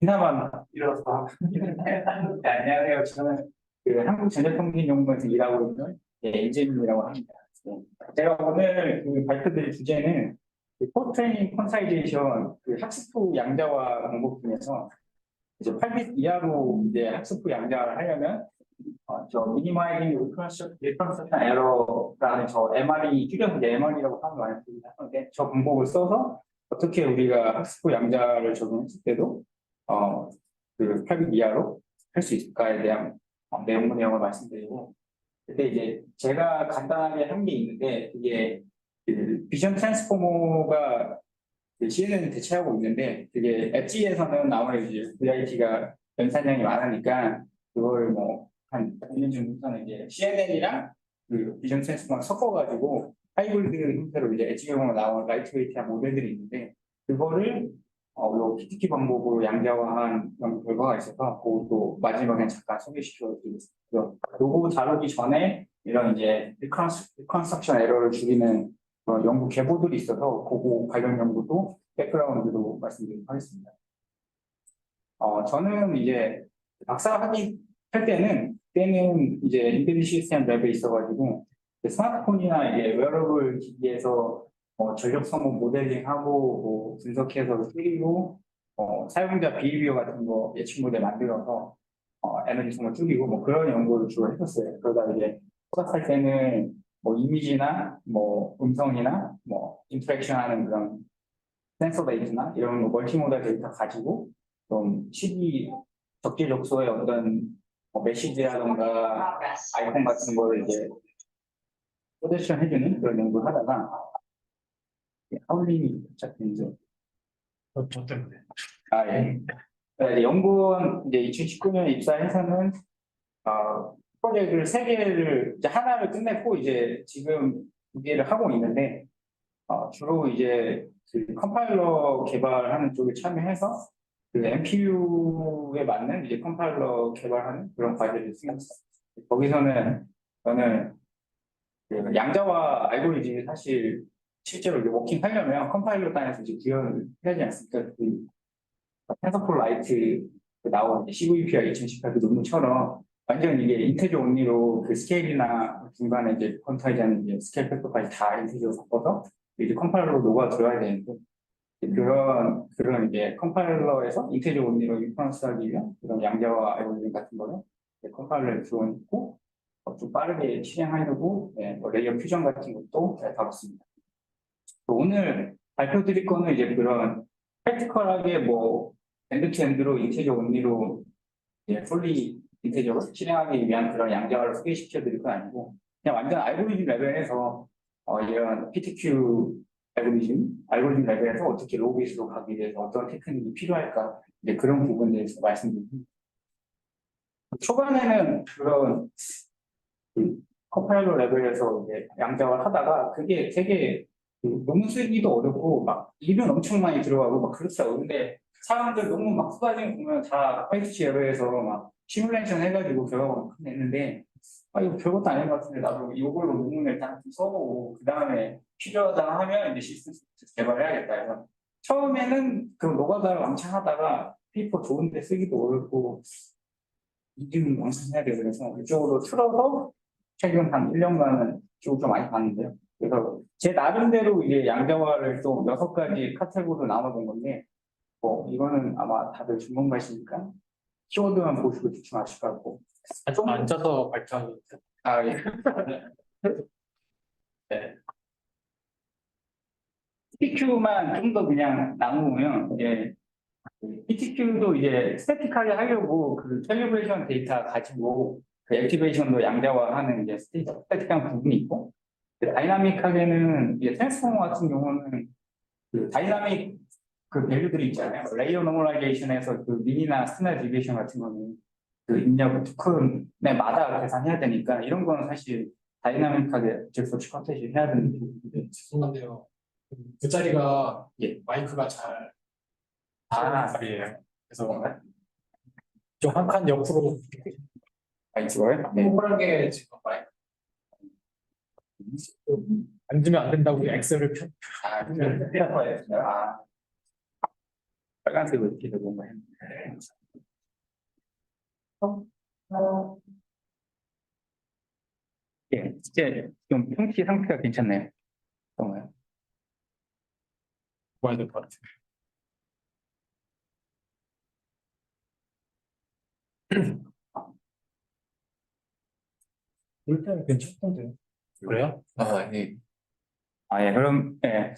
그나마 일어서 네, 안녕하세요. 저는 그 한국전자통신연구원에서 일하고 있는 엔지님이라고 합니다. 네. 제가 오늘 그 발표드릴 주제는 그 포트레이닝 컨사이제이션 그 학습 후 양자화 방법 중에서 이제 8빛 이하로 이제 학습 후 양자화를 하려면 저 미니마이징 리컨스트럭션 에러라는 저 MR이 줄여서 이제 MR이라고 하는 거 많이 하는데 저 방법을 써서 어떻게 우리가 학습 후 양자를 적용했을 때도 그 8빅 이하로 할 수 있을까에 대한 내용을 말씀드리고, 근데 이제 제가 간단하게 한 게 있는데 그게 그 비전 트랜스포머가 CNN을 대체하고 있는데 그게 엣지에서는 아무래도 이제 VIT가 연산량이 많으니까 그걸 뭐 한 2년 전부터는 이제 CNN이랑 그 비전 트랜스포머 섞어가지고 하이브리드 형태로 이제 엣지 경우로 나온 라이트웨이트한 모델들이 있는데 그거를 요 PTQ 방법으로 양자화한 그런 결과가 있어서 그것도 마지막에 잠깐 소개시켜 드리겠습니다. 요거 다루기 전에 이런 이제 리컨스트럭션 에러를 줄이는 연구 계보들이 있어서 그거 관련 연구도 백그라운드로 말씀드리도록 하겠습니다. 저는 이제 박사 학위 할 때는 이제 인텔 시스템 랩에 있어가지고 스마트폰이나 이제 웨어러블 기기에서 전력 소모 모델링하고 뭐 분석해서 줄이고 사용자 비헤비어 같은 거 예측 모델 만들어서 에너지 소모 줄이고 뭐 그런 연구를 주로 했었어요. 그러다 이제 수학할 때는 뭐 이미지나 뭐 음성이나 뭐 인터랙션하는 그런 센서 데이터나 이런 뭐 멀티모달 데이터 가지고 좀 시기 적재적소의 어떤 메시지라던가 아이콘 같은 거를 이제 포지션 해주는 그런 연구를 하다가 하울링이 시작된죠. 저 때문에. 예. 이제 연구원 이제 2019년에 입사해서는 프로젝트를 3개를 이제 하나를 끝냈고 이제 지금 2개를 하고 있는데 주로 이제 그 컴파일러 개발하는 쪽에 참여해서 그 MPU에 맞는 이제 컴파일러 개발하는 그런 과제를 쓰겠습니다. 거기서는 저는 그 양자화 알고리즘이 사실 실제로 이제 워킹 하려면 컴파일러 단에서 이제 구현을 해야 하지 않습니까? 그 텐서플로 라이트 나온 CVPR 2018 그 논문처럼 완전 이게 인테저 온리로 그 스케일이나 중간에 이제 퀀타이즈하는 이제 스케일 팩터까지 다 인테저로 바꿔서 이제 컴파일러로 녹아 들어야 되는데 그런 이제 컴파일러에서 인테저 온리로 인퍼런스하기 위한 그런 양자화 알고리즘 같은 거는 컴파일러에 들어있고 좀 빠르게 실행하려고 뭐 레이어 퓨전 같은 것도 다뤘습니다. 오늘 발표 드릴 거는 이제 그런 프랙티컬하게 뭐 엔드투엔드로 인테저 온리로 풀리 인테저로 실행하기 위한 그런 양자화를 소개시켜 드릴 건 아니고 그냥 완전 알고리즘 레벨에서 이런 PTQ 알고리즘 레벨에서 어떻게 로우베이스로 가기 위해서 어떤 테크닉이 필요할까 이제 그런 부분에 대해서 말씀드립니다. 초반에는 그런 컴파일러 레벨에서 이제 양자화를 하다가 그게 되게 논문 쓰기도 어렵고 막 이론 엄청 많이 들어가고 막 그렇더라고요. 근데 사람들 너무 막 후가진 보면 다 파이치 레벨에서 막 시뮬레이션 해가지고 결과가 냈는데 이거 별것도 아닌 것 같은데 나도 이걸로 논문을 일단 좀 써보고 그 다음에 필요하다 하면 이제 시스템 개발해야겠다 해서 처음에는 그 노가다를 왕창 하다가 페이퍼 좋은데 쓰기도 어렵고 이름 왕창 해야 되고 그래서 이쪽으로 틀어서 최근 한 1년간은 이쪽으로 좀 많이 봤는데요. 그래서 제 나름대로 이제 양자화를 또 6가지 카테고리로 나눠본 건데 이거는 아마 다들 전문가시니까 키워드만 보시고 대충 아실 것 같고 좀 앉아서 발표하는. 예. 네. PTQ만 좀 더 그냥 나누면 이제 PTQ도 이제 스태틱하게 하려고 그 캘리브레이션 데이터 가지고 그 액티베이션도 양자화하는 이제 스태틱한 부분이 있고 다이나믹하게는 이제 트랜스포머 같은 경우는 그 다이나믹 그 밸류들이 있잖아요. 레이어 노멀라이제이션에서 그 민이나 스탠다드 디비에이션 같은 거는 그 입력 토큰에마다 계산해야 되니까 이런 거는 사실 다이나믹하게 잭서치 컨텐츠 해야 되는 부분인데 죄송한데요. 그 자리가 예. 마이크가 잘 자리예요. 그래서 뭔가 좀 한 칸 옆으로 이거요? 네. 동그랗게 지금 마이크 앉으면 안 된다고 엑셀을 펴. 그럴 거예요. 빨간색으로 이렇게 뭔가 했는데. 예, 이제 좀 평시 상태가 괜찮나요? 정말. 봐야 될 것 같아요. 그럴 때는 괜찮던데. 그래요? 아, 네. 예, 그럼, 예,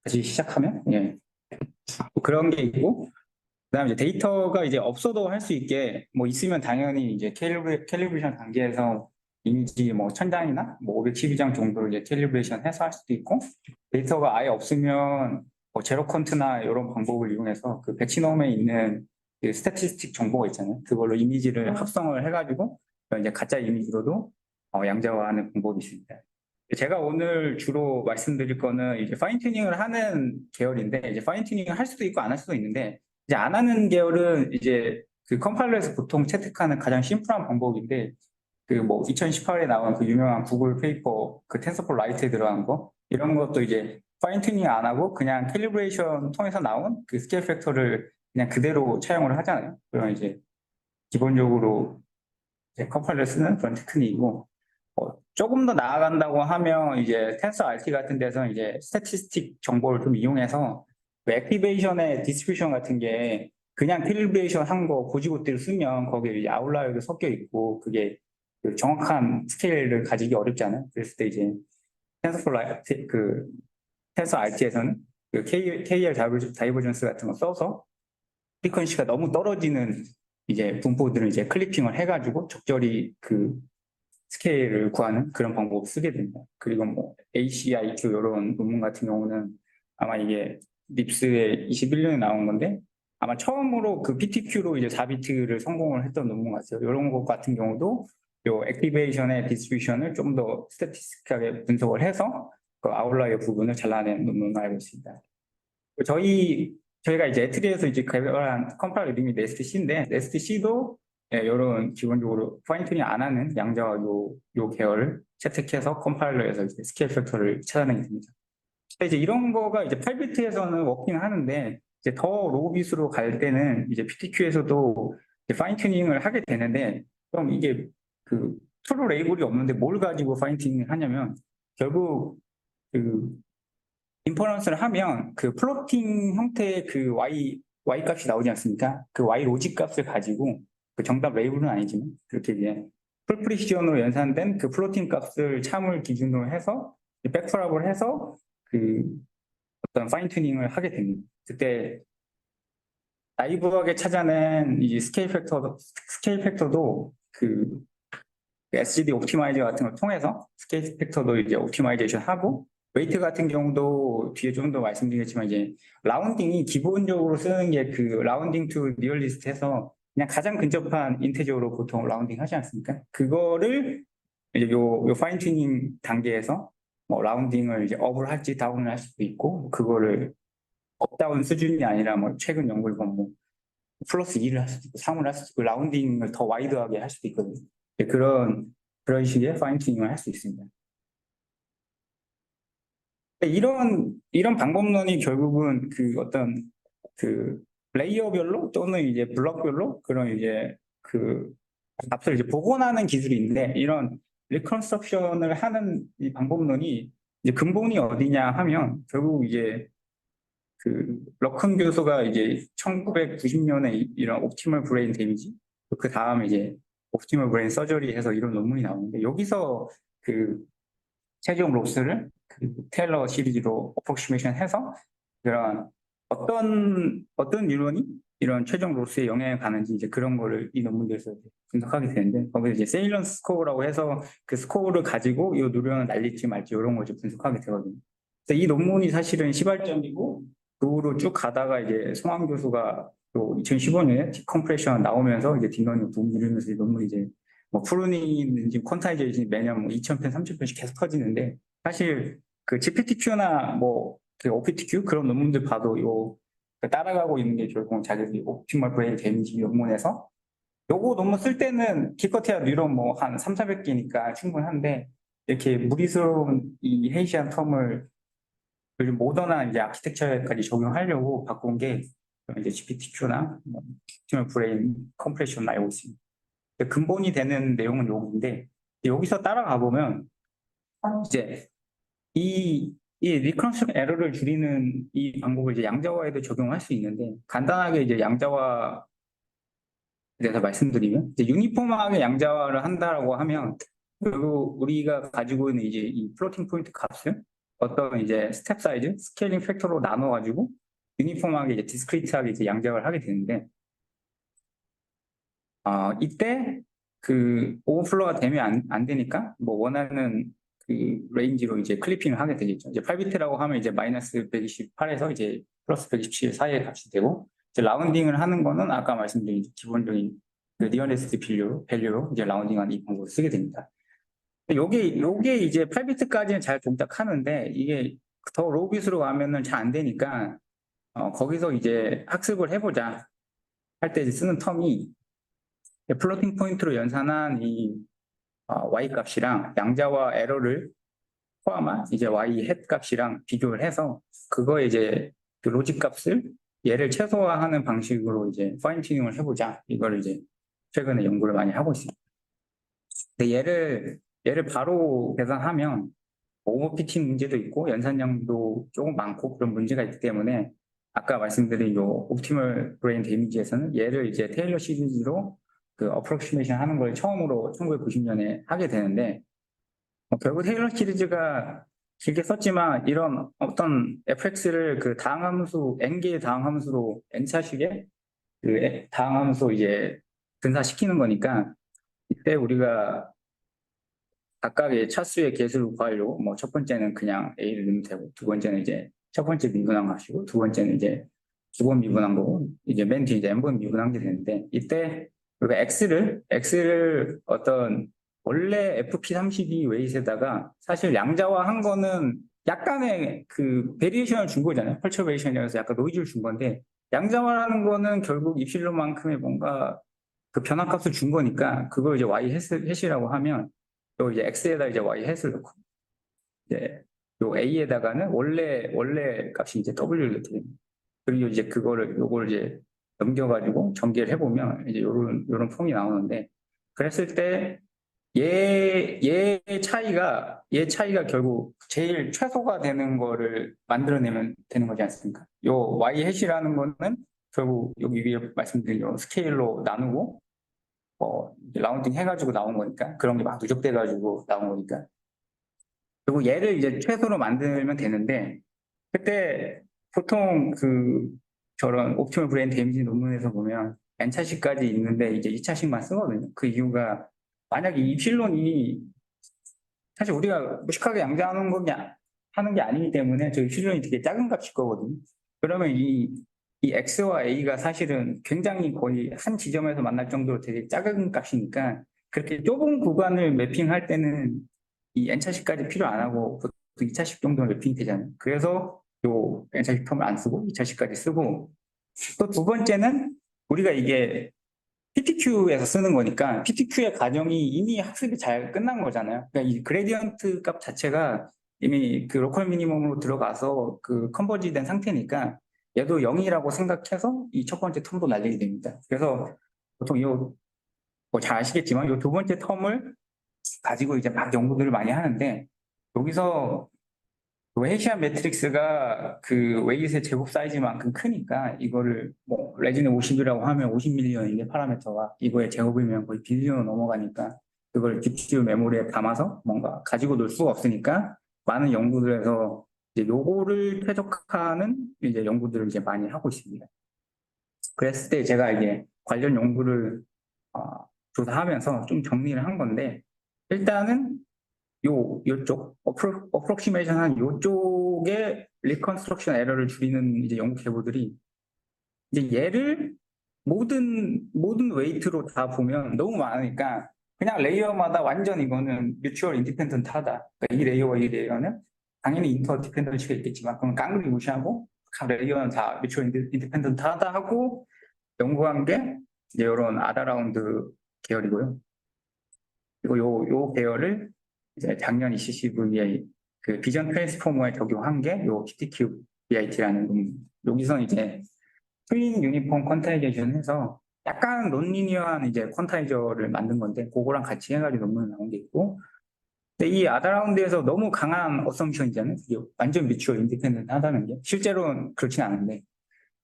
다시 시작하면, 예. 뭐 그런 게 있고, 그다음에 이제 데이터가 이제 없어도 할 수 있게, 뭐 있으면 당연히 이제 캘리브레이션 단계에서 이미지 뭐 1000장이나 뭐 512장 정도를 이제 캘리브레이션 해서 할 수도 있고, 데이터가 아예 없으면 뭐 제로 컨트나 이런 방법을 이용해서 그 배치놈에 있는 그 스태티스틱 정보가 있잖아요. 그걸로 이미지를 합성을 해가지고 이제 가짜 이미지로도 양자화하는 방법이 있습니다. 제가 오늘 주로 말씀드릴 거는 이제 파인 튜닝을 하는 계열인데, 이제 파인 튜닝을 할 수도 있고 안 할 수도 있는데, 이제 안 하는 계열은 이제 그 컴파일러에서 보통 채택하는 가장 심플한 방법인데, 그 뭐 2018에 나온 그 유명한 구글 페이퍼 그 텐서플로 라이트에 들어간 거, 이런 것도 이제 파인 튜닝 안 하고 그냥 캘리브레이션 통해서 나온 그 스케일 팩터를 그냥 그대로 차용을 하잖아요. 그럼 이제 기본적으로 이제 컴파일러 쓰는 그런 테크닉이고, 조금 더 나아간다고 하면 이제 텐서 RT 같은 데서 이제 스태티스틱 정보를 좀 이용해서 그 액티베이션의 디스트리뷰션 같은 게 그냥 캘리브레이션 한 거 고지고대로 쓰면 거기에 이제 아웃라이어도 섞여 있고 그게 그 정확한 스케일을 가지기 어렵잖아요. 그랬을 때 이제 그 텐서 RT에서는 그 KL 다이버전스 같은 거 써서 프리퀀시가 너무 떨어지는 이제 분포들을 이제 클리핑을 해가지고 적절히 그 스케일을 구하는 그런 방법을 쓰게 됩니다. 그리고 뭐 ACIQ 이런 논문 같은 경우는 아마 이게 립스에 21년에 나온 건데, 아마 처음으로 그 PTQ로 이제 4비트를 성공을 했던 논문 같아요. 이런 것 같은 경우도 요 액티베이션의 디스트리뷰션을 좀 더 스태티스틱하게 분석을 해서 그 아웃라이어 부분을 잘라낸 논문을 알고 있습니다. 저희가 이제 애트리에서 이제 개발한 컴파일러 이름이 네스트C인데, 네스트C도 이런 기본적으로 파인튜닝 안 하는 양자와 요 계열을 채택해서 컴파일러에서 이제 스케일 팩터를 찾아내게 됩니다. 이제 이런 거가 이제 8비트에서는 워킹 하는데, 이제 더 로우 비트로 갈 때는 이제 PTQ에서도 파인튜닝을 하게 되는데, 그럼 이게 그 트루 레이블이 없는데 뭘 가지고 파인튜닝을 하냐면, 결국 그 인퍼런스를 하면 그 플로팅 형태의 그 y 값이 나오지 않습니까? 그 y 로직 값을 가지고 그 정답 레이블은 아니지만 그렇게 이제 풀 프리시전으로 연산된 그 플로팅 값을 참을 기준으로 해서 백프랍을 해서 그 어떤 파인 튜닝을 하게 됩니다. 그때 나이브하게 찾아낸 이 스케일 팩터도 그 SGD 옵티마이저 같은 걸 통해서 스케일 팩터도 이제 옵티마이제이션 하고, 웨이트 같은 경우도 뒤에 좀 더 말씀드리겠지만 이제 라운딩이 기본적으로 쓰는 게 그 라운딩 투 리얼리스트 해서 그냥 가장 근접한 인테저로 보통 라운딩 하지 않습니까? 그거를 이제 요 파인 튜닝 단계에서 뭐 라운딩을 이제 업을 할지 다운을 할 수도 있고, 그거를 업다운 수준이 아니라 뭐 최근 연구를 보면 뭐 플러스 2를 할 수도 있고 3을 할 수도 있고 라운딩을 더 와이드하게 할 수도 있거든요. 그런 식의 파인 튜닝을 할 수 있습니다. 이런 방법론이 결국은 그 어떤 그 레이어별로 또는 이제 블럭별로 그런 이제 그 값을 이제 복원하는 기술인데, 이런 리컨스트럭션을 하는 이 방법론이 이제 근본이 어디냐 하면 결국 이제 그 러큰 교수가 이제 1990년에 이런 옵티멀 브레인 데미지, 그 다음에 이제 옵티멀 브레인 서저리 해서 이런 논문이 나오는데, 여기서 그 최종 로스를 그 테일러 시리즈로 어프로시메이션 해서 그런 어떤 뉴런이 이런 최종 로스에 영향을 가는지 이제 그런 거를 이 논문에서 분석하게 되는데, 거기서 이제 세일런스 스코어라고 해서 그 스코어를 가지고 이 뉴런을 날릴지 말지 이런 걸 이제 분석하게 되거든요. 그래서 이 논문이 사실은 시발점이고, 그 후로 쭉 가다가 이제 송환 교수가 또 2015년에 디컴프레션 나오면서 이제 딥러닝 붐 이러면서 이 논문이 이제 뭐 프루닝인지 퀀타이제이션이 매년 뭐 2,000편, 3,000편씩 계속 터지는데, 사실 그 GPTQ나 뭐 그 OPTQ 그런 논문들 봐도 따라가고 있는 게 결국 자기들이 옵티멀 브레인 데미지 논문에서 요거 논문 쓸 때는 기껏해야 뉴런 뭐 한 3, 400개니까 충분한데, 이렇게 무리스러운 이 헤이시안 텀을 요즘 모던한 이제 아키텍처까지 적용하려고 바꾼 게 이제 GPT-Q나 옵티멀 브레인 컴프레션 알고 있습니다. 근본이 되는 내용은 여기인데 여기서 따라가 보면 이제 이 리컨스트럭션 에러를 줄이는 이 방법을 이제 양자화에도 적용할 수 있는데 간단하게 이제 양자화 대해서 말씀드리면 이제 유니폼하게 양자화를 한다라고 하면 그리고 우리가 가지고 있는 이제 이 플로팅 포인트 값을 어떤 이제 스텝 사이즈, 스케일링 팩터로 나눠 가지고 유니폼하게 이제 디스크리트하게 이제 양자화를 하게 되는데 이때 그 오버플로가 되면 안 되니까 뭐 원하는 그 레인지로 이제 클리핑을 하게 되겠죠. 이제 8비트라고 하면 이제 마이너스 128에서 이제 플러스 127 사이의 값이 되고 이제 라운딩을 하는 거는 아까 말씀드린 기본적인 그 니어레스트 밸류로 이제 라운딩한 이 방법을 쓰게 됩니다. 요게 이제 8비트까지는 잘 동작하는데 이게 더 로우 bit으로 가면은 잘 안 되니까 거기서 이제 학습을 해보자 할 때 쓰는 텀이 플로팅 포인트로 연산한 이 y 값이랑 양자와 에러를 포함한 이제 y 햇 값이랑 비교를 해서 그거에 이제 그 로직 값을 얘를 최소화하는 방식으로 이제 파인 튜닝을 해보자 이걸 이제 최근에 연구를 많이 하고 있습니다. 근데 얘를 바로 계산하면 오버피팅 문제도 있고 연산량도 조금 많고 그런 문제가 있기 때문에 아까 말씀드린 요 옵티멀 브레인 데미지에서는 얘를 이제 테일러 시리즈로 그 어프로시메이션 하는 걸 처음으로 1990년에 하게 되는데 결국 테일러 시리즈가 길게 썼지만 이런 어떤 fx를 그 다항함수 n개의 다항함수로 n차식의 그 다항함수 이제 분사시키는 거니까 이때 우리가 각각의 차수의 개수를 구하려고 뭐 첫 번째는 그냥 a를 넣으면 되고 두 번째는 이제 첫 번째 미분한 값이고 두 번째는 이제 두 번 미분한 거고 이제 맨 뒤에 이제 n번 미분한 게 되는데 이때 우리가 x를 어떤 원래 FP32 웨이트에다가 사실 양자화한 거는 약간의 그 베리에이션을 준 거잖아요. 펄처 베리에이션이라서 약간 노이즈를 준 건데 양자화라는 거는 결국 입실론만큼의 뭔가 그 변화값을 준 거니까 그걸 이제 y 햇이라고 하면 또 이제 x에다 이제 y 햇을 넣고 이제 요 a에다가는 원래 값이 이제 w를 넣게 됩니다. 그리고 이제 요걸 이제 넘겨가지고 전개를 해보면 이제 요런 폼이 나오는데 그랬을 때 얘 차이가 결국 제일 최소가 되는 거를 만들어내면 되는 거지 않습니까? 요 y 햇이라는 거는 결국 여기 위에 말씀드린 요 스케일로 나누고 라운딩 해가지고 나온 거니까 그런 게 막 누적돼가지고 나온 거니까 그리고 얘를 이제 최소로 만들면 되는데 그때 보통 그 저런 옵티멀 브레인 데미지 논문에서 보면 n차식까지 있는데 이제 2차식만 쓰거든요. 그 이유가 만약에 이 필론이 사실 우리가 무식하게 양자하는 하는 게 아니기 때문에 저 필론이 되게 작은 값일 거거든요. 그러면 이 x와 a가 사실은 굉장히 거의 한 지점에서 만날 정도로 되게 작은 값이니까 그렇게 좁은 구간을 매핑할 때는 이 n차식까지 필요 안 하고 보통 2차식 정도 매핑이 되잖아요. 그래서 요 n차식 텀을 안 쓰고 2차식까지 쓰고 또 두 번째는 우리가 이게 PTQ에서 쓰는 거니까 PTQ의 과정이 이미 학습이 잘 끝난 거잖아요. 그러니까 이 그레디언트 값 자체가 이미 그 로컬 미니멈으로 들어가서 그 컨버지 된 상태니까 얘도 0이라고 생각해서 이 첫 번째 텀도 날리게 됩니다. 그래서 보통 잘 아시겠지만 이 두 번째 텀을 가지고 이제 막 연구들을 많이 하는데 여기서 웨이시안 매트릭스가 그 웨이트의 제곱 사이즈만큼 크니까 이거를 뭐 레진에 50이라고 하면 50밀리언인데 파라미터가 이거의 제곱이면 거의 빌리언 넘어가니까 그걸 GPU 메모리에 담아서 뭔가 가지고 놀 수가 없으니까 많은 연구들에서 이제 요거를 최적화하는 이제 연구들을 이제 많이 하고 있습니다. 그랬을 때 제가 이제 관련 연구를 조사하면서 좀 정리를 한 건데 일단은 요쪽 어프로시메이션 한 요쪽에 리컨스트럭션 에러를 줄이는 이제 연구 계보들이 이제 얘를 모든 웨이트로 다 보면 너무 많으니까 그냥 레이어마다 완전 이거는 뮤추얼 인디펜던트하다. 그러니까 이 레이어와 이 레이어는 당연히 인터 디펜던시가 있겠지만 그건 깡그리 무시하고 각 레이어는 다 뮤추얼 인디펜던트하다 하고 연구한 게 이제 이런 아다라운드 계열이고요. 그리고 요 계열을 이제 작년 ECCV에 그 비전 트랜스포머에 적용한 게 요 PTQ BIT라는 여기서 이제 트윈 유니폼 퀀타이제이션 해서 약간 논리니어한 이제 퀀타이저를 만든 건데 그거랑 같이 해가지고 논문이 나온 게 있고, 근데 이 아다라운드에서 너무 강한 어썸션이잖아요. 이게 완전 뮤추얼 인디펜던트 하다는 게 실제로는 그렇진 않은데,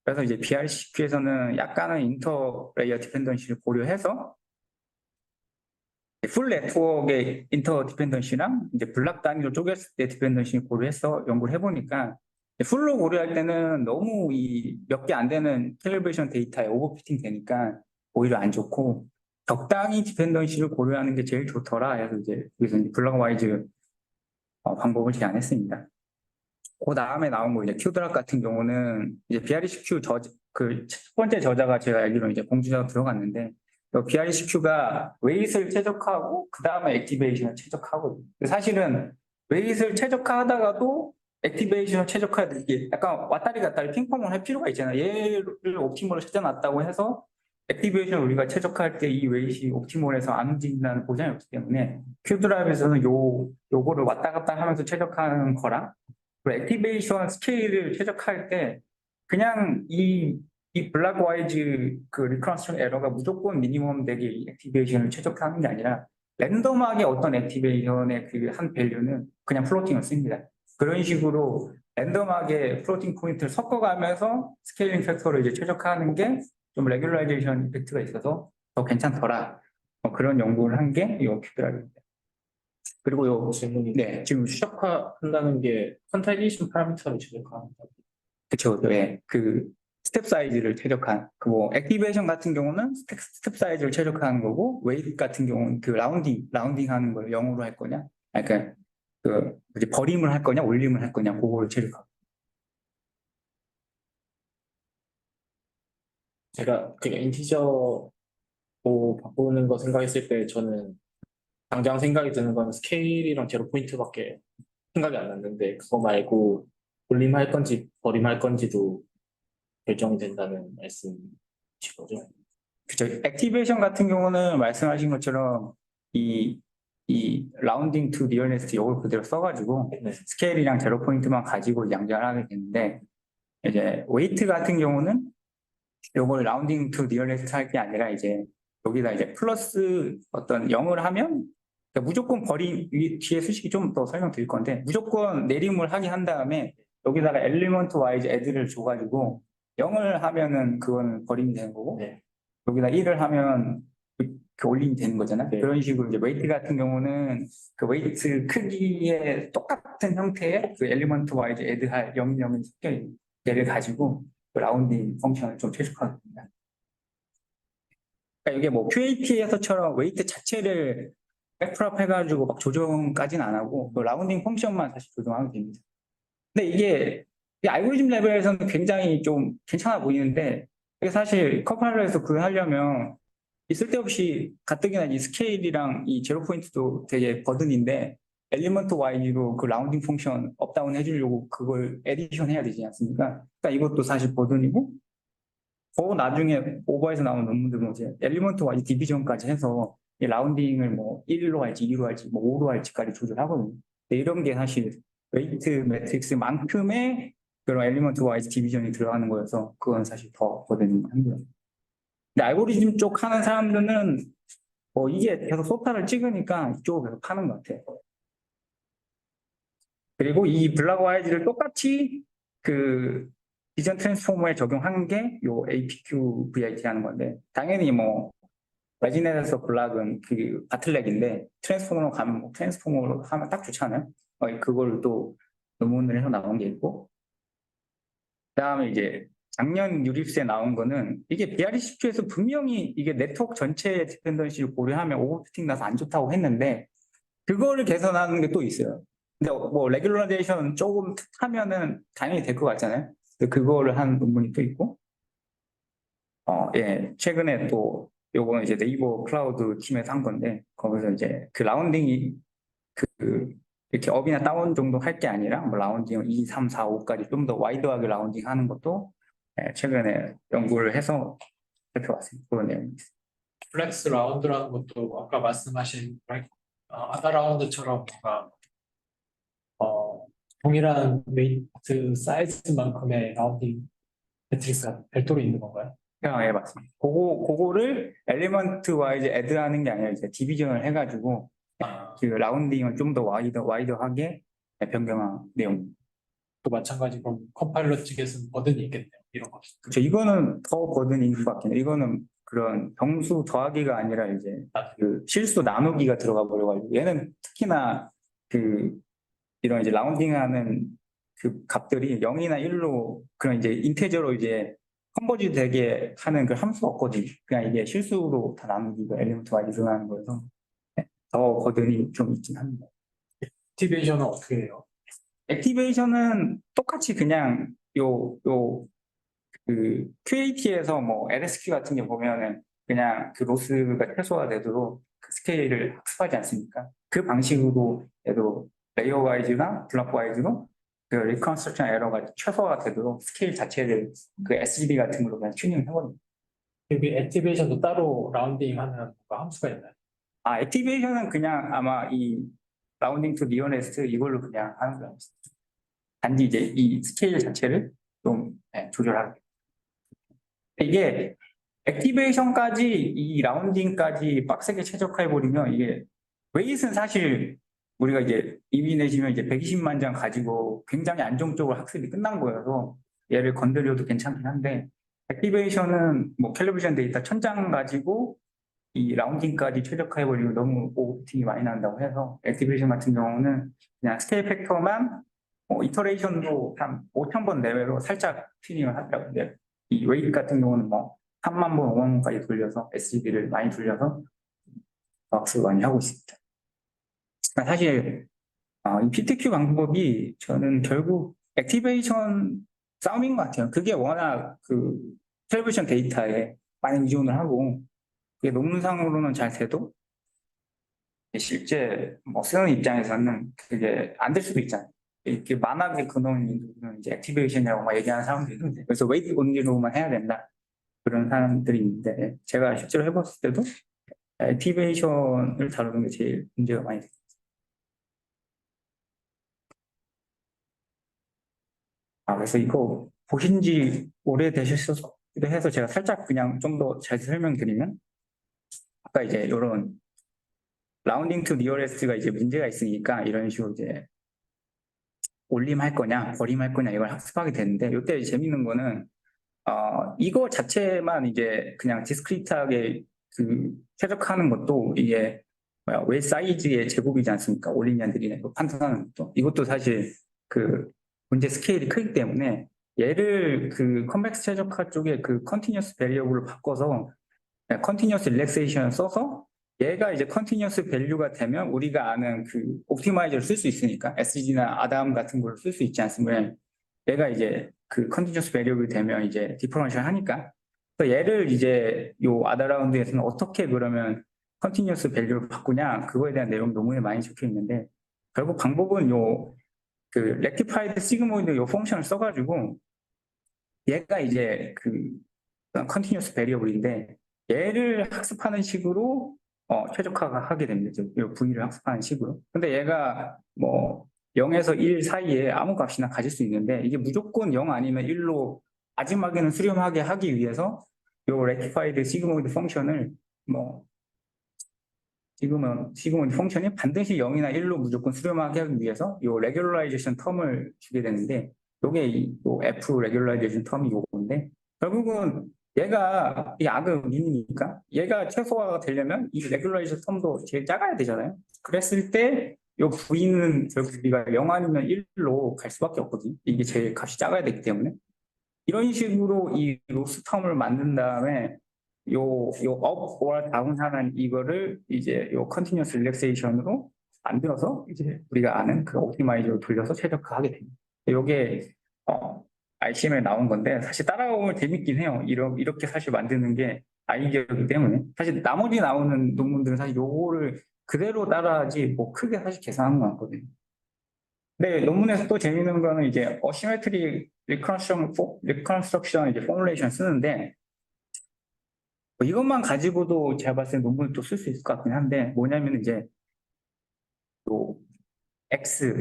그래서 이제 BRCQ에서는 약간은 인터 레이어 디펜던시를 고려해서 풀 네트워크의 인터 디펜던시랑 이제 블락 단위로 쪼갰을 때 디펜던시 고려해서 연구를 해보니까, 풀로 고려할 때는 너무 이 몇 개 안 되는 캘리브레이션 데이터에 오버피팅 되니까 오히려 안 좋고, 적당히 디펜던시를 고려하는 게 제일 좋더라 해서 이제 여기서 이제 블락 와이즈 방법을 제안했습니다. 그 다음에 나온 거 이제 큐드락 같은 경우는 이제 BRCQ 그 첫 번째 저자가 제가 알기로 이제 공주자가 들어갔는데, BRCQ가 웨이트를 최적화하고 그 다음에 액티베이션을 최적화하거든요. 사실은 웨이트를 최적화하다가도 액티베이션을 최적화해야 이게 약간 왔다리 갔다리 핑퐁을 할 필요가 있잖아요. 얘를 옵티멀로 찾아놨다고 해서 액티베이션을 우리가 최적화할 때 이 웨이트이 옵티멀해서 안 움직인다는 보장이 없기 때문에 큐드랍에서는 요거를 왔다 갔다 하면서 최적화하는 거랑, 그리고 액티베이션 스케일을 최적화할 때 그냥 이 블락 와이즈 그 리컨스트럭 에러가 무조건 미니멈 되게 이 액티베이션을 최적화하는 게 아니라 랜덤하게 어떤 액티베이션의 그 한 밸류는 그냥 플로팅을 씁니다. 그런 식으로 랜덤하게 플로팅 포인트를 섞어가면서 스케일링 팩터를 이제 최적화하는 게 좀 레귤라이제이션 이펙트가 있어서 더 괜찮더라. 그런 연구를 한 게 이 큐드랍입니다. 그리고 질문이 네, 지금 최적화한다는 게 퀀타이제이션 파라미터를 최적화한다. 그쵸. 네. 그 스텝 사이즈를 최적화한, 그 뭐 액티베이션 같은 경우는 스텝 사이즈를 최적화하는 거고, 웨이트 같은 경우는 그 라운딩 하는 걸 0으로 할 거냐, 그러니까 그 뭐지, 버림을 할 거냐 올림을 할 거냐 그거를 최적화. 제가 그냥 인티저로 바꾸는 거 생각했을 때 저는 당장 생각이 드는 건 스케일이랑 제로 포인트밖에 생각이 안 났는데, 그거 말고 올림할 건지 버림할 건지도 결정이 된다는 말씀이신 거죠? 그쵸. 액티베이션 같은 경우는 말씀하신 것처럼 이 라운딩 투 리얼리스트 이걸 그대로 써가지고 네. 스케일이랑 제로 포인트만 가지고 양자를 하게 되는데, 이제 웨이트 같은 경우는 요걸 라운딩 투 리얼리스트 할 게 아니라 이제 여기다 이제 플러스 어떤 0을 하면, 그러니까 무조건 뒤에 수식이 좀 더 설명드릴 건데, 무조건 내림을 하게 한 다음에 여기다가 엘리먼트 와이즈 애들을 줘가지고 0을 하면은 그건 버림이 되는 거고, 네. 여기다 1을 하면 그 올림이 되는 거잖아. 네. 그런 식으로 이제 웨이트 같은 경우는 그 웨이트 크기의 똑같은 형태의 그 엘리먼트 와이즈 애드할 0, 0이 섞여 있는 얘를 가지고 그 라운딩 펑션을 좀 최적화합니다. 그러니까 이게 뭐 QAT에서처럼 웨이트 자체를 백프랍 해가지고 막 조정까지는 안 하고 그 라운딩 펑션만 사실 조정하면 됩니다. 근데 이게 이 알고리즘 레벨에서는 굉장히 좀 괜찮아 보이는데, 이게 사실 컴파일러에서 그거 하려면 이 쓸데없이 가뜩이나 이 스케일이랑 이 제로 포인트도 되게 버든인데 엘리먼트 와이즈로 그 라운딩 펑션 업다운 해주려고 그걸 에디션 해야 되지 않습니까? 그러니까 이것도 사실 버든이고, 그 나중에 오버에서 나온 논문들은 이제 엘리먼트 와이즈 디비전까지 해서 이 라운딩을 뭐 1로 할지 2로 할지 뭐 5로 할지까지 조절하거든요. 근데 이런 게 사실 웨이트 매트릭스만큼의 그런 엘리먼트 와이즈 디비전이 들어가는 거여서 그건 사실 더 버든이 합니다. 근데 알고리즘 쪽 하는 사람들은 뭐 이게 계속 소타를 찍으니까 이쪽으로 계속 파는 것 같아요. 그리고 이 블락 와이즈를 똑같이 그 비전 트랜스포머에 적용한 게 요 APQ VIT 하는 건데, 당연히 뭐 레지넷에서 블락은 그 바틀렉인데 트랜스포머로 가면 뭐 트랜스포머로 하면 딱 좋잖아요. 그걸 또 논문을 해서 나온 게 있고, 그다음에 이제 작년 유립스에 나온 거는 이게 BRCQ에서 분명히 이게 네트워크 전체의 디펜던시를 고려하면 오버피팅 나서 안 좋다고 했는데 그거를 개선하는 게 또 있어요. 근데 뭐 레귤러레이션 조금 하면은 당연히 될 것 같잖아요. 그거를 한 논문이 또 있고, 예, 최근에 또 요거는 이제 네이버 클라우드 팀에서 한 건데, 거기서 이제 그 라운딩이 그 이렇게 업이나 다운 정도 할 게 아니라 뭐 라운딩 2, 3, 4, 5까지 좀 더 와이드하게 라운딩 하는 것도 최근에 연구를 해서 살펴봤습니다. 그런 내용입니다. 플렉스 라운드라는 것도 아까 말씀하신 아다 라운드처럼 뭔가 동일한 웨이트 사이즈만큼의 라운딩 매트릭스가 별도로 있는 건가요? 예, 맞습니다. 그거를 엘리먼트 와이즈 애드하는 게 아니라 이제 디비전을 해가지고 그 라운딩을 좀 더 와이더하게 변경한 내용. 또 마찬가지로 컴파일러 측에서는 버든이 있겠네요. 이런 거. 그렇죠. 이거는 더 버든인 것 같긴 해요. 이거는 그런 정수 더하기가 아니라 이제 그 실수 나누기가 들어가 버려가지고 얘는 특히나 그 이런 이제 라운딩하는 그 값들이 0이나 1로 그런 이제 인테저로 이제 컨버지 되게 하는 그 함수가 없거든요. 그냥 이게 실수로 다 나누기가 엘리먼트와 일어나는 거여서 더 버든이 좀 있긴 합니다. 액티베이션은 어떻게 해요? 액티베이션은 똑같이 그냥 그 QAT에서 뭐 LSQ 같은 게 보면은 그냥 그 로스가 최소화되도록 그 스케일을 학습하지 않습니까? 그 방식으로 얘도 레이어 와이즈나 블록 와이즈로 그 리컨스트럭션 에러가 최소화되도록 스케일 자체를 그 SGD 같은 걸로 그냥 튜닝을 해버립니다. 여기 액티베이션도 따로 라운딩 하는 뭔가 함수가 있나요? 액티베이션은 그냥 아마 이 라운딩 투 니어레스트 이걸로 그냥 하는 거예요. 단지 이제 이 스케일 자체를 좀 조절하는 거예요. 이게 액티베이션까지 이 라운딩까지 빡세게 최적화해버리면 이게 웨이트는 사실 우리가 이제 이미 내시면 이제 120만 장 가지고 굉장히 안정적으로 학습이 끝난 거여서 얘를 건드려도 괜찮긴 한데 액티베이션은 뭐 캘리브레이션 데이터 1000장 가지고 이 라운딩까지 최적화해버리면 너무 오버팅이 많이 난다고 해서 액티베이션 같은 경우는 그냥 스케일 팩터만 이터레이션도 한 5,000번 내외로 살짝 튜닝을 하더라고요. 근데 이 웨이트 같은 경우는 뭐 3만 번, 5만 번까지 돌려서 SGD를 많이 돌려서 학습을 많이 하고 있습니다. 그러니까 사실 이 PTQ 방법이 저는 결국 액티베이션 싸움인 것 같아요. 그게 워낙 그 텔레비전 데이터에 많이 의존을 하고 그게 논문상으로는 잘 돼도 실제 뭐 쓰는 입장에서는 그게 안 될 수도 있잖아요. 이렇게 만학의 근원은 이제 액티베이션이라고 막 얘기하는 사람들이 있는데 그래서 웨이트 온리로만 해야 된다 그런 사람들이 있는데 제가 실제로 해봤을 때도 액티베이션을 다루는 게 제일 문제가 많이 돼요. 그래서 이거 보신 지 오래되셨어서 해서 제가 살짝 그냥 좀 더 잘 설명드리면 아까 이제 이런 라운딩 투 니어레스트가 이제 문제가 있으니까 이런 식으로 이제 올림할 거냐 버림할 거냐 이걸 학습하게 되는데 이때 재밌는 거는 이거 자체만 이제 그냥 디스크리트하게 그 최적화하는 것도 이게 왜 사이즈의 제곱이지 않습니까? 올리니안들이 판단하는 것도 이것도 사실 그 문제 스케일이 크기 때문에 얘를 그 컨벡스 최적화 쪽에 그 컨티뉴어스 베리어블로 바꿔서 컨티뉴어스 릴렉세이션을 써서 얘가 이제 컨티뉴어스 밸류가 되면 우리가 아는 그 옵티마이저를 쓸 수 있으니까 SG나 아담 같은 걸 쓸 수 있지 않습니까? 얘가 이제 그 컨티뉴어스 밸류가 되면 이제 디퍼런셜 하니까 그래서 얘를 이제 요 아다라운드에서는 어떻게 그러면 컨티뉴어스 밸류를 바꾸냐 그거에 대한 내용 논문에 많이 적혀 있는데 결국 방법은 요 그 렉티파이드 시그모이드 요 펑션을 써가지고 얘가 이제 그 컨티뉴어스 베리어블인데 얘를 학습하는 식으로 최적화가 하게 됩니다. 이 V를 학습하는 식으로. 근데 얘가 뭐 0에서 1 사이에 아무 값이나 가질 수 있는데 이게 무조건 0 아니면 1로 마지막에는 수렴하게 하기 위해서 이 rectified 시그모이드 펑션을 뭐 시그모이드 펑션이 반드시 0이나 1로 무조건 수렴하게 하기 위해서 이 regularization 텀을 주게 되는데 이게 이 F regularization 텀이 요건데 결국은 얘가 이 악의 민이니까 얘가 최소화가 되려면 이 레귤라이저 텀도 제일 작아야 되잖아요. 그랬을 때 이 V는 결국 우리가 0 아니면 1로 갈 수밖에 없거든요. 이게 제일 값이 작아야 되기 때문에 이런 식으로 이 로스 텀을 만든 다음에 업 or 다운 하는 이거를 이제 요 컨티뉴어스 릴렉세이션으로 만들어서 이제 우리가 아는 그 옵티마이저로 돌려서 최적화하게 됩니다. 요게 ICM에 나온 건데 사실 따라오면 재밌긴 해요. 이렇게 사실 만드는 게 아이디어이기 때문에 사실 나머지 나오는 논문들은 사실 요거를 그대로 따라하지 뭐 크게 사실 계산한 건 없거든요. 근데 논문에서 또 재밌는 거는 이제 어시메트리 리컨스트럭션 이제 포뮬레이션 쓰는데 뭐 이것만 가지고도 제가 봤을 때 논문을 또 쓸 수 있을 것 같긴 한데 뭐냐면 이제 또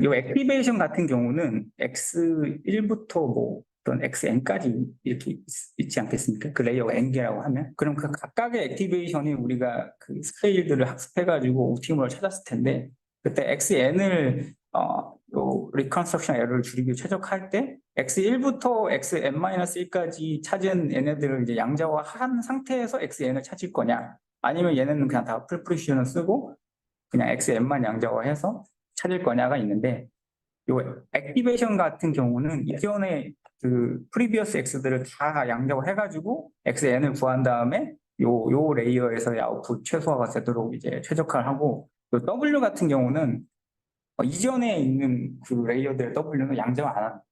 요 액티베이션 같은 경우는 X1부터 뭐 어떤 XN까지 이렇게 있지 않겠습니까? 그 레이어가 N개라고 하면. 그럼 그 각각의 액티베이션이 우리가 그 스케일들을 학습해가지고 옵티멀을 찾았을 텐데, 그때 XN을, 요 리컨스트럭션 에러를 줄이기 최적화할 때, X1부터 XN-1까지 찾은 얘네들을 이제 양자화한 상태에서 XN을 찾을 거냐, 아니면 얘네는 그냥 다 풀프리시전을 쓰고, 그냥 XN만 양자화해서 찾을 거냐가 있는데, 요 액티베이션 같은 경우는 이전에 그 프리비어스 X들을 다 양자화 해가지고 XN을 구한 다음에 요 레이어에서의 아웃풋 최소화가 되도록 이제 최적화를 하고, 요 W 같은 경우는 이전에 있는 그 레이어들의 W는 양자화 안 하고,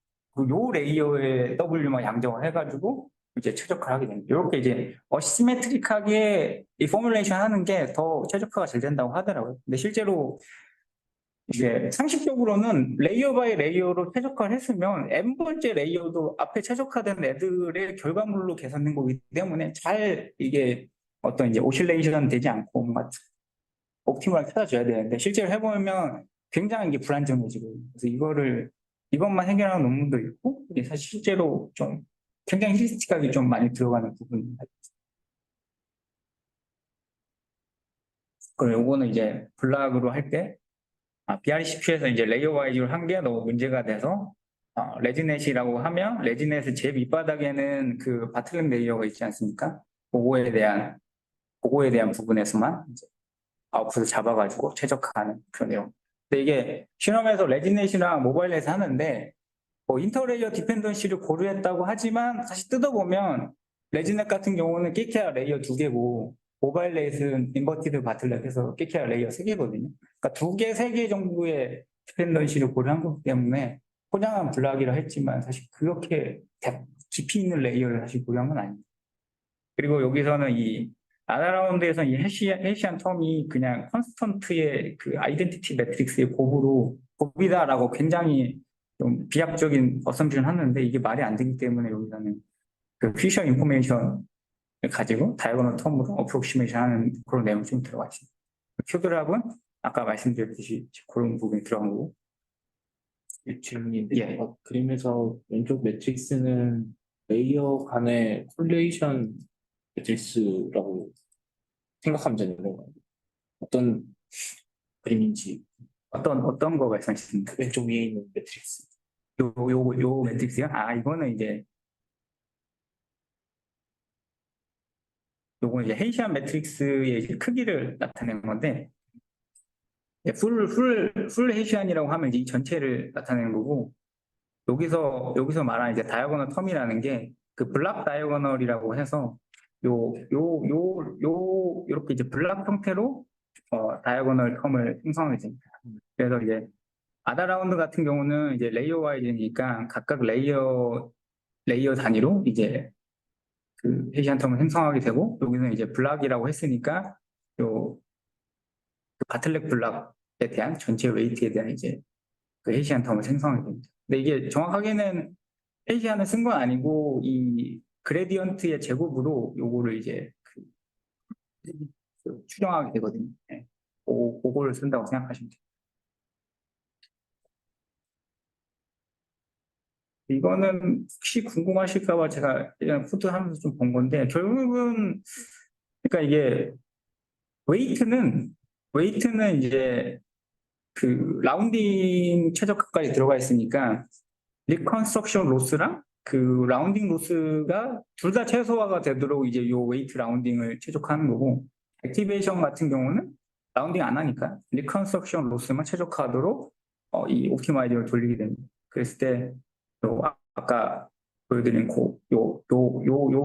요 레이어의 W만 양자화 해가지고 이제 최적화를 하게 됩니다. 이렇게 이제 어시메트릭하게 이 포뮬레이션 하는 게 더 최적화가 잘 된다고 하더라고요. 근데 실제로 이게 상식적으로는 레이어 바이 레이어로 최적화를 했으면 n번째 레이어도 앞에 최적화된 애들의 결과물로 계산된 거기 때문에 잘 이게 어떤 이제 오실레이션 되지 않고 뭔가 옵티멀하게 찾아줘야 되는데, 실제로 해보면 굉장히 이게 불안정해지고, 그래서 이것만 해결하는 논문도 있고, 이게 사실 실제로 좀 굉장히 히스틱하게 좀 많이 들어가는 부분입니다. 그리고 요거는 이제 블락으로 할 때, BRCP에서 이제 레이어 와이즈로 한 게 너무 문제가 돼서, 레지넷이라고 하면, 레지넷의 제 밑바닥에는 그 바틀렉 레이어가 있지 않습니까? 그거에 대한 부분에서만 이제 아웃풋을 잡아가지고 최적화하는 그런 내용. 근데 이게 실험에서 레지넷이랑 모바일넷에서 하는데, 뭐 인터레이어 디펜던시를 고려했다고 하지만 사실 뜯어보면 레지넷 같은 경우는 깨케아 레이어 2개고 모바일넷은 인버티드 바틀렛해서 깨케아 레이어 3개거든요. 그러니까 2개, 3개 정도의 디펜던시를 고려한 거기 때문에 포장한 블락이라 했지만 사실 그렇게 깊이 있는 레이어를 사실 고려한 건 아닙니다. 그리고 여기서는 이 아나라운드에서 이 해시안 텀이 그냥 컨스턴트의 그 아이덴티티 매트릭스의 곱이다라고 굉장히 좀 비약적인 어썸션을 하는데, 이게 말이 안 되기 때문에 여기서는 그 피셔 인포메이션을 가지고 다이아고널 텀으로 어프로시메이션 하는 그런 내용이 좀 들어가 있습니다. 큐드랍은 아까 말씀드렸듯이 그런 부분이 들어간 거고. 질문인데, 예. 그림에서 왼쪽 매트릭스는 레이어 간의 콜레이션 매트릭스라고 생각하면 되는 건가요? 어떤 그림인지. 어떤 거 말씀하셨습니까? 왼쪽 위에 있는 매트릭스. 요 매트릭스요? 이거는 이제 요건 이제 헤이시안 매트릭스의 이제 크기를 나타내는 건데, 풀 헤이시안이라고 하면 이제 이 전체를 나타내는 거고, 여기서 말하는 이제 다이아고널 텀이라는 게 그 블락 다이아고널이라고 해서 요렇게 이제 블락 형태로 다이아고널 텀을 생성하게 됩니다. 그래서 이제 아다라운드 같은 경우는 이제 레이어 와이즈니까 각각 레이어 단위로 이제 그 헤이시안 텀을 생성하게 되고, 여기는 이제 블락이라고 했으니까 요 그 바틀렉 블락에 대한 전체 웨이트에 대한 이제 그 헤이시안 텀을 생성하게 됩니다. 근데 이게 정확하게는 헤이시안을 쓴 건 아니고 이 그레디언트의 제곱으로 요거를 이제 그 추정하게 되거든요. 네. 그거를 쓴다고 생각하시면 돼요. 이거는 혹시 궁금하실까봐 제가 그냥 코드 하면서 좀 본 건데, 결국은 그러니까 이게 웨이트는 이제 그 라운딩 최저가까지 들어가 있으니까 리컨스트럭션 로스랑 그 라운딩 로스가 둘 다 최소화가 되도록 이제 요 웨이트 라운딩을 최적화하는 거고, 액티베이션 같은 경우는 라운딩 안 하니까 리컨스트럭션 로스만 최적화하도록 이 옵티마이저를 돌리게 됩니다. 그랬을 때 아까 보여드린 요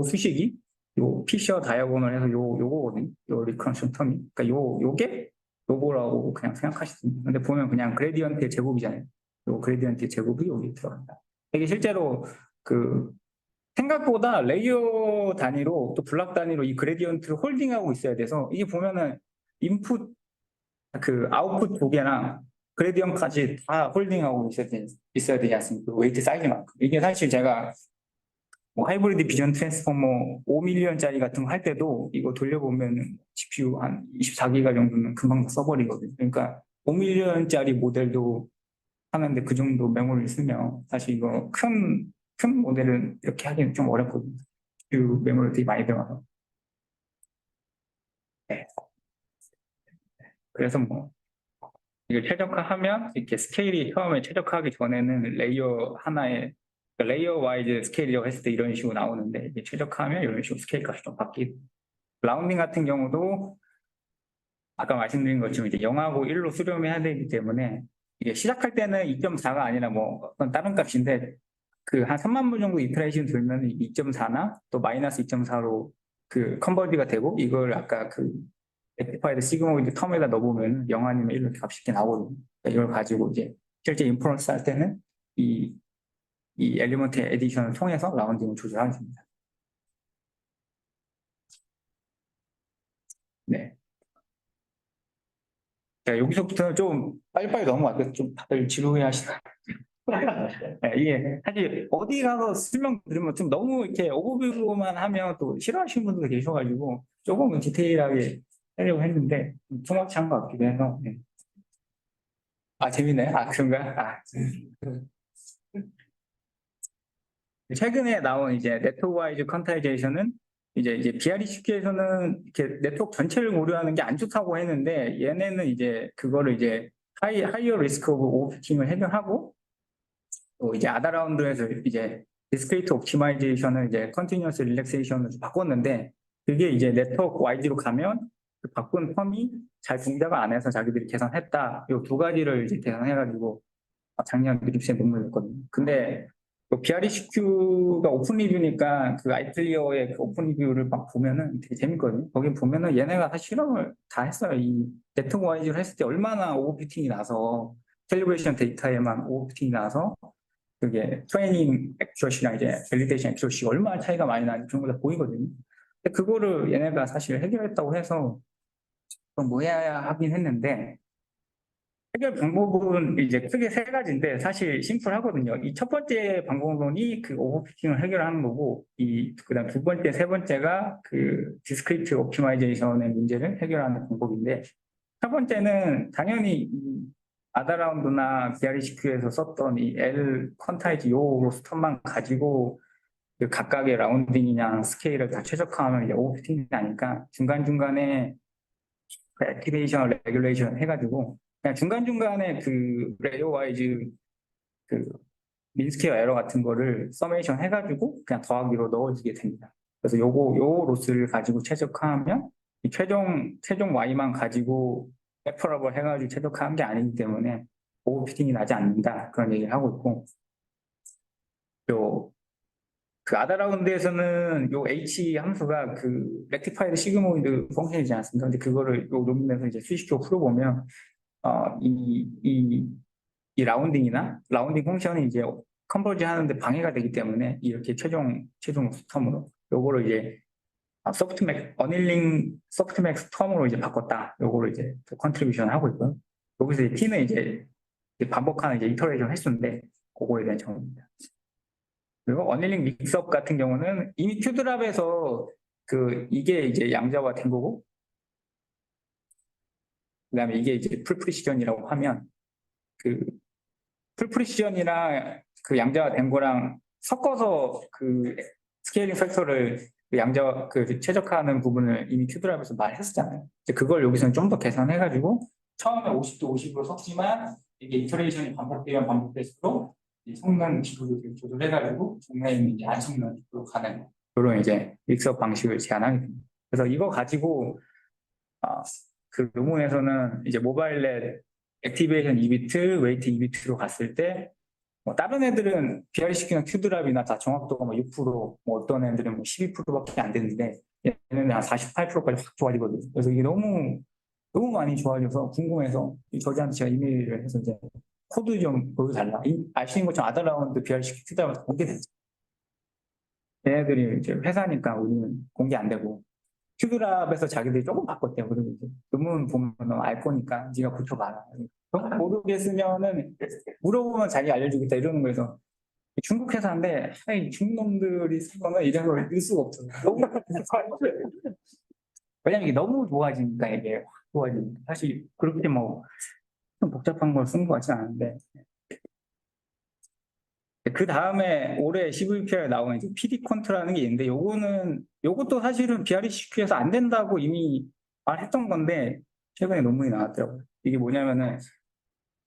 수식이 요 피셔 다이아고널 해서 요거거든요. 요 리컨스트럭션 텀이. 그러니까 요게 요거라고 그냥 생각하시면. 근데 보면 그냥 그레디언트의 제곱이잖아요. 요 그레디언트의 제곱이 여기 들어간다. 이게 실제로 그 생각보다 레이어 단위로 또 블락 단위로 이 그레디언트를 홀딩하고 있어야 돼서, 이게 보면은 인풋 그 아웃풋 두 개랑 그레디언트까지 다 홀딩하고 있어야 되지 않습니까? 웨이트 사이즈만큼. 이게 사실 제가 뭐 하이브리드 비전 트랜스포머 5밀리언짜리 같은 거 할 때도 이거 돌려보면 GPU 한 24기가 정도는 금방 써버리거든요. 그러니까 5밀리언짜리 모델도 하는데 그 정도 메모리를 쓰면 사실 이거 큰 모델은 이렇게 하기는 좀 어렵거든요. 그 메모리 되게 많이 들어가서. 네. 그래서 뭐 이걸 최적화하면 이렇게 스케일이 처음에 최적화하기 전에는 레이어 하나에 그러니까 레이어 와이즈 스케일이라고 했을 때 이런 식으로 나오는데 이게 최적화하면 이런 식으로 스케일 값이 좀 바뀌고 라운딩 같은 경우도 아까 말씀드린 것처럼 이제 0하고 1로 수렴해야 되기 때문에 이게 시작할 때는 2.4가 아니라 뭐 어떤 다른 값인데 그 한 3만 번 정도 이터레이션 돌면 2.4나 또 마이너스 2.4로 그 컨버지가 되고 이걸 아까 그 렉티파이드 시그모이드 텀에다 넣어보면 0 아니면 1로 이렇게 값이 이렇게 나오거든요. 그러니까 이걸 가지고 이제 실제 인퍼런스 할 때는 이 엘리먼트 에디션을 통해서 라운딩을 조절하겠습니다. 네. 자, 여기서부터는 좀 빨리빨리 넘어갈게요. 좀 다들 지루해 하시나. 네, 이게 사실 어디 가서 설명드리면 좀 너무 이렇게 오버뷰만 하면 또 싫어하시는 분들도 계셔가지고 조금은 디테일하게 하려고 했는데 좀 투머치한 것 같기도 해서. 네. 아, 재밌네. 아, 그런가요? 아, 최근에 나온 이제 네트워크 와이즈 퀀타이제이션은 이제 BRECQ에서는 이렇게 네트워크 전체를 고려하는 게 안 좋다고 했는데 얘네는 이제 그거를 이제 하이어 리스크 오브 오버피팅을 해결하고 또 이제 아다라운드에서 이제 디스크리트 옵티마이제이션을 이제 컨티뉴어스 릴렉세이션으로 바꿨는데 그게 이제 네트워크 와이드로 가면 그 바꾼 텀이 잘 동작을 안 해서 자기들이 계산했다. 이 두 가지를 이제 계산해가지고 작년 드립스에 논문을 냈거든요. 근데 BRECQ가 오픈 리뷰니까 그 아이클리어의 그 오픈 리뷰를 막 보면은 되게 재밌거든요. 거기 보면은 얘네가 다 실험을 다 했어요. 이 네트워크 와이즈로 했을 때 얼마나 오버피팅이 나서 캘리브레이션 데이터에만 오버피팅이 나서 그게 트레이닝 액큐러시랑 이제 밸리데이션 액큐러시가 얼마나 차이가 많이 나는지 그런 거다 보이거든요. 근데 그거를 얘네가 사실 해결했다고 해서 그럼 뭐 해야 하긴 했는데 해결 방법은 이제 크게 세 가지인데 사실 심플하거든요. 이 첫 번째 방법론이 그 오버피팅을 해결하는 거고 그다음 두 번째, 세 번째가 그 디스크리트 옵티마이제이션의 문제를 해결하는 방법인데 첫 번째는 당연히 이 아다라운드나 BRECQ에서 썼던 이 L 퀀타이즈 요 로스텀만 가지고 그 각각의 라운딩이냐 스케일을 다 최적화하면 이제 오버피팅이 나니까 중간중간에 그 액티베이션, 레귤레이션 해가지고 그냥 중간중간에 그 레이어 와이즈 그 민스퀘어 에러 같은 거를 서메이션 해가지고 그냥 더하기로 넣어주게 됩니다. 그래서 요 로스를 가지고 최적화하면 이 최종 Y만 가지고 레퍼러블 해가지고 최적화한 게 아니기 때문에 오버피팅이 나지 않는다. 그런 얘기를 하고 있고 그 아다라운드에서는 요 H 함수가 그 렉티파이드 시그모이드 펑션이지 않습니까? 근데 그거를 요 논문에서 이제 수식적으로 풀어보면 이 라운딩 펑션이 이제 컨버지 하는데 방해가 되기 때문에 이렇게 최종 텀으로 요거를 이제 어닐링 소프트맥스 텀으로 이제 바꿨다. 요거를 이제 컨트리뷰션 하고 있고요. 여기서 이제 T는 이제 반복하는 이제 이터레이션 횟수인데 그거에 대한 정의입니다. 그리고 어닐링 믹스업 같은 경우는 이미 큐드랍에서 그 이게 이제 양자화 된 거고 그다음에 이게 이제 풀프리시전이라고 하면 그 풀프리시전이랑 그 양자화된 거랑 섞어서 그 스케일링 팩터를 그 그 최적화하는 부분을 이미 큐드랍에서 말했었잖아요. 이제 그걸 여기서는 좀 더 계산해가지고 처음에 50도 50으로 섞지만 이게 이터레이션이 반복되면 반복될수록 성능 지수를 조절해가지고 중간에 있는 이제 안성능으로 가는 그런 이제 믹스업 방식을 제안하게 됩니다. 그래서 이거 가지고 그 논문에서는 이제 모바일 넷 액티베이션 2비트, 웨이트 2비트로 갔을 때 뭐 다른 애들은 BRECQ나 큐드랍이나 다 정확도가 뭐 6%, 뭐 어떤 애들은 뭐 12%밖에 안 되는데 얘네는 한 48%까지 확 좋아지거든요. 그래서 이게 너무 많이 좋아져서 궁금해서 저지한테 제가 이메일을 해서 이제 코드 좀 보여달라. 아시는 것처럼 아다라운드 BRECQ 큐드랍을 다 공개됐죠. 얘네들이 이제 회사니까 우리는 공개 안 되고 큐드랍에서 자기들이 조금 바꿨대요. 그리고 이제 논문 보면 알 거니까 네가 고쳐봐라. 모르겠으면은 물어보면 자기 알려주겠다 이러는 거에서 중국 회사인데 아니 중국 놈들이 쓰거나 이런 걸 넣을 수가 없어요. 왜냐면 이게 너무 좋아지니까 이게 확 좋아지니까 사실 그렇게 뭐 좀 복잡한 걸 쓴 것 같지 않은데 그 다음에 올해 CVPR에 나온 이제 PD 콘트라는 게 있는데 요것도 사실은 BRECQ에서 안 된다고 이미 말했던 건데 최근에 논문이 나왔더라고요. 이게 뭐냐면은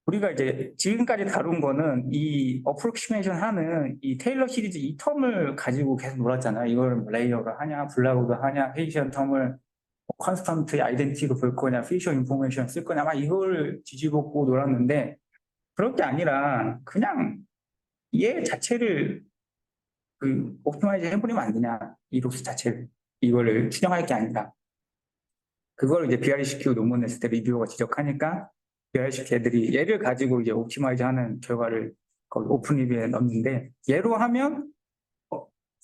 우리가 이제 지금까지 다룬 거는 이 어프로키메이션 하는 이 테일러 시리즈 이 텀을 가지고 계속 놀았잖아요. 이걸 뭐 레이어를 하냐, 블라우드 하냐, 헤이션 텀을 컨스턴트 아이덴티티로 볼 거냐, 피셔 인포메이션 쓸 거냐, 막 이걸 뒤집어보고 놀았는데 그럴 게 아니라 그냥 얘 자체를 그 옵티마이즈 해버리면 안 되냐, 이 로스 자체를 이거를 추정할 게 아니라 그걸 이제 BRCQ 논문 냈을 때 리뷰어가 지적하니까 BRCQ 애들이 얘를 가지고 이제 옵티마이즈 하는 결과를 거기 오픈 리뷰에 넣는데 얘로 하면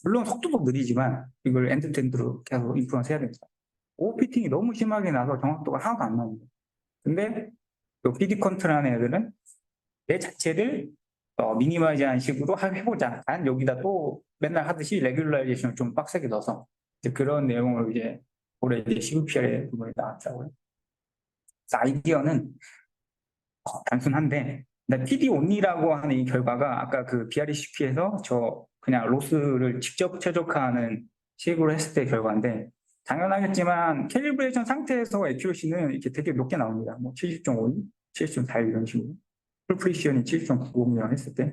물론 속도도 느리지만 이걸 엔드투엔드로 계속 인프런스 해야 됩니다. 오피팅이 너무 심하게 나서 정확도가 하나도 안 나옵니다. 근데 요 PD 컨트라는 애들은 얘 자체를 미니마이즈한 식으로 해보자. 난 여기다 또 맨날 하듯이 레귤라이제이션을 좀 빡세게 넣어서 이제 그런 내용을 이제 올해 이제 CVPR에 부분이 나왔더라고요. 그래서 아이디어는 단순한데 PD 온리라고 하는 이 결과가 아까 그 BRECQ에서 저 그냥 로스를 직접 최적화하는 식으로 했을 때 결과인데 당연하겠지만 캘리브레이션 상태에서 액큐러시는 이렇게 되게 높게 나옵니다. 뭐 70.52, 70.41 이런 식으로. 풀 프리시언이 70.95이랑 했을 때.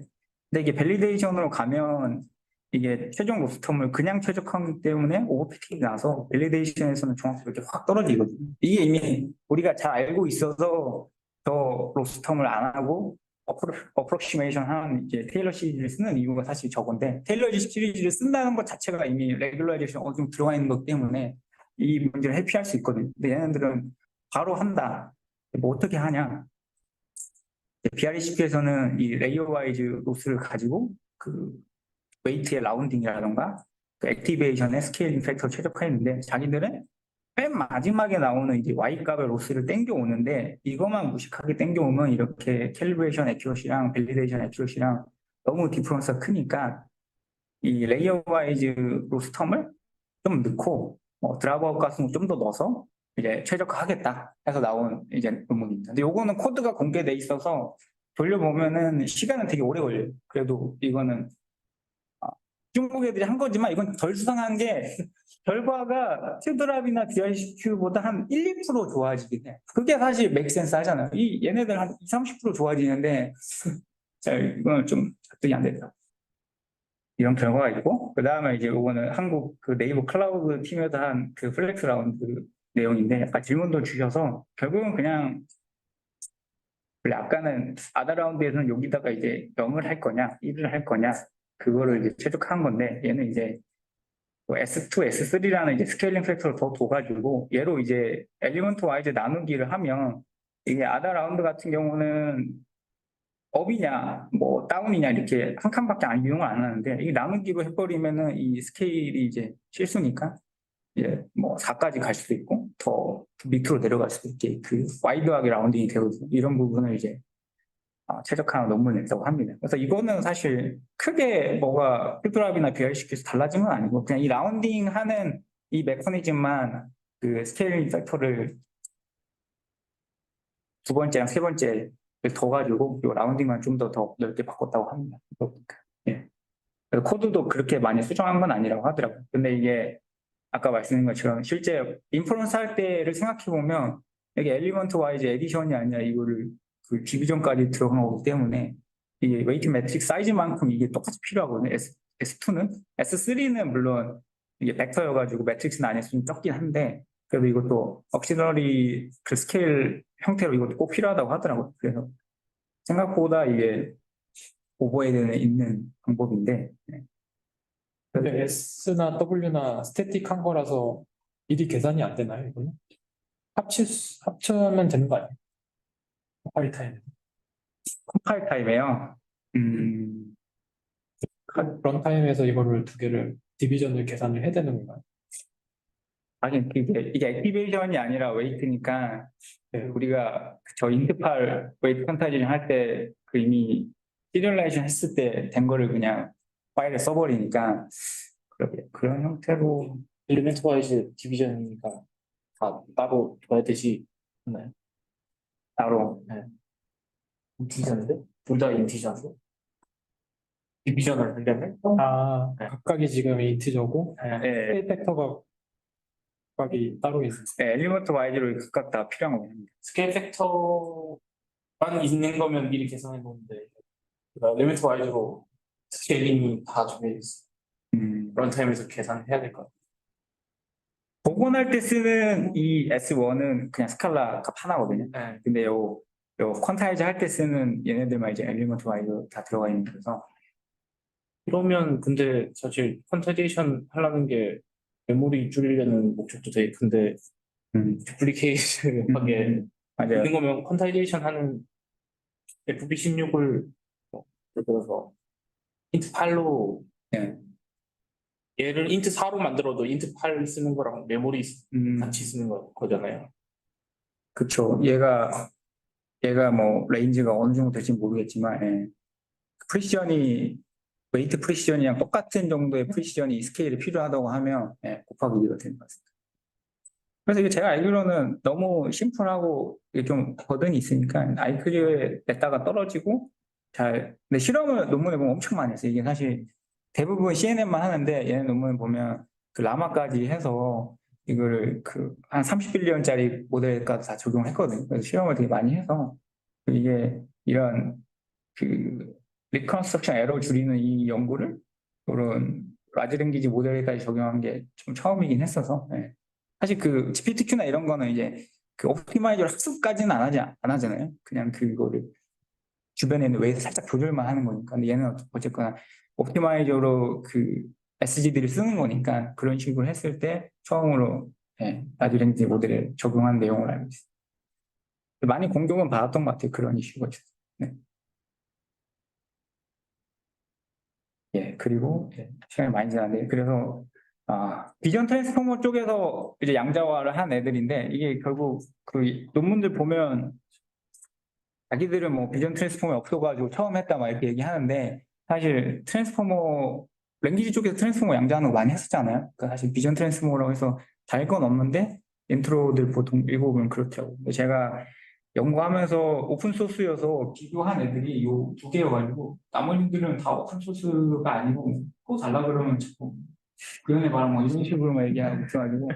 근데 이게 밸리데이션으로 가면 이게 최종 로스텀을 그냥 최적화하기 때문에 오버피팅이 나서 밸리데이션에서는 정확도가 이렇게 확 떨어지거든요. 이게 이미 우리가 잘 알고 있어서 더 로스텀을 안 하고 어프로시메이션 하는 이제 테일러 시리즈를 쓰는 이유가 사실 저건데 테일러 시리즈를 쓴다는 것 자체가 이미 레귤라이제이션 어느 정도 들어가 있는 것 때문에 이 문제를 회피할 수 있거든요. 근데 얘네들은 바로 한다. 뭐 어떻게 하냐? BRECQ에서는 이 레이어 와이즈 로스를 가지고 그 웨이트의 라운딩이라던가 그 액티베이션의 스케일링 팩터를 최적화했는데 자기들은 맨 마지막에 나오는 이제 Y값의 로스를 땡겨오는데 이것만 무식하게 땡겨오면 이렇게 캘리브레이션 액큐러시랑 밸리데이션 액큐러시랑 너무 디퍼런스가 크니까 이 레이어 와이즈 로스 텀을 좀 넣고 드랍아웃 가스는 좀 더 넣어서 이제 최적화하겠다 해서 나온 이제 논문입니다. 근데 요거는 코드가 공개돼 있어서 돌려보면은 시간은 되게 오래 걸려요. 그래도 이거는 중국 애들이 한 거지만 이건 덜 수상한 게 결과가 튜드랍이나 BRCQ보다 한 1, 2% 좋아지긴 해. 그게 사실 맥센스 하잖아요. 이 얘네들 한 20, 30% 좋아지는데 자, 이거는 좀 설득이 안 되더라고요. 이런 결과가 있고 그 다음에 이제 이거는 한국 그 네이버 클라우드 팀에서 한 그 플렉스 라운드 내용인데 약간 질문도 주셔서 결국은 그냥 원래 아까는 아다 라운드에서는 여기다가 이제 0을 할 거냐 1을 할 거냐 그거를 이제 최적화한 건데 얘는 이제 S2, S3라는 이제 스케일링 팩터를 더 둬가지고 얘로 이제 엘리먼트 와이즈 나누기를 하면 이게 아다 라운드 같은 경우는 업이냐 뭐 다운이냐 이렇게 한 칸밖에 이용을 안 하는데 이게 나누기로 해버리면은 이 스케일이 이제 실수니까 이제 뭐 4까지 갈 수도 있고 더 밑으로 내려갈 수도 있게 그 와이드하게 라운딩이 되거든요. 이런 부분을 이제 최적화한 논문을 냈다고 합니다. 그래서 이거는 사실 크게 뭐가 퓨드랍이나 BRCQ에서 달라진 건 아니고 그냥 이 라운딩 하는 이 메커니즘만 그 스케일링 팩터를 두 번째랑 세 번째를 더 가지고 이 라운딩만 좀 더 넓게 바꿨다고 합니다. 예. 그래서 코드도 그렇게 많이 수정한 건 아니라고 하더라고요. 근데 이게 아까 말씀드린 것처럼 실제 인프런스 할 때를 생각해 보면 여기 엘리먼트 와이즈 에디션이 아니라 이거를 그 디비전까지 들어간 거기 때문에 이게 웨이팅 매트릭 사이즈만큼 이게 똑같이 필요하거든요. S2는 S3는 물론 이게 벡터여가지고 매트릭스는 안에서 좀 적긴 한데 그래도 이것도 억시너리 그 스케일 형태로 이것도 꼭 필요하다고 하더라고요. 그래서 생각보다 이게 오버헤드는 있는 방법인데 근데 S나 W나 스태틱한 거라서 미리 계산이 안 되나요, 이거는? 합치면 되는 거 아니에요? 파일 타임. 컴파일 타입이에요. 음, 런타임에서 이거를 두 개를 디비전을 계산을 해야 되는 건가요? 아니 이게 액티베이션이 아니라 웨이트니까 우리가 저 인트팔 웨이트 퀀타이징 할 때 그 이미 시뮬레이션 했을 때 된 거를 그냥 파일에 써버리니까 그런 형태로 엘리멘트 와이즈 디비전이니까 다 따로 둬야 되지 않나요? 따로 인티저인데? 둘 다 인티저인데? 디비전을 하려면 아, 네. 각각이 지금 인티저고 네, 스케일 팩터가 각각이 따로 있어요. 네, 엘리먼트 와이즈로 각각 다 필요한 겁니다. 스케일 팩터만 있는 거면 미리 계산해 놓는데 엘리멘트 와이즈로 스케일링이 다 정해져 있어. 런타임에서 계산해야 될 것 같아. 복원할 때 쓰는 이 S1은 그냥 스칼라 값 하나거든요. 네. 근데 요 퀀타이즈 할 때 쓰는 얘네들만 이제 엘리먼트 와이즈 다 들어가 있는 거라서 그러면 근데 사실 퀀타이제이션 하려는 게 메모리 줄이려는 목적도 되게 큰데 듀플리케이트하게 맞아요. 있는 거면 퀀타이제이션 하는 FB16을 예를 들어서 int 8로 네. 얘를 int 4로 만들어도 int 8 쓰는 거랑 메모리 같이 쓰는 거잖아요. 그쵸. 얘가 뭐 레인지가 어느 정도 될지 모르겠지만, 예. 프리시전이 웨이트 프리시전이랑 똑같은 정도의 프리시전이 스케일이 필요하다고 하면 예, 곱하기 2가 되는 것 같습니다. 그래서 이게 제가 알기로는 너무 심플하고 이게 좀 버든이 있으니까 아이클리어에 냈다가 떨어지고 근데 실험을 논문에 보면 엄청 많이 했어요. 이게 사실 대부분 CNN만 하는데 얘네 논문을 보면 그 라마까지 해서 이거를 그 한 30빌리언짜리 모델까지 다 적용했거든요. 그래서 실험을 되게 많이 해서 이게 이런 그 리컨스트럭션 에러 줄이는 이 연구를 그런 라지 랭귀지 모델까지 적용한 게 좀 처음이긴 했어서 예. 사실 그 GPTQ나 이런 거는 이제 그 옵티마이저를 학습까지는 안 하잖아요. 그냥 그거를 주변에 있는 웨이에서 살짝 조절만 하는 거니까. 근데 얘는 어쨌거나 옵티마이저로 그 SGD를 쓰는 거니까 그런 식으로 했을 때 처음으로 예, 라지 랭귀지 모델을 적용한 내용을 알고 있어요. 많이 공격은 받았던 것 같아요. 그런 이슈가 있어요. 네. 예, 그리고 시간이 많이 지났는데 그래서 비전 트랜스포머 쪽에서 이제 양자화를 한 애들인데 이게 결국 그 논문들 보면 자기들은 뭐 비전 트랜스포머 없어가지고 처음 했다 막 이렇게 얘기하는데 사실 트랜스포머 랭귀지 쪽에서 트랜스포머 양자하는 거 많이 했었잖아요. 그러니까 사실 비전 트랜스포머라고 해서 달 건 없는데 인트로들 보통 읽어보면 그렇더라고요. 근데 제가 연구하면서 오픈 소스여서 비교한 애들이 요 두 개여가지고 나머지들은 다 오픈 소스가 아니고 또 달라 그러면 자꾸 그 연애 말하면 뭐 이런 식으로만 얘기하고 있어가지고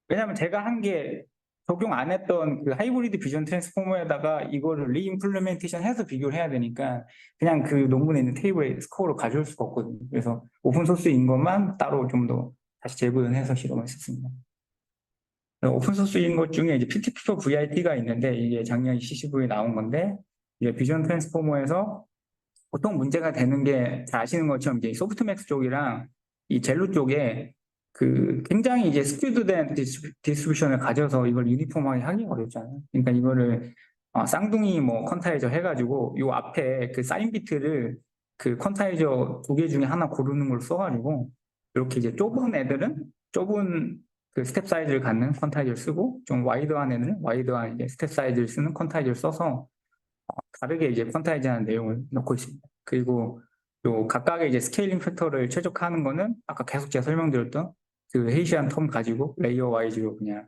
왜냐면 제가 한 게 적용 안 했던 그 하이브리드 비전 트랜스포머에다가 이거를 리임플리멘테이션 해서 비교를 해야 되니까 그냥 그 논문에 있는 테이블에 스코어를 가져올 수가 없거든요. 그래서 오픈 소스인 것만 따로 좀 더 다시 재구현해서 실험했었습니다. 오픈 소스인 것 중에 이제 PTP4 VIT가 있는데 이게 작년 CCV에 나온 건데 이제 비전 트랜스포머에서 보통 문제가 되는 게 잘 아시는 것처럼 이제 소프트맥스 쪽이랑 이 젤로 쪽에 그 굉장히 이제 스큐드된 디스트리뷰션을 가져서 이걸 유니폼하게 하기 어렵잖아요. 그러니까 이거를 쌍둥이 뭐 퀀타이저 해가지고 요 앞에 그 사인 비트를 그 퀀타이저 두 개 중에 하나 고르는 걸 써가지고 이렇게 이제 좁은 애들은 좁은 그 스텝 사이즈를 갖는 퀀타이저를 쓰고 좀 와이드한 애들은 와이드한 이제 스텝 사이즈를 쓰는 퀀타이저를 써서 다르게 이제 퀀타이즈하는 내용을 넣고 있습니다. 그리고 요 각각의 이제 스케일링 팩터를 최적화하는 거는 아까 계속 제가 설명드렸던 그 헤이시안 텀 가지고 레이어 와이즈로 그냥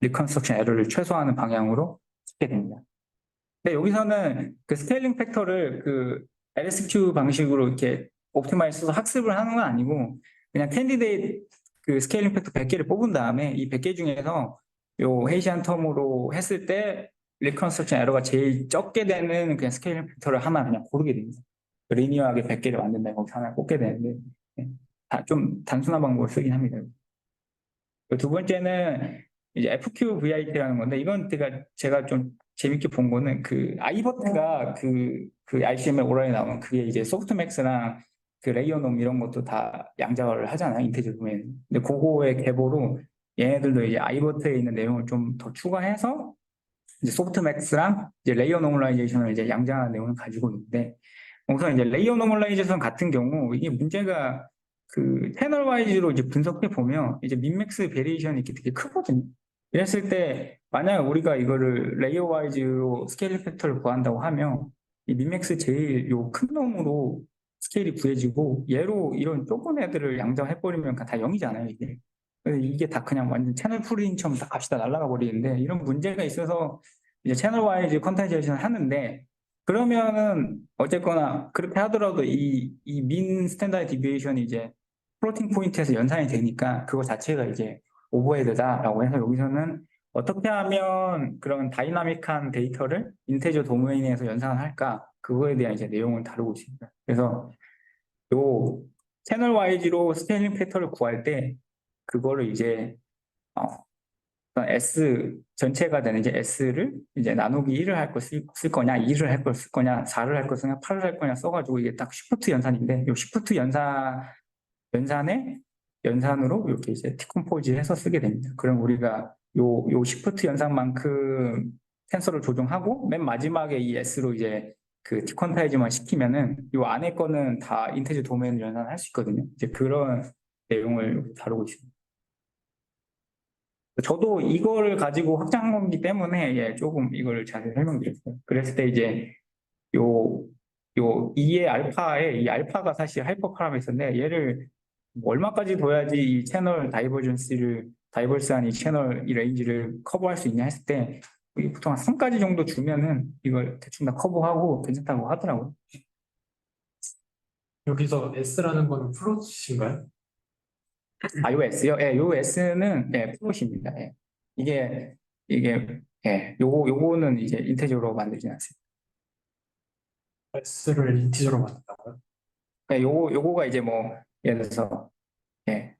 리컨스트럭션 에러를 최소화하는 방향으로 찍게 됩니다. 근데 여기서는 그 스케일링 팩터를 그 LSQ 방식으로 이렇게 옵티마이즈 해서 학습을 하는 건 아니고 그냥 캔디데이트 그 스케일링 팩터 100개를 뽑은 다음에 이 100개 중에서 요 헤이시안 텀으로 했을 때 리컨스트럭션 에러가 제일 적게 되는 그냥 스케일링 팩터를 하나 그냥 고르게 됩니다. 리니어하게 100개를 만든다 거기서 하나 꼽게 되는데 좀 단순한 방법을 쓰긴 합니다. 두 번째는 이제 FQVIT라는 건데 이건 제가 좀 재밌게 본 거는 그 아이버트가 그 RCML 오라에 나오는 그게 이제 소프트맥스랑 그 레이어놈 이런 것도 다 양자화를 하잖아요. 인테저 도메인. 근데 그거의 계보로 얘네들도 이제 아이버트에 있는 내용을 좀 더 추가해서 이제 소프트맥스랑 이제 레이어 노멀라이제이션을 이제 양자화한 내용을 가지고 있는데 우선 이제 레이어 노멀라이제이션 같은 경우 이게 문제가 그 채널 와이즈로 이제 분석해 보면 이제 민맥스 베리에이션이 이렇게 되게 크거든요. 이랬을 때 만약 우리가 이거를 레이어 와이즈로 스케일 팩터를 구한다고 하면 이 민맥스 제일 요 큰 놈으로 스케일이 구해지고 얘로 이런 좁은 애들을 양자해 버리면 다 0이잖아요, 이게. 그래서 이게 다 그냥 완전 채널 프루딩처럼 다 값이 다 날아가 버리는데 이런 문제가 있어서 이제 채널 와이즈 퀀타이제이션을 하는데 그러면은 어쨌거나 그렇게 하더라도 이 민 스탠다드 디비에이션이 이제 플로팅 포인트에서 연산이 되니까 그거 자체가 이제 오버헤드다라고 해서 여기서는 어떻게 하면 그런 다이나믹한 데이터를 인테저 도메인에서 연산을 할까 그거에 대한 이제 내용을 다루고 있습니다. 그래서 요 채널 와이즈로 스케일링 팩터를 구할 때 그거를 이제 어떤 S 전체가 되는 이제 S를 이제 나누기 1을 할 거 쓸 거냐, 2를 할 걸 쓸 거냐, 4를 할 거 쓰냐, 8을 할 거냐 써가지고 이게 딱 시프트 연산인데 요 시프트 연산에 연산으로 이렇게 이제 디컴포즈해서 쓰게 됩니다. 그럼 우리가 요 시프트 연산만큼 텐서를 조정하고 맨 마지막에 이 S로 이제 그 디퀀타이즈만 시키면은 요 안에 거는 다 인테저 도메인을 연산할 수 있거든요. 이제 그런 내용을 다루고 있습니다. 저도 이거를 가지고 확장한 거기 때문에 예, 조금 이걸 자세히 설명드렸어요. 그랬을 때 이제 요, 요 2의 알파에 이 알파가 사실 하이퍼 파라미터인데 얘를 뭐 얼마까지 둬야지 이 채널 다이버스한 이 채널 이 레인지를 커버할 수 있냐 했을 때 보통 한 3까지 정도 주면은 이걸 대충 다 커버하고 괜찮다고 하더라고요. 여기서 S라는 거는 플롯인가요? 요 S요? 예, 요 S는 예, 플롯입니다. 예. 이게 요거는 이제 인테저로 만들진 않습니다. S를 인티저로 만든다고요? 예, 요거가 이제 뭐 예를 들어서 예.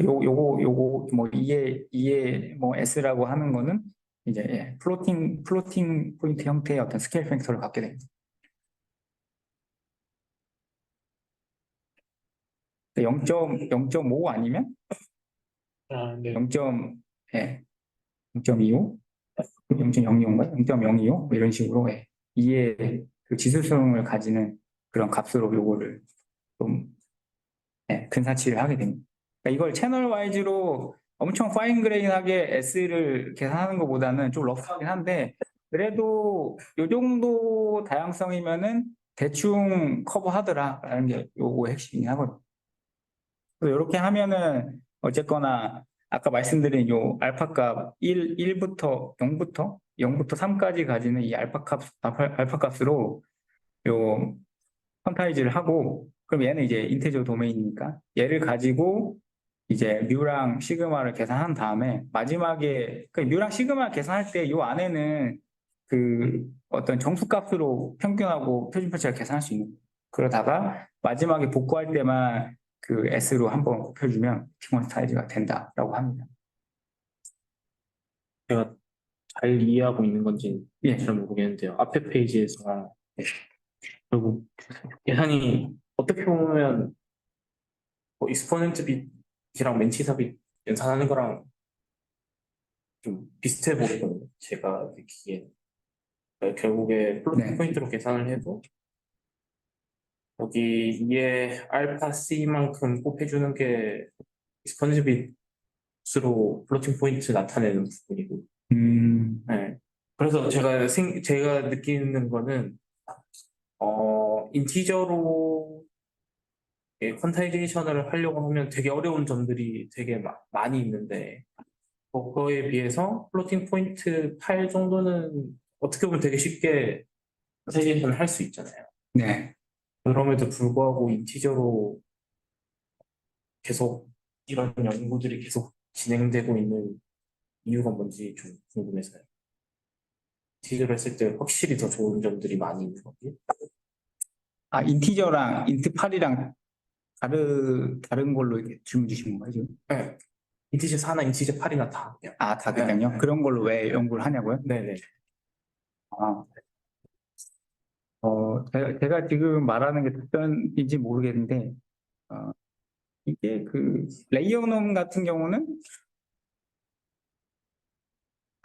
요거 뭐 이에 뭐 S라고 하는 거는 이제 예, 플로팅 포인트 형태의 어떤 스케일 팩터를 갖게 됩니다. 0.5 아니면 아, 네. 0.25, 0.025인가요? 0.025 이런 식으로 예, 이의 그 지수성을 가지는 그런 값으로 요거를 좀 예, 근사치를 하게 됩니다. 그러니까 이걸 채널 와이즈로 엄청 파인 그레인하게 S를 계산하는 것보다는 좀 러프하긴 한데 그래도 요 정도 다양성이면은 대충 커버하더라라는 게 요거 핵심이 하거든요. 그래서 이렇게 하면은 어쨌거나 아까 말씀드린 요 알파 값 1부터 0부터 3까지 가지는 이 알파 값으로 요 퀀타이즈를 하고 그럼 얘는 이제 인테저 도메인이니까 얘를 가지고 이제 뮤랑 시그마를 계산한 다음에 마지막에 그 뮤랑 시그마 계산할 때 요 안에는 그 어떤 정수값으로 평균하고 표준표치가 계산할 수 있는 거예요. 그러다가 마지막에 복구할 때만 그 S로 한번 곱혀주면 킹원스타이즈가 된다라고 합니다. 제가 잘 이해하고 있는 건지 예. 잘 모르겠는데요. 앞에 페이지에서 결국 계산이 어떻게 보면 뭐 익스포넨트 빛이랑 맨치사 빛 연산하는 거랑 좀 비슷해 보이거든요. 제가 느끼기에 그러니까 결국에 플로팅 네. 포인트로 계산을 해도 여기 2의 알파 C만큼 곱해주는 게 익스포넨트 빛으로 플로팅 포인트 나타내는 부분이고 네. 그래서 제가 느끼는 거는 인티저로 퀀타이제이션을 하려고 하면 되게 어려운 점들이 되게 많이 있는데 그거에 비해서 플로팅 포인트 8 정도는 어떻게 보면 되게 쉽게 퀀타이제이션 할 수 있잖아요. 네. 그럼에도 불구하고 인티저로 계속 이런 연구들이 계속 진행되고 있는 이유가 뭔지 좀 궁금해서요. 인티저로 했을 때 확실히 더 좋은 점들이 많이 있는 거지. 아, 인티저랑 인트 8이랑 다른 걸로 이렇게 질문 주신 건가요, 지금? 네. 인티저 4나 인티저 8이나 다 그냥. 아, 다 그냥요? 네. 그런 걸로 왜 연구를 하냐고요? 네네. 아, 제가 지금 말하는 게 답변인지 모르겠는데, 이게 그 레이어놈 같은 경우는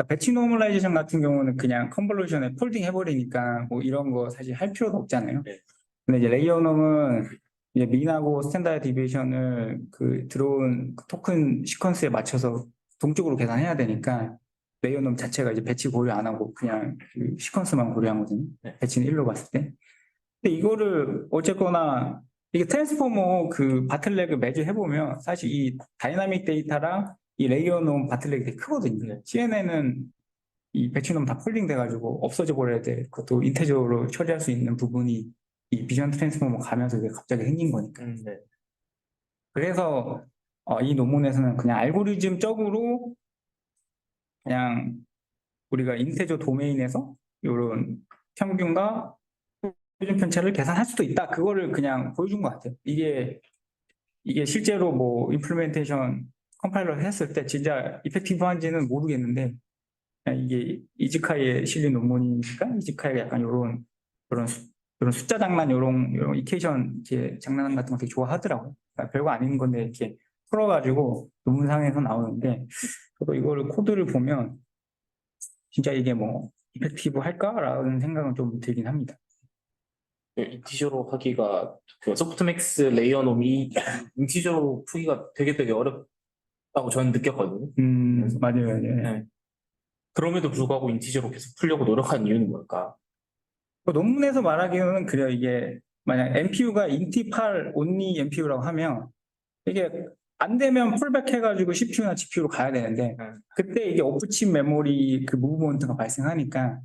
배치 노멀라이제이션 같은 경우는 그냥 컨볼루션에 폴딩 해버리니까 뭐 이런 거 사실 할 필요도 없잖아요. 네. 근데 이제 레이어놈은 이제 민하고 스탠다드 디비에이션을 그 들어온 그 토큰 시퀀스에 맞춰서 동적으로 계산해야 되니까 레이어놈 자체가 이제 배치 고려 안 하고 그냥 그 시퀀스만 고려하거든요. 네. 배치는 1로 봤을 때. 근데 이거를 어쨌거나 이게 트랜스포머 그 바틀렉을 매주 해보면 사실 이 다이나믹 데이터랑 이 레이어놈 바틀렉이 되게 크거든요. 네. CNN은 이 배치놈 다 폴딩 돼가지고 없어져 버려야 돼. 그것도 인테저로 처리할 수 있는 부분이 이 비전 트랜스포머 가면서 이게 갑자기 생긴 거니까. 네. 그래서 이 논문에서는 그냥 알고리즘적으로 그냥 우리가 인테저 도메인에서 이런 평균과 표준 편차를 계산할 수도 있다. 그거를 그냥 보여준 것 같아요. 이게 실제로 뭐 임플리멘테이션 컴파일러 했을 때 진짜 이펙티브한지는 모르겠는데 그냥 이게 이즈카이에 실린 논문이니까 이즈카이가 약간 그런 그런 숫자 장난 이런 이케이션 이렇게 장난 같은 거 되게 좋아하더라고요. 그러니까 별거 아닌 건데 이렇게 풀어가지고 논문상에서 나오는데 저도 이거를 코드를 보면 진짜 이게 뭐 이펙티브 할까라는 생각은 좀 들긴 합니다. 인티저로 하기가 그 소프트맥스 레이어 놈이 인티저로 풀기가 되게 어렵다고 저는 느꼈거든요. 맞아요. 맞아요. 네. 그럼에도 불구하고 인티저로 계속 풀려고 노력한 이유는 뭘까? 그 논문에서 말하기로는 그래요. 이게 만약 NPU가 인티8 only NPU라고 하면 이게 안 되면 풀백 해가지고 CPU나 GPU로 가야 되는데 그때 이게 오프칩 메모리 그 무브먼트가 발생하니까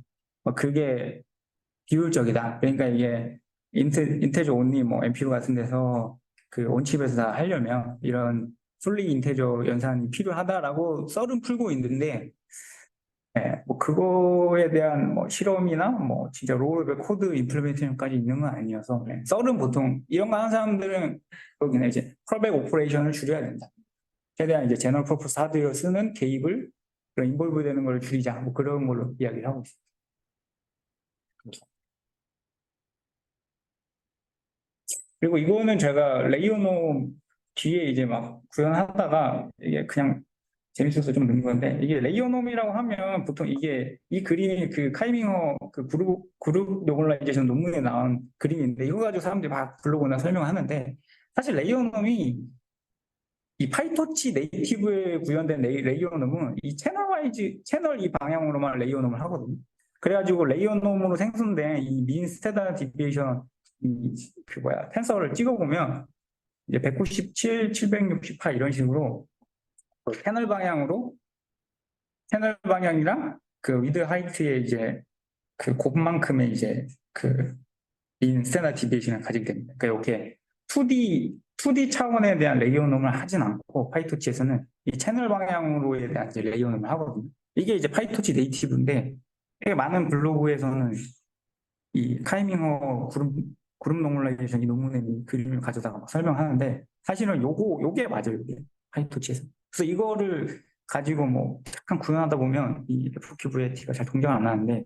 그게 비효율적이다. 그러니까 이게 인테저 온리 뭐 MPU 같은 데서 그 온칩에서 다 하려면 이런 풀리 인테저 연산이 필요하다라고 썰은 풀고 있는데 뭐 그거에 대한 뭐 실험이나 뭐 진짜 로우레벨 코드 임플리멘테이션까지 있는 건 아니어서 썰은 보통 이런 거 하는 사람들은 거기는 이제 컬백 오퍼레이션을 줄여야 된다. 최대한 이제 제너럴 퍼포스 하드웨어 쓰는 개입을 그런 인볼브 되는 걸 줄이자 뭐 그런 걸로 이야기를 하고 있습니다. 그리고 이거는 제가 레이어놈 뒤에 이제 막 구현하다가 이게 그냥 재밌어서 좀 넣은 건데 이게 레이어놈이라고 하면 보통 이게 이 그림이 그 카이밍어 그 그룹 노멀라이제이션 논문에 나온 그림인데 이거 가지고 사람들이 막 블로그나 설명하는데 사실 레이어놈이 이 파이토치 네이티브에 구현된 레이어놈은 이 채널 이 방향으로만 레이어놈을 하거든요. 그래가지고 레이어놈으로 생성된 이 민 스탠다드 디비에이션 그 텐서를 찍어보면 이제 197, 768 이런 식으로 그 채널 방향이랑 그 위드 하이트의 이제 그 곱만큼의 이제 그 민 스탠다드 디비에이션을 가지게 됩니다. 그러니까 이렇게 2D 차원에 대한 레이어놈을 하진 않고 파이토치에서는 이 채널 방향으로에 대한 이제 레이어놈을 하거든요. 이게 이제 파이토치 네이티브인데 많은 블로그에서는 이 카이밍어 그룹 노멀라이제이션 이 논문의 그림을 가져다가 막 설명하는데 사실은 요게 맞아요. 요게 파이토치에서. 그래서 이거를 가지고 뭐 약간 구현하다 보면 이 FQVAT가 잘 동작 안 하는데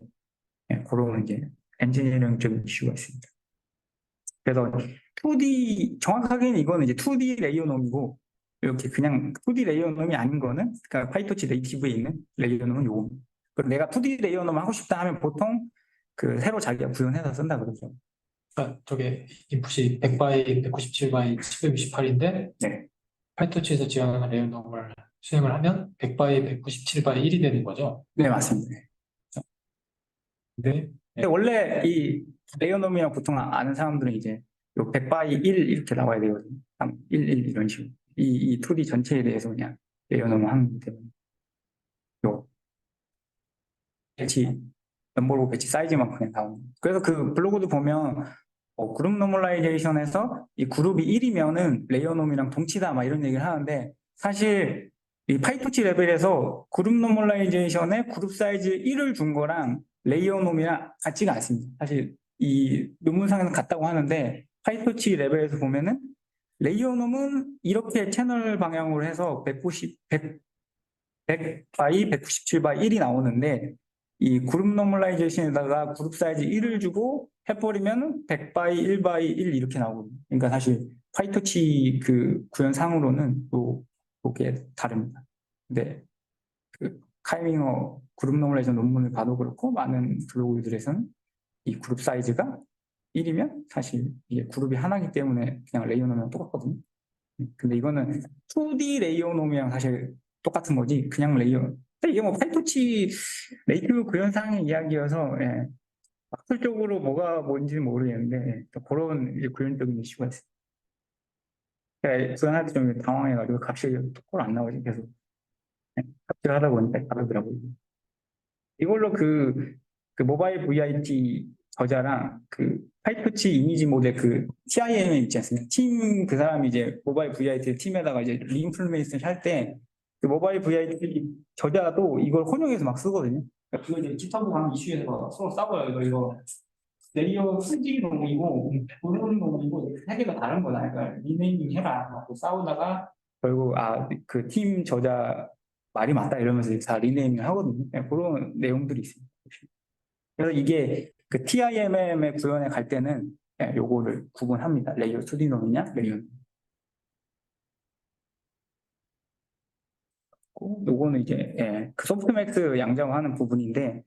그런 이제 엔지니어링적인 이슈가 있습니다. 그래서 2D 정확하게는 이거는 이제 2D 레이어놈이고 이렇게 그냥 2D 레이어놈이 아닌 거는 그러니까 파이토치 네이티브에 있는 레이어놈은 요겁니다. 그럼 내가 2D 레이어놈 하고 싶다 하면 보통 그 새로 자기가 구현해서 쓴다 그러죠. 그러니까 저게 인풋이 100바이 197바이 768인데 네. 파이토치에서 지원하는 레이어놈을 수행을 하면 100바이 197바이 1이 되는 거죠. 네, 맞습니다. 근데 근데 원래 이 레이어놈이랑 보통 아는 사람들은 이제 요 100바이 1 이렇게 나와야 되거든요. 1 이런 식으로. 이 2D 전체에 대해서 그냥 레이어놈을 하는 거기 때문에 요 배치 넘버로 배치 사이즈만큼 그냥 나오는 거예요. 그래서 그 블로그도 보면 그룹 노멀라이제이션에서 이 그룹이 1이면은 레이어놈이랑 동치다 막 이런 얘기를 하는데 사실 이 파이토치 레벨에서 그룹 노멀라이제이션에 그룹 사이즈 1을 준 거랑 레이어놈이랑 같지가 않습니다. 사실 이 논문상에는 같다고 하는데 파이토치 레벨에서 보면은 레이어놈은 이렇게 채널 방향으로 해서 100 바이 197 바이 1이 나오는데 이 그룹 노멀라이제이션에다가 그룹 사이즈 1을 주고 해버리면 100 바이 1 바이 1 이렇게 나오거든요. 그러니까 사실 파이토치 그 구현상으로는 또 그게 다릅니다. 근데 그 카이밍어 그룹 노멀라이제이션 논문을 봐도 그렇고 많은 블로그들에서는 이 그룹 사이즈가 1이면 사실 이게 그룹이 하나이기 때문에 그냥 레이어놈이랑 똑같거든요. 근데 이거는 2D 레이어놈이랑 사실 똑같은 거지 그냥 레이어. 근데 이게 뭐 파이토치 네이티브 구현상의 이야기여서 학술적으로 뭐가 뭔지는 모르겠는데 또 그런 이제 구현적인 이슈가 있어요. 제가 구현할 때 좀 당황해가지고 갑자기 똑바로 안 나오지 계속. 갑자기 하다 보니까 다르더라고요. 이걸로 그 모바일 VIT 저자랑 그 파이프치 이미지 모델 그 TIM 있지 않습니까? 팀 그 사람이 이제 모바일 VIT 팀에다가 이제 리인플레이션 할 때 그 모바일 VIT 저자도 이걸 혼용해서 막 쓰거든요. 그러니까 그거 이제 깃허브 강 이슈에서 막 서로 싸워요. 이거 레이어 승진 논문이고 본론 논문이고 세 개가 다른 거다. 그러니까 리네이밍 해라. 하고 싸우다가 결국 그 팀 저자 말이 맞다 이러면서 다 리네이밍 하거든요. 네, 그런 내용들이 있습니다. 그래서 이게 그 TIMM의 구현에 갈 때는 요거를 구분합니다. 레이어 2D 놈이냐, 레이어. 요거는 이제 그 소프트맥스 양정하는 부분인데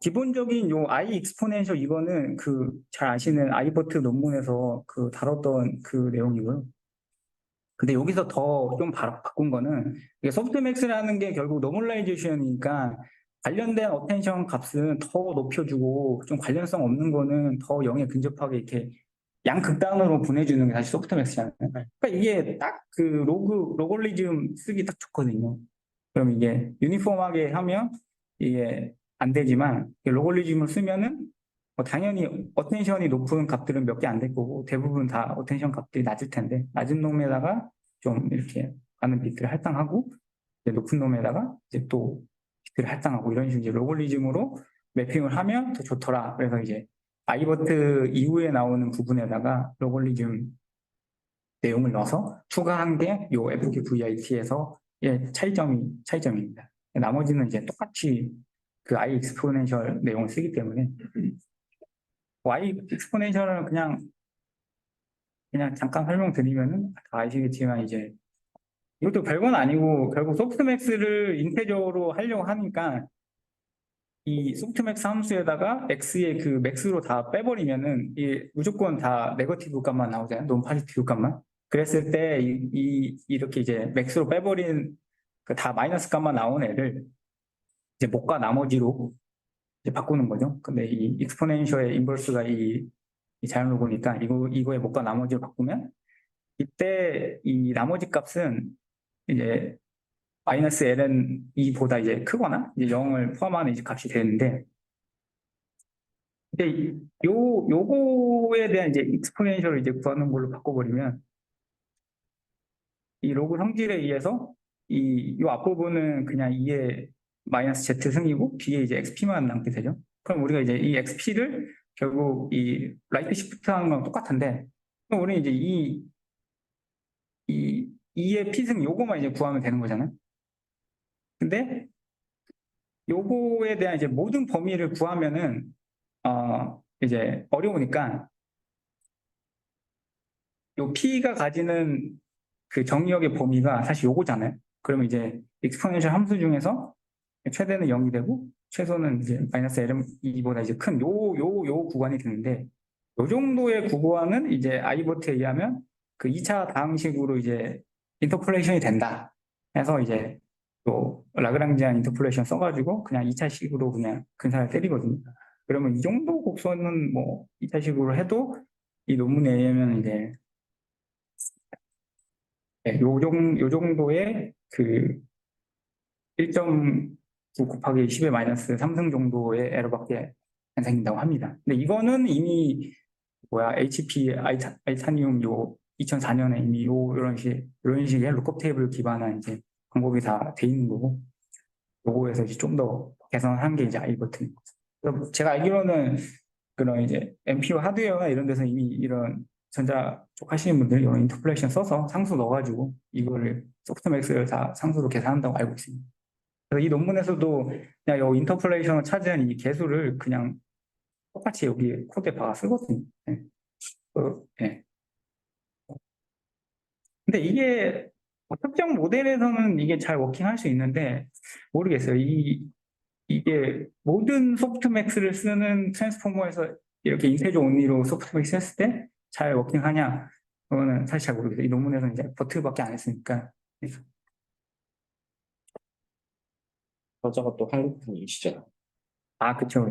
기본적인 요 I 익스포넨셜 이거는 그 잘 아시는 아이버트 논문에서 그 다뤘던 그 내용이고요. 근데 여기서 더 좀 바꾼 거는 이게 소프트맥스라는 게 결국 노멀라이제이션이니까 관련된 어텐션 값은 더 높여주고 좀 관련성 없는 거는 더 0에 근접하게 이렇게 양극단으로 보내주는 게 사실 소프트맥스잖아요. 그러니까 이게 딱 그 로걸리즘 쓰기 딱 좋거든요. 그럼 이게 유니폼하게 하면 이게 안 되지만 로걸리즘을 쓰면은 뭐 당연히 어텐션이 높은 값들은 몇 개 안 될 거고 대부분 다 어텐션 값들이 낮을 텐데 낮은 놈에다가 좀 이렇게 많은 비트를 할당하고 이제 높은 놈에다가 이제 또 비트를 할당하고 이런 식으로 이제 로걸리즘으로 매핑을 하면 더 좋더라. 그래서 이제 아이버트 이후에 나오는 부분에다가 로걸리즘 내용을 넣어서 추가한 게 요 FQVIT에서의 차이점입니다. 나머지는 이제 똑같이 그 I 익스포넨셜 내용을 쓰기 때문에 Y 익스포넨셜은 그냥 잠깐 설명드리면은 다 아시겠지만 이제 이것도 별건 아니고 결국 소프트맥스를 인테저로 하려고 하니까 이 소프트맥스 함수에다가 x의 그 맥스로 다 빼버리면은 이 무조건 다 네거티브 값만 나오잖아요. 논 파지티브 값만. 그랬을 때 이렇게 이제 맥스로 빼버린 그 다 마이너스 값만 나온 애를 이제 못과 나머지로 이제 바꾸는 거죠. 근데 이 익스포넨셜의 인버스가 이 자연을 보니까 이거의 못과 나머지를 바꾸면 이때 이 나머지 값은 이제 마이너스 ln 2보다 이제 크거나 이제 0을 포함하는 이제 값이 되는데 이제 요거에 대한 이제 익스포넨셜을 이제 구하는 걸로 바꿔버리면 이 로그 성질에 의해서 요 앞부분은 그냥 2의 마이너스 z 승이고 뒤에 이제 xp만 남게 되죠. 그럼 우리가 이제 이 xp를 결국 이 라이트 시프트 하는 거랑 똑같은데 그럼 우리는 이제 이 2의 p승 요거만 이제 구하면 되는 거잖아요. 근데 요거에 대한 이제 모든 범위를 구하면은 이제 어려우니까 요 p가 가지는 그 정의역의 범위가 사실 요거잖아요. 그러면 이제 익스포넨셜 함수 중에서 최대는 0이 되고 최소는 이제 마이너스 lm보다 이제 큰 요 구간이 되는데 요 정도의 구간은 이제 아이버트에 의하면 그 2차 다항식으로 이제 인터폴레이션이 된다. 해서 이제 또 라그랑지안 인터폴레이션 써가지고 그냥 2차식으로 그냥 근사를 때리거든요. 그러면 이 정도 곡선은 뭐 2차식으로 해도 이 논문에 의하면 이제 요 정도의 그 1.9 곱하기 10의 마이너스 3승 정도의 에러밖에 안 생긴다고 합니다. 근데 이거는 이미 HP 아이타니움 요 2004년에 이미 이런 식의 룩업 테이블 기반한 이제 방법이 다 돼 있는 거고 요거에서 이제 좀 더 개선한 게 이제 아이버튼. 제가 알기로는 그런 이제 MPU 하드웨어나 이런 데서 이미 이런 전자 쪽 하시는 분들 이런 인터폴레이션 써서 상수 넣어가지고 이거를 소프트맥스를 다 상수로 계산한다고 알고 있습니다. 그래서 이 논문에서도 그냥 이 인터폴레이션을 차지한 이 개수를 그냥 똑같이 여기 코드에 박아 쓰거든요. 네. 네. 근데 이게 특정 모델에서는 이게 잘 워킹할 수 있는데 모르겠어요. 이게 모든 소프트맥스를 쓰는 트랜스포머에서 이렇게 인테저 온리로 소프트맥스 했을 때 잘 워킹하냐? 그거는 사실 잘 모르겠어요. 이 논문에서는 이제 버트밖에 안 했으니까. 저자가 또 한국 분이시잖아요. 그쵸.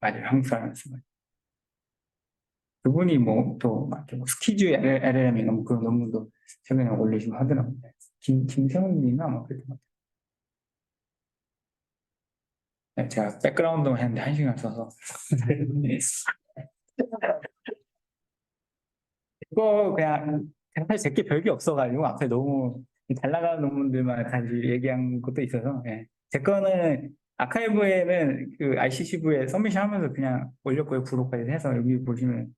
맞아요. 한국 사람이었어요. 그분이 뭐 또 스키즈 LLM인가 뭐 그런 논문도 최근에 올리시고 하더라고요. 김세훈님이나 뭐 그랬던 것 같아요. 네, 제가 백그라운드만 했는데 1시간 써서. 이거 그냥 사실 제게 별게 없어가지고 앞에 너무 잘 나가는 논문들만 다시 얘기한 것도 있어서 예. 제 거는 아카이브에는 그 ICCV에 서미션 하면서 그냥 올렸고요. 구독까지 해서 여기 보시면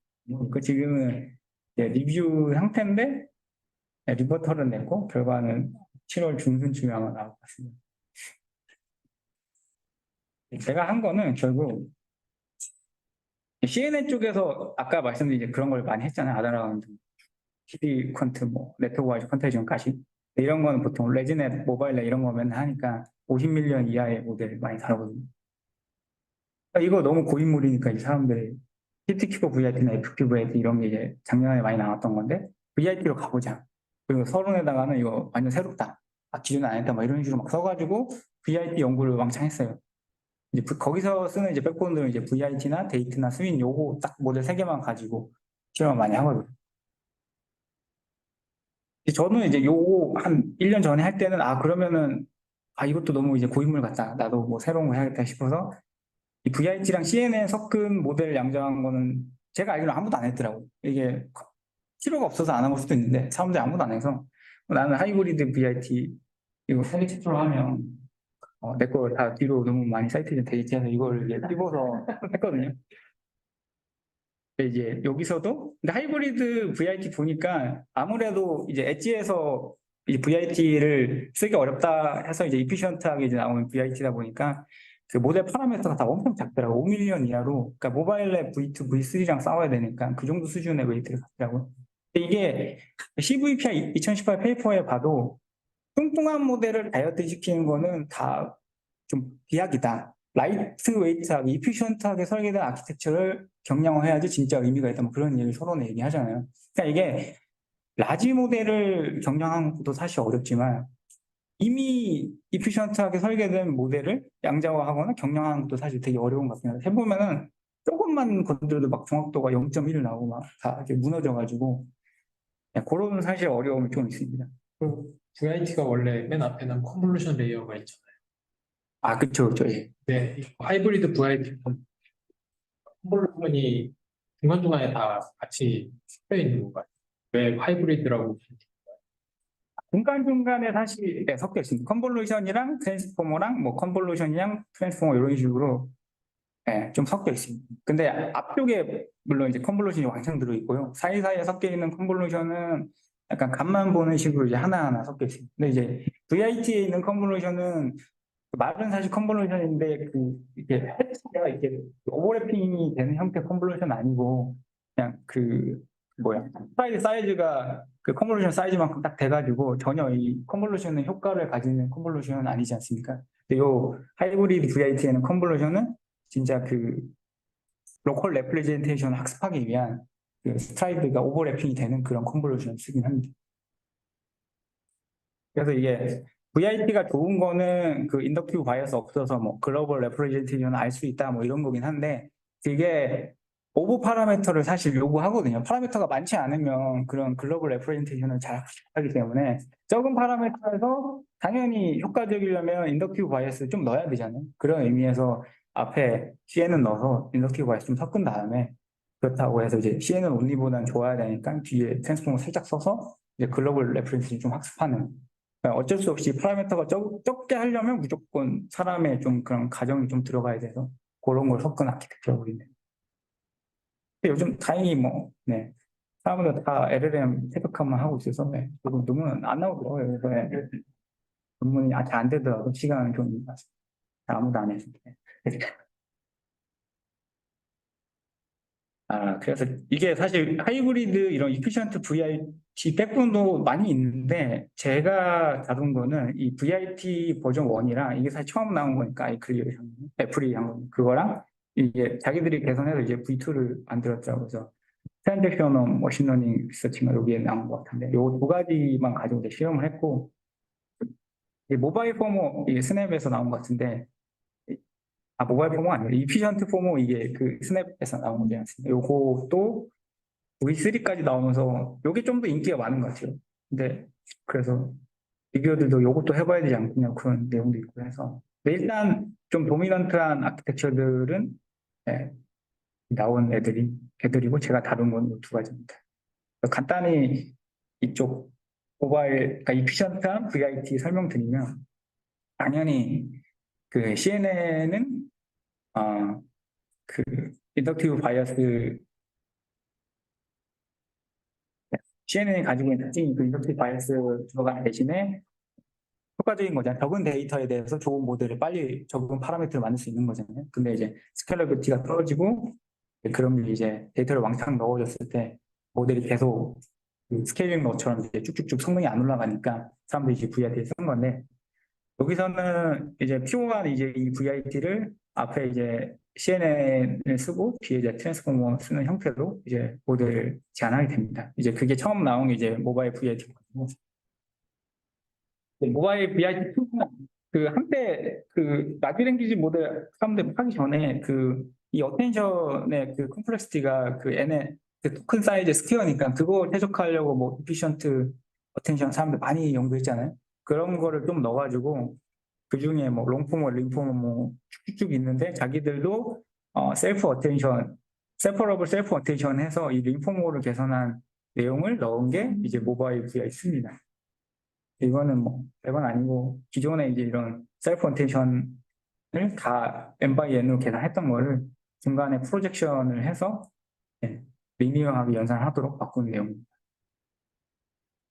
그 지금은 이제 리뷰 상태인데 예, 리포터를 냈고 결과는 7월 중순쯤에 아마 나올 것 같습니다. 제가 한 거는 결국 CNN 쪽에서 아까 말씀드린 이제 그런 걸 많이 했잖아요. 아다라운드, PD 퀀트, 뭐 네트워크 컨테이전까지 이런 거는 보통 레지넷, 모바일넷 이런 거 맨날 하니까 50밀리언 이하의 모델 많이 다루거든요. 그러니까 이거 너무 고인물이니까 이 사람들이 PTQ VIT나 FPVIT 이런 게 이제 작년에 많이 나왔던 건데 VIT로 가보자. 그리고 서론에다가는 이거 완전 새롭다. 아, 기존에 안 했다. 막 이런 식으로 막 써가지고 VIT 연구를 왕창 했어요. 이제 거기서 쓰는 이제 백본들은 이제 VIT나 데이트나 스윈 요거 딱 모델 3개만 가지고 실험을 많이 하거든요. 저는 이제 요거 한 1년 전에 할 때는 아 그러면은 아 이것도 너무 이제 고인물 같다. 나도 뭐 새로운 거 해야겠다 싶어서 이 VIT랑 CNN 섞은 모델을 양정한 거는 제가 알기로 아무도 안 했더라고요. 이게 필요가 없어서 안 한 걸 수도 있는데 사람들이 아무도 안 해서 나는 하이브리드 VIT 이거 사기 최초로 하면 내 거 다 뒤로 너무 많이 사이트에 데이트해서 이걸 이제 띄워서 했거든요. 근데 이제 여기서도 근데 하이브리드 VIT 보니까 아무래도 이제 엣지에서 이 VIT를 쓰기 어렵다 해서 이제 이피션트하게 이제 나오는 VIT다 보니까 그 모델 파라미터가 다 엄청 작더라고. 5밀리언 이하로. 그러니까 모바일랩 V2, V3랑 싸워야 되니까 그 정도 수준의 웨이트를 갖더라고요. 근데 이게 CVPI 2018 페이퍼에 봐도 뚱뚱한 모델을 다이어트 시키는 거는 다 좀 비약이다. 라이트 웨이트하게 이피션트하게 설계된 아키텍처를 경량화해야지 진짜 의미가 있다. 뭐 그런 얘기 서론에 얘기하잖아요. 그러니까 이게 라지 모델을 경량화하는 것도 사실 어렵지만 이미 이피션트하게 설계된 모델을 양자화하거나 경량화하는 것도 사실 되게 어려운 것 같습니다. 해보면은 조금만 건드려도 막 정확도가 0.1 나오고 막 다 이렇게 무너져가지고 그런 사실 어려움이 좀 있습니다. 그 VIT가 원래 맨 앞에는 컨볼루션 레이어가 있잖아요. 아, 그쵸, 그쵸. 예. 네, 이 하이브리드 VIT 컨볼루션이 중간중간에 다 같이 섞여 있는 건가요? 왜 하이브리드라고? 중간중간에 사실 섞여 있습니다. 컨볼루션이랑 트랜스포머랑 뭐 컨볼루션이랑 트랜스포머 이런 식으로 좀 섞여 있습니다. 근데 앞쪽에 물론 이제 컨볼루션이 왕창 들어있고요. 사이사이에 섞여 있는 컨볼루션은 약간 간만 보는 식으로 이제 하나하나 섞여 있습니다. 근데 이제 VIT에 있는 컨볼루션은 말은 사실 컨볼루션인데 그 이게 해치가 이렇게 오버래핑이 되는 형태 컨볼루션 아니고 그냥 그 뭐야 스라이드 사이즈가 그 컨볼루션 사이즈만큼 딱 돼가지고 전혀 이 컨볼루션의 효과를 가지는 컨볼루션은 아니지 않습니까? 근데 요 하이브리드 VIT에는 컨볼루션은 진짜 그 로컬 레프레젠테이션 학습하기 위한 그 스트라이드가 오버래핑이 되는 그런 컨볼루션을 쓰긴 합니다. 그래서 이게 VIT가 좋은 거는 그 인덕티브 바이어스 없어서 뭐 글로벌 레프레젠테이션을 알 수 있다 뭐 이런 거긴 한데 그게 오버 파라미터를 사실 요구하거든요. 파라미터가 많지 않으면 그런 글로벌 레프레젠테이션을 잘 하기 때문에 적은 파라미터에서 당연히 효과적이려면 인덕티브 바이어스를 좀 넣어야 되잖아요. 그런 의미에서 앞에 CN은 넣어서 인덕티브 바이어스 좀 섞은 다음에 그렇다고 해서 이제 CN은 온리보다는 좋아야 되니까 뒤에 트랜스포머 살짝 써서 이제 글로벌 레퍼런스를 좀 학습하는 그러니까 어쩔 수 없이 파라미터가 적게 하려면 무조건 사람의 좀 그런 가정이 좀 들어가야 돼서 그런 걸 섞은 아키텍처라고 있네요. 요즘 다행히 뭐, 네. 사람들 다 LLM 태극화만 하고 있어서, 네. 조금 논문은 안 나오더라고요. 그래서, 네. 논문이 아직 안 되더라도 시간은 좀 아무도 안 해서. 네. 아, 그래서 이게 사실 하이브리드 이런 이피션트 VIT 백분도 많이 있는데 제가 다룬 거는 이 VIT 버전 1이랑 이게 사실 처음 나온 거니까 애플이 한 거, 그거랑 이게 자기들이 개선해서 이제 V2를 만들었더라고요. 그래서 트랜잭셔널 머신러닝 리서치가 여기에 나온 것 같은데 요 두 가지만 가지고 이제 실험을 했고 이 모바일 포머 이게 스냅에서 나온 것 같은데 아, 모바일 포머 아니에요. 이피션트 포머 이게 그 스냅에서 나온 거지 않습니까? 요것도 V3까지 나오면서 요게 좀 더 인기가 많은 것 같아요. 근데 그래서 리뷰어들도 요것도 해봐야 되지 않겠냐 그런 내용도 있고 해서 일단 좀 도미넌트한 아키텍처들은 예, 나온 애들이고 제가 다룬 건 두 가지입니다. 간단히 이쪽 모바일, 그러니까 이피션트한 VIT 설명드리면 당연히 그 CNN은 그 인덕티브 바이어스 CNN이 가지고 있는 특징이 그 인덕티브 바이어스 들어가는 대신에 효과적인 거잖아요. 적은 데이터에 대해서 좋은 모델을 빨리 적은 파라미터를 만들 수 있는 거잖아요. 근데 이제 스케일러비티가 떨어지고 그런 게 이제 데이터를 왕창 넣어줬을 때 모델이 계속 그 스케일링 것처럼 이제 쭉쭉쭉 성능이 안 올라가니까 사람들이 이제 VIT를 쓴 건데 여기서는 이제 P5가 이제 이 VIT를 앞에 이제 CNN을 쓰고 뒤에 이제 트랜스포머 쓰는 형태로 이제 모델을 제안하게 됩니다. 이제 그게 처음 나온 게 이제 모바일 VIT거든요. 모바일 VIT2는 그 한때 그 라지 랭귀지 모델 사람들 하기 전에 그 이 어텐션의 그 컴플렉시티가 그 n의 그 토큰 사이즈 스퀘어니까 그거 최적화하려고 뭐 이피션트 어텐션 사람들 많이 연구했잖아요. 그런 거를 좀 넣어가지고 그 중에 뭐 롱포머, 림포머 뭐 쭉쭉 있는데 자기들도 셀프 어텐션, 세퍼러블 셀프 어텐션 해서 이 림포머를 개선한 내용을 넣은 게 이제 모바일 VIT입니다. 이거는 뭐 별건 아니고 기존에 이제 이런 셀프 어텐션을 다 N/N으로 계산했던 거를 중간에 프로젝션을 해서 리니어하게 연산하도록 바꾼 내용입니다.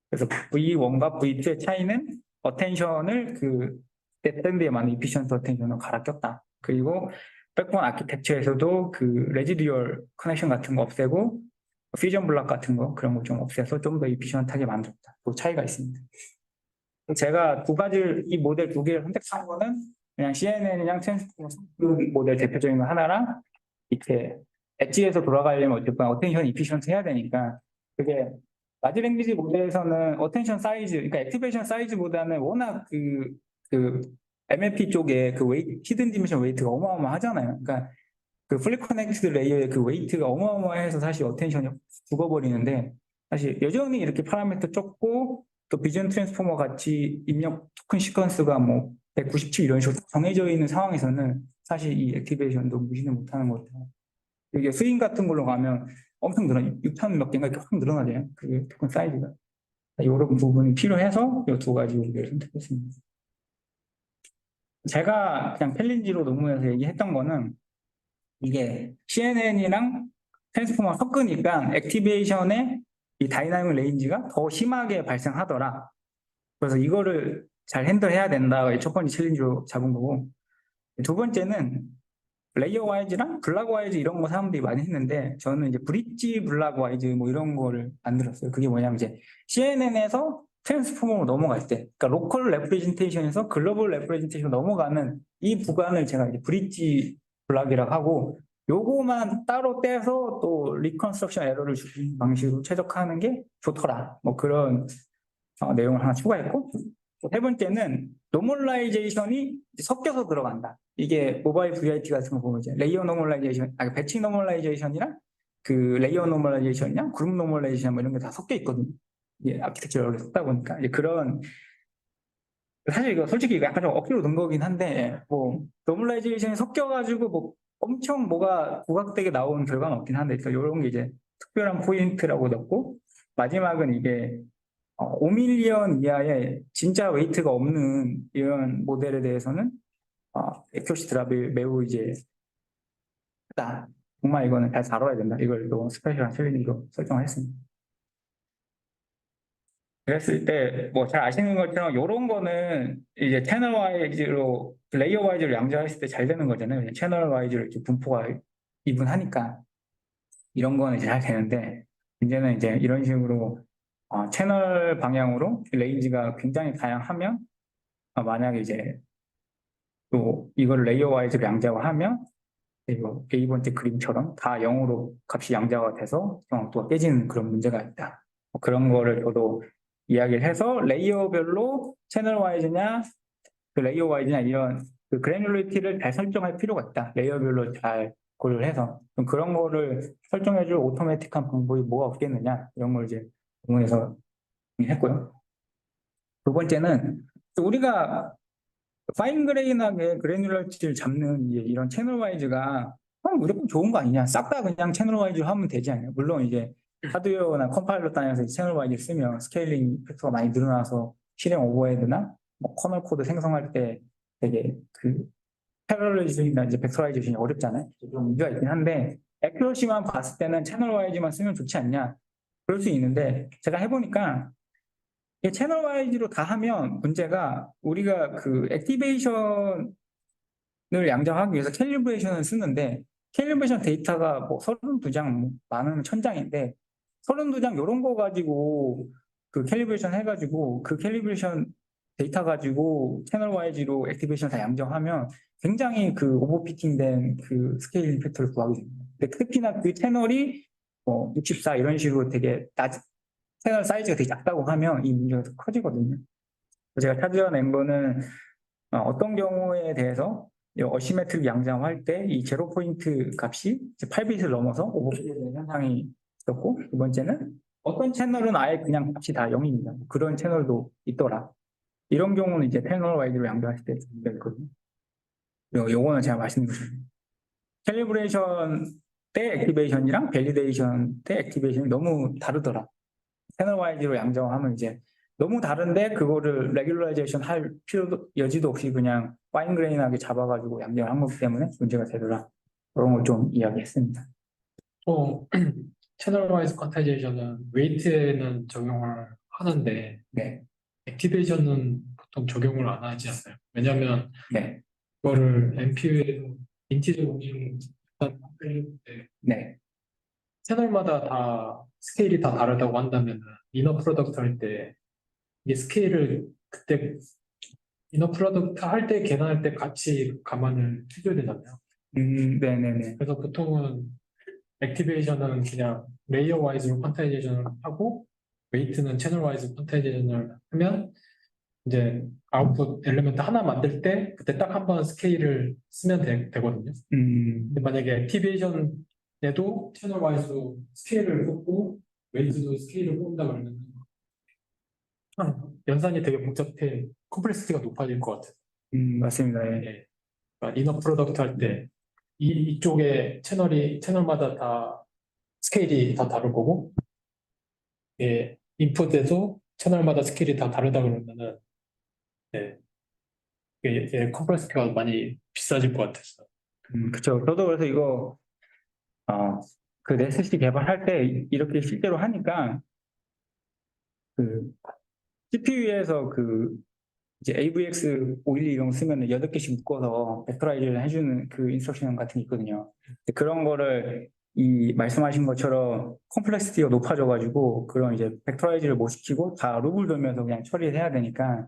그래서 V1과 V2의 차이는 어텐션을 그 데드엔드에 맞는 이피션트 어텐션으로 갈아 꼈다. 그리고 백본 아키텍처에서도 그 레지듀얼 커넥션 같은 거 없애고 퓨전 블락 같은 거 그런 거 좀 없애서 좀 더 이피션트하게 만들었다. 또 차이가 있습니다. 제가 이 모델 두 개를 선택한 거는 그냥 CNN이랑 트랜스포머 모델 대표적인 거 하나랑 이렇게 엣지에서 돌아가려면 어쨌든 어텐션 이피션트 해야 되니까 그게 라지 랭귀지 모델에서는 어텐션 사이즈, 그러니까 액티베이션 사이즈보다는 워낙 그 MLP 쪽에 그 히든 디멘션 웨이트가 어마어마하잖아요. 그러니까 그 플립 커넥티드 레이어의 그 웨이트가 어마어마해서 사실 어텐션이 죽어버리는데 사실 여전히 이렇게 파라미터 적고 또 비전 트랜스포머 같이 입력 토큰 시퀀스가 뭐 197 이런 식으로 정해져 있는 상황에서는 사실 이 액티베이션도 무시는 못하는 것 같아요. 이게 스윙 같은 걸로 가면 엄청 늘어 6천 몇 개인가 이렇게 확 늘어나잖아요. 그 토큰 사이즈가. 이런 부분이 필요해서 이 두 가지 모델을 선택했습니다. 제가 그냥 챌린지로 논문에서 얘기했던 거는 이게 CNN이랑 트랜스포머 섞으니까 액티베이션의 이 다이나믹 레인지가 더 심하게 발생하더라. 그래서 이거를 잘 핸들해야 된다. 첫 번째 챌린지로 잡은 거고. 두 번째는 레이어 와이즈랑 블락 와이즈 이런 거 사람들이 많이 했는데 저는 이제 브릿지 블락 와이즈 뭐 이런 거를 만들었어요. 그게 뭐냐면 이제 CNN에서 트랜스포머로 넘어갈 때, 그러니까 로컬 레프레젠테이션에서 글로벌 레프레젠테이션 넘어가는 이 구간을 제가 이제 브릿지 블락이라고 하고 요거만 따로 떼서 또 리컨스트럭션 에러를 주는 방식으로 최적화하는 게 좋더라. 뭐 그런 내용을 하나 추가했고 세 번째는 노멀라이제이션이 섞여서 들어간다. 이게 모바일 VIT 같은 거 보면 이제 레이어 노멀라이제이션, 배치 노멀라이제이션이랑 그 레이어 노멀라이제이션이랑 그룹 노멀라이제이션 뭐 이런 게 다 섞여 있거든요. 이게 아키텍처를 여러 개 섞다 보니까 이제 그런 사실 이거 솔직히 약간 좀 억지로 넣은 거긴 한데 뭐 노멀라이제이션이 섞여가지고 뭐 엄청 뭐가 부각되게 나온 결과는 없긴 한데 이런 게 이제 특별한 포인트라고 넣고 마지막은 이게 5밀리언 이하의 진짜 웨이트가 없는 이런 모델에 대해서는 액큐러시 드랍이 매우 이제 크다. 정말 이거는 잘 다뤄야 된다. 이걸 또 스페셜한 챌린지로 설정을 했습니다. 그랬을 때 뭐 잘 아시는 것처럼 이런 거는 이제 채널 와이즈로 레이어 와이즈로 양자했을 때 잘 되는 거잖아요. 채널 와이즈로 이렇게 분포가 이분하니까 이런 거는 이제 잘 되는데 문제는 이제 이런 식으로 채널 방향으로 레인지가 굉장히 다양하면 만약에 이제 또 이걸 레이어 와이즈로 양자화하면 이거 A번째 그림처럼 다 0으로 값이 양자가 돼서 정확도가 깨지는 그런 문제가 있다. 그런 거를 저도 이야기를 해서 레이어별로 채널 와이즈냐 그 레이어 와이즈냐 이런 그 그래놀리티를 잘 설정할 필요가 있다. 레이어별로 잘 고려를 해서 그런 거를 설정해줄 오토매틱한 방법이 뭐가 없겠느냐 이런 걸 이제 논문에서 했고요. 두 번째는 우리가 파인 그레인하게 그래뉴러티를 잡는 이제 이런 채널 와이즈가 무조건 좋은 거 아니냐? 싹 다 그냥 채널 와이즈로 하면 되지 않냐? 물론 이제 하드웨어나 컴파일러 단에서 채널 와이즈 쓰면 스케일링 팩터가 많이 늘어나서 실행 오버헤드나 뭐 커널 코드 생성할 때 되게 그 패러럴리즘이나 이제 벡터라이제이션이 어렵잖아요. 좀 문제가 있긴 한데 액큐러시만 봤을 때는 채널 와이즈만 쓰면 좋지 않냐? 그럴 수 있는데 제가 해보니까 이 채널 와이즈로 다 하면 문제가 우리가 그 액티베이션을 양정하기 위해서 캘리브레이션을 쓰는데 캘리브레이션 데이터가 뭐 32장 많으면 1000장인데 32장 이런 거 가지고 그 캘리브레이션 해가지고 그 캘리브레이션 데이터 가지고 채널 와이즈로 액티베이션 다 양정하면 굉장히 그 오버피팅된 그 스케일링 팩터를 구하게 됩니다. 근데 특히나 그 채널이 뭐 64 이런 식으로 되게 채널 사이즈가 되게 작다고 하면 이 문제가 더 커지거든요. 제가 찾아낸 거는 어떤 경우에 대해서 어시메트릭 양장할 때 이 제로 포인트 값이 8빛을 넘어서 오버피팅되는 현상이 있었고 두 번째는 어떤 채널은 아예 그냥 값이 다 0입니다. 그런 채널도 있더라. 이런 경우는 이제 채널 와이드로 양조했을 때 문제가 있거든요. 요거는 제가 말씀드린 캘리브레이션 때 액티베이션이랑 밸리데이션 때 액티베이션이 너무 다르더라. 채널 와이즈로 양정하면 이제 너무 다른데 그거를 레귤러라이제이션 할 필요도 여지도 없이 그냥 파인 그레인하게 잡아가지고 양정을 한 거기 때문에 문제가 되더라. 그런 걸 좀 이야기했습니다. 또 채널 와이즈 퀀타이제이션은 웨이트에는 적용을 하는데 네, 액티베이션은 보통 적용을 안 하지 않나요? 왜냐하면 네, 그거를 MPU에도 인티저 공식을 때 네, 채널마다 다 스케일이 다 다르다고 한다면 이너 프로덕트 할 때 이게 스케일을 그때 이너 프로덕트 할 때 계산할 때 같이 감안을 해줘야 되잖아요. 네, 네, 네. 그래서 보통은 액티베이션은 그냥 레이어 와이즈로 퀀타이제이션을 하고 웨이트는 채널 와이즈 퀀타이제이션을 하면 이제 아웃풋 엘리멘트 하나 만들 때 그때 딱 한 번 스케일을 쓰면 되거든요. 근데 만약에 액티베이션에도 채널 와이즈로 스케일을 뽑고 웨이트도 스케일을 뽑는다 그러면 연산이 되게 복잡해 컴플렉시티가 높아질 것 같아요. 맞습니다. 예. 예. 그러니까 이너 프로덕트 할 때 이쪽에 채널마다 다 스케일이 다 다를 거고 예, 인풋에도 채널마다 스케일이 다 다르다 그러면은 예, 컴플렉시티가 많이 비싸질 것 같았어요. 그쵸. 저도 그래서 이거, 그 네스시 개발할 때 이렇게 실제로 하니까, 그, CPU에서 그, 이제 AVX 512 이런 거 쓰면 8개씩 묶어서 벡터라이즈를 해주는 그 인스트럭션 같은 게 있거든요. 근데 그런 거를 이 말씀하신 것처럼 컴플렉시티가 높아져가지고 그런 이제 벡터라이즈를 못 시키고 다 룹을 돌면서 그냥 처리를 해야 되니까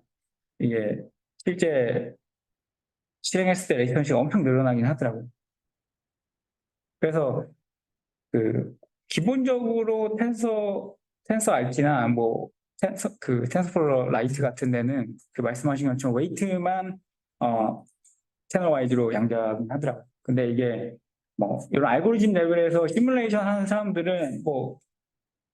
이게 실제 실행했을 때 레이턴시가 엄청 늘어나긴 하더라고요. 그래서 그 기본적으로 텐서 RT나 뭐 텐서플로 라이트 같은 데는 그 말씀하신 것처럼 웨이트만 채널 와이즈로 양자하긴 하더라고요. 근데 이게 뭐 이런 알고리즘 레벨에서 시뮬레이션 하는 사람들은 뭐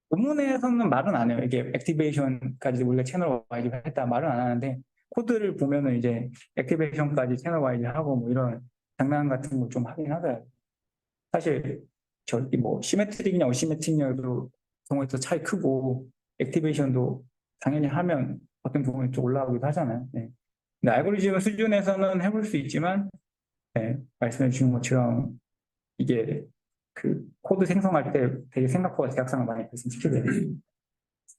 논문에서는 말은 안 해요. 이게 액티베이션까지 우리가 채널 와이즈 했다 말은 안 하는데 코드를 보면은 이제 액티베이션까지 채널 와이즈 하고 뭐 이런 장난 같은 거 좀 하긴 하더라고요. 사실 저기 뭐 시메트릭이냐 어시메트릭냐도 경우에 또 차이 크고 액티베이션도 당연히 하면 어떤 부분이 좀 올라가기도 하잖아요. 네. 근데 알고리즘 수준에서는 해볼 수 있지만 네, 말씀해 주신 것처럼 이게 그 코드 생성할 때 되게 생각보다 제약상을 많이 발생시키게 돼요.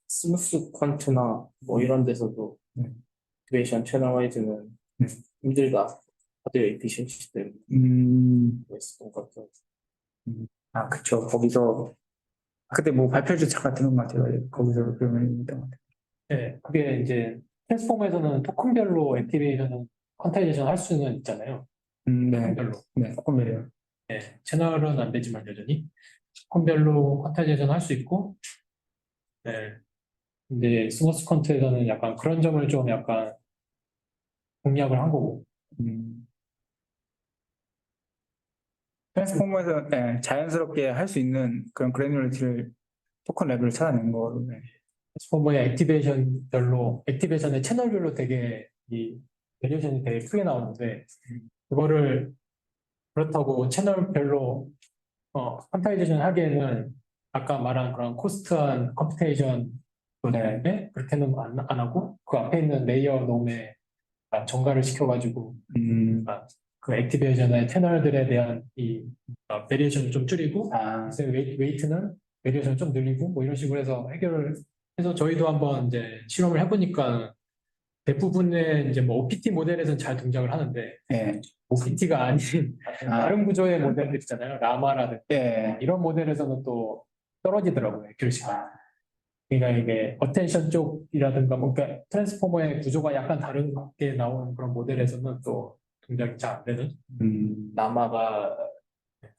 스무스 퀀트나 뭐 이런 데서도 액티베이션 채널 와이즈는 네. 힘들다. 하드웨어 에피션시 때문에 있었던 것 같아요. 그쵸. 거기서 그때 뭐 발표 주차 같은 것 같아요. 거기서 그러면 있던 것 같아요. 네, 그게 이제 트랜스폼에서는 토큰별로 액티베이션은 퀀타이제이션 할 수는 있잖아요. 네, 토큰별로. 네, 조금이래요. 네, 채널은 안 되지만 여전히 토큰별로 퀀타이제이션 할 수 있고 네. 근데 스무스 퀀트에서는 약간 그런 점을 좀 약간 공략을 한 거고 트랜스포머에서 네, 자연스럽게 할 수 있는 그런 그래놀리티를 토큰 레벨을 찾아낸 거로. 네. 트랜스포머의 액티베이션의 채널별로 되게 이 베리에이션이 되게 크게 나오는데 그거를 그렇다고 채널별로 퀀타이제이션 하기에는 아까 말한 그런 코스트한 컴퓨테이션 때문에 그렇게는 안 하고 그 앞에 있는 레이어 놈에 정가를 시켜가지고 그 액티베이션의 채널들에 대한 이 베리에이션을 좀 줄이고 그래서 웨이트는 베리에이션을 좀 늘리고 뭐 이런 식으로 해서 해결을 해서 저희도 한번 이제 실험을 해보니까 대부분의 이제 뭐 OPT 모델에서는 잘 동작을 하는데 예, OPT가 아닌 다른 구조의 모델들 있잖아요. 라마라든지 예, 이런 모델에서는 또 떨어지더라고요. accuracy가. 그러니까 이게 어텐션 쪽이라든가 뭐 그러니까 트랜스포머의 구조가 약간 다르게 나오는 그런 모델에서는 또 동작이 잘 안 되는. 라마가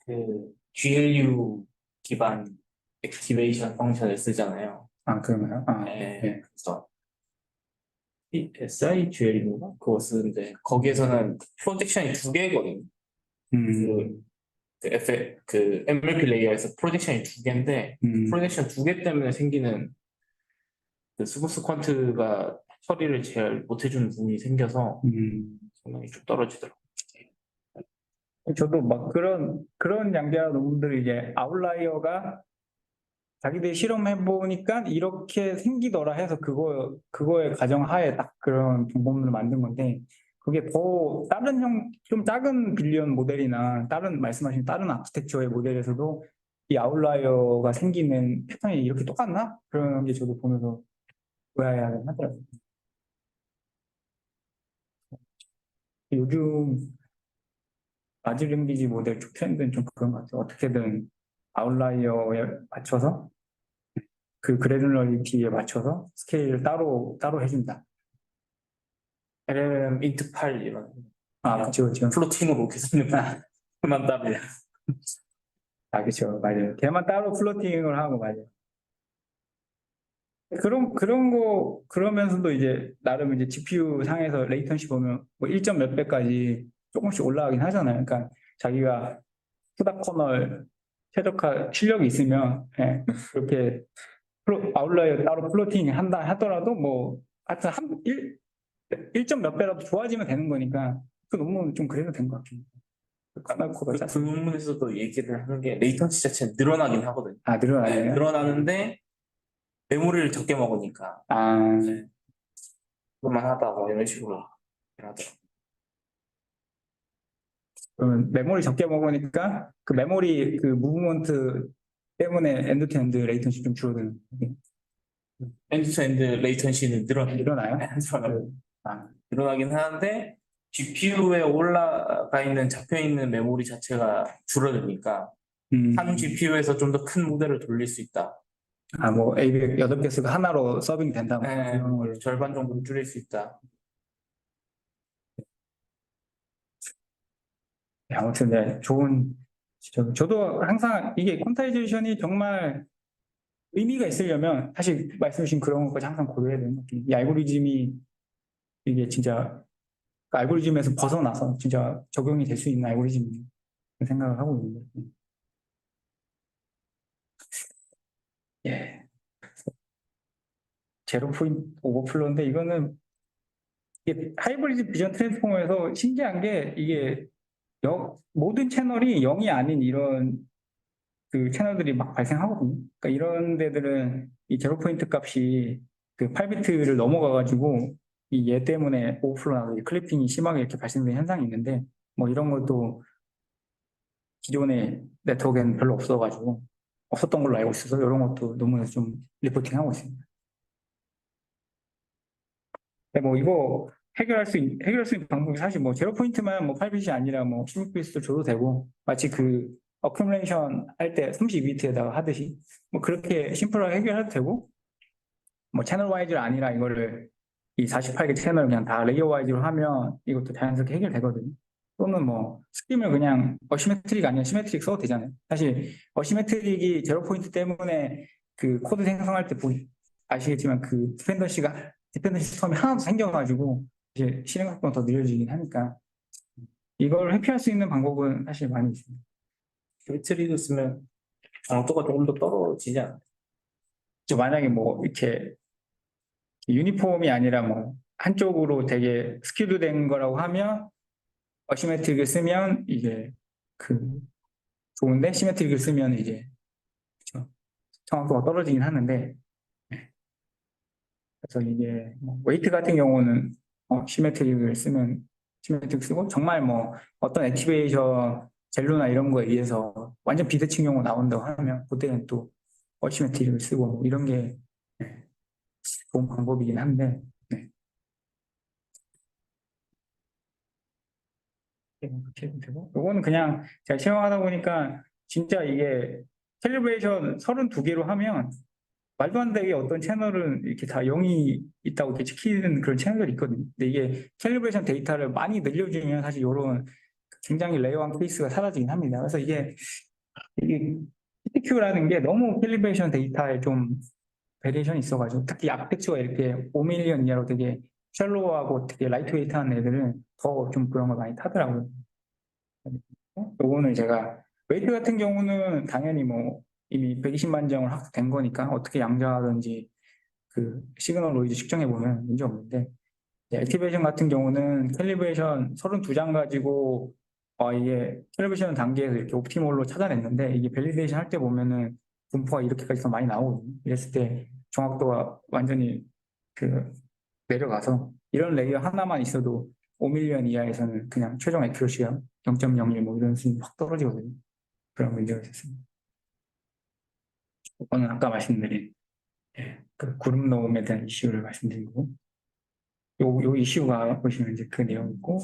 그 GLU 기반 액티베이션 펑션을 쓰잖아요. 그런가요? 네, 예. 그래서 이 SIGL인가 그거 쓰는데 거기에서는 프로젝션이 두 개거든요. 그 MLP 레이어에서 프로젝션이 두 개인데 프로젝션 두 개 때문에 생기는 그 스무스 퀀트가 처리를 잘 못해주는 부분이 생겨서 성능이 좀 떨어지더라고요. 저도 막 그런 양대한 논문들을 이제 아웃라이어가 자기들이 실험해 보니까 이렇게 생기더라 해서 그거의 가정하에 딱 그런 방법론을 만든 건데 그게 더 다른 좀 작은 빌리언 모델이나 다른 말씀하신 다른 아키텍처의 모델에서도 이 아웃라이어가 생기는 패턴이 이렇게 똑같나? 그런 게 저도 보면서 의아해하긴 하더라고요. 요즘 라지 랭귀지 모델 쪽 트렌드는 좀 그런 것 같아요. 어떻게든 아웃라이어에 맞춰서 그 그래놀러리티에 맞춰서 스케일을 따로 해준다. LLM 인트 8 이런 그렇죠, 그렇죠. 플로팅으로 계산해만 그만 따로. 그렇죠, 맞아요. 걔만 따로 플로팅을 하고 맞아요. 그런 거 그러면서도 이제 나름 이제 GPU 상에서 레이턴시 보면 뭐 1점 몇 배까지 조금씩 올라가긴 하잖아요. 그러니까 자기가 후다 커널 최적화 실력이 있으면 그렇게 아웃라이어 따로 플로팅 한다 하더라도 뭐 하여튼 1점 몇 배라도 좋아지면 되는 거니까 그 논문은 좀 그래도 된 것 같아요. 까놓고가 그 논문에서도 얘기를 하는 게 레이턴시 자체는 늘어나긴 하거든요. 늘어나네요. 늘어나는데 메모리를 적게 먹으니까 그만하다 이런 식으로 하더라고요. 그러면 메모리 적게 먹으니까 그 메모리 그 무브먼트 때문에 엔드 투 엔드 레이턴시 좀 줄어드는. 엔드 투 엔드 레이턴시는 일어나요? 늘어나긴 하는데 GPU에 올라가 있는 잡혀 있는 메모리 자체가 줄어드니까 한 GPU에서 좀 더 큰 모델을 돌릴 수 있다. 뭐 A100 8개 쓰고 하나로 서빙 된다. 이런 걸로. 절반 정도 줄일 수 있다. 아무튼 좋은 저도 항상 이게 퀀타이제이션이 정말 의미가 있으려면 사실 말씀 주신 그런 것까지 항상 고려해야 되는 것 같아요. 이 알고리즘이 이게 진짜 그 알고리즘에서 벗어나서 진짜 적용이 될 수 있는 알고리즘 생각을 하고 있는데. 예. 제로 포인트 오버플로인데 이거는 이게 하이브리드 비전 트랜스포머에서 신기한 게 이게 모든 채널이 0이 아닌 이런 그 채널들이 막 발생하거든요. 그러니까 이런 데들은 이 제로 포인트 값이 그 8비트를 넘어가가지고 이 얘 때문에 오버플로나 클리핑이 심하게 이렇게 발생되는 현상이 있는데 뭐 이런 것도 기존의 네트워크에는 별로 없어가지고 없었던 걸로 알고 있어서 이런 것도 논문에서 좀 리포팅하고 있습니다. 뭐 이거 해결할 수 있는 방법이 사실 뭐 제로 포인트만 뭐 8비트이 아니라 뭐 16비트도 줘도 되고 마치 그 어큐뮬레이션 할 때 32비트에다가 하듯이 뭐 그렇게 심플하게 해결해도 되고 뭐 채널 와이즈가 아니라 이거를 이 48개 채널 그냥 다 레이어 와이즈로 하면 이것도 자연스럽게 해결되거든요. 또는 뭐 스킴을 그냥 어시메트릭 아니라 시메트릭 써도 되잖아요. 사실 어시메트릭이 제로 포인트 때문에 그 코드 생성할 때 아시겠지만 그 디펜던시 스톰이 하나도 생겨가지고 이제 실행 속도가 더 느려지긴 하니까 이걸 회피할 수 있는 방법은 사실 많이 있습니다. 시메트리를 쓰면 정확도가 조금 더 떨어지지 않아요? 만약에 뭐 이렇게 유니폼이 아니라 뭐 한쪽으로 되게 스큐드 된 거라고 하면 어시메트릭을 쓰면 이게 그 좋은데 시메트릭을 쓰면 이제 그쵸? 정확도가 떨어지긴 하는데 그래서 이게 뭐 웨이트 같은 경우는 시메트릭을 쓰면 시메트릭 쓰고 정말 뭐 어떤 액티베이션 젤로나 이런 거에 의해서 완전 비대칭 경우 나온다고 하면 그때는 또 어시메트릭을 쓰고 뭐 이런 게 네, 좋은 방법이긴 한데 네. 그렇게 되고 요거는 그냥 제가 체험하다 보니까 진짜 이게 캘리브레이션 32개로 하면 말도 안 되게 어떤 채널은 이렇게 다 0이 있다고 이렇게 찍히는 그런 채널들이 있거든요. 근데 이게 캘리브레이션 데이터를 많이 늘려주면 사실 이런 굉장히 레어한 케이스가 사라지긴 합니다. 그래서 이게 PTQ라는 게 너무 캘리브레이션 데이터에 좀 베리에이션이 있어가지고 특히 아크텍처가 이렇게 5밀리언 이하로 되게 샬로우하고 되게 라이트웨이트한 애들은 더 좀 그런 걸 많이 타더라고요. 요거는 제가 웨이트 같은 경우는 당연히 뭐 이미 120만 정을 확보된 거니까 어떻게 양자하든지 그 시그널 노이즈 측정해 보면 문제 없는데 액티베이션 같은 경우는 캘리브레이션 32장 가지고 이게 캘리브레이션 단계에서 이렇게 옵티멀로 찾아냈는데 이게 밸리데이션 할 때 보면은 분포가 이렇게까지 더 많이 나오거든요. 이랬을 때 정확도가 완전히 그 내려가서 이런 레이어 하나만 있어도 5밀리언 이하에서는 그냥 최종 액큐러시가 0.01 뭐 이런 수준이 확 떨어지거든요. 그런 문제가 있었습니다. 이거는 아까 말씀드린 그 그룹 노음에 대한 이슈를 말씀드리고 요 이슈가 보시면 이제 그 내용이고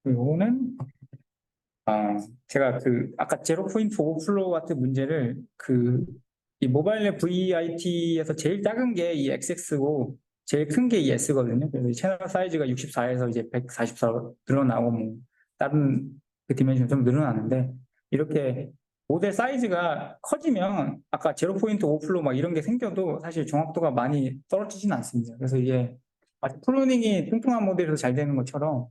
요거는 제가 그 아까 제로 포인트 오버플로우 같은 문제를 이 모바일 앱 VIT에서 제일 작은 게 이 XX고 제일 큰 게 이 S거든요. 그래서 이 채널 사이즈가 64에서 이제 144로 늘어나고 뭐 다른 그 디멘션 좀 늘어나는데 이렇게 모델 사이즈가 커지면 아까 제로 포인트 오버플로우 막 이런 게 생겨도 사실 정확도가 많이 떨어지진 않습니다. 그래서 이게 마치 프로닝이 뚱뚱한 모델에서 잘 되는 것처럼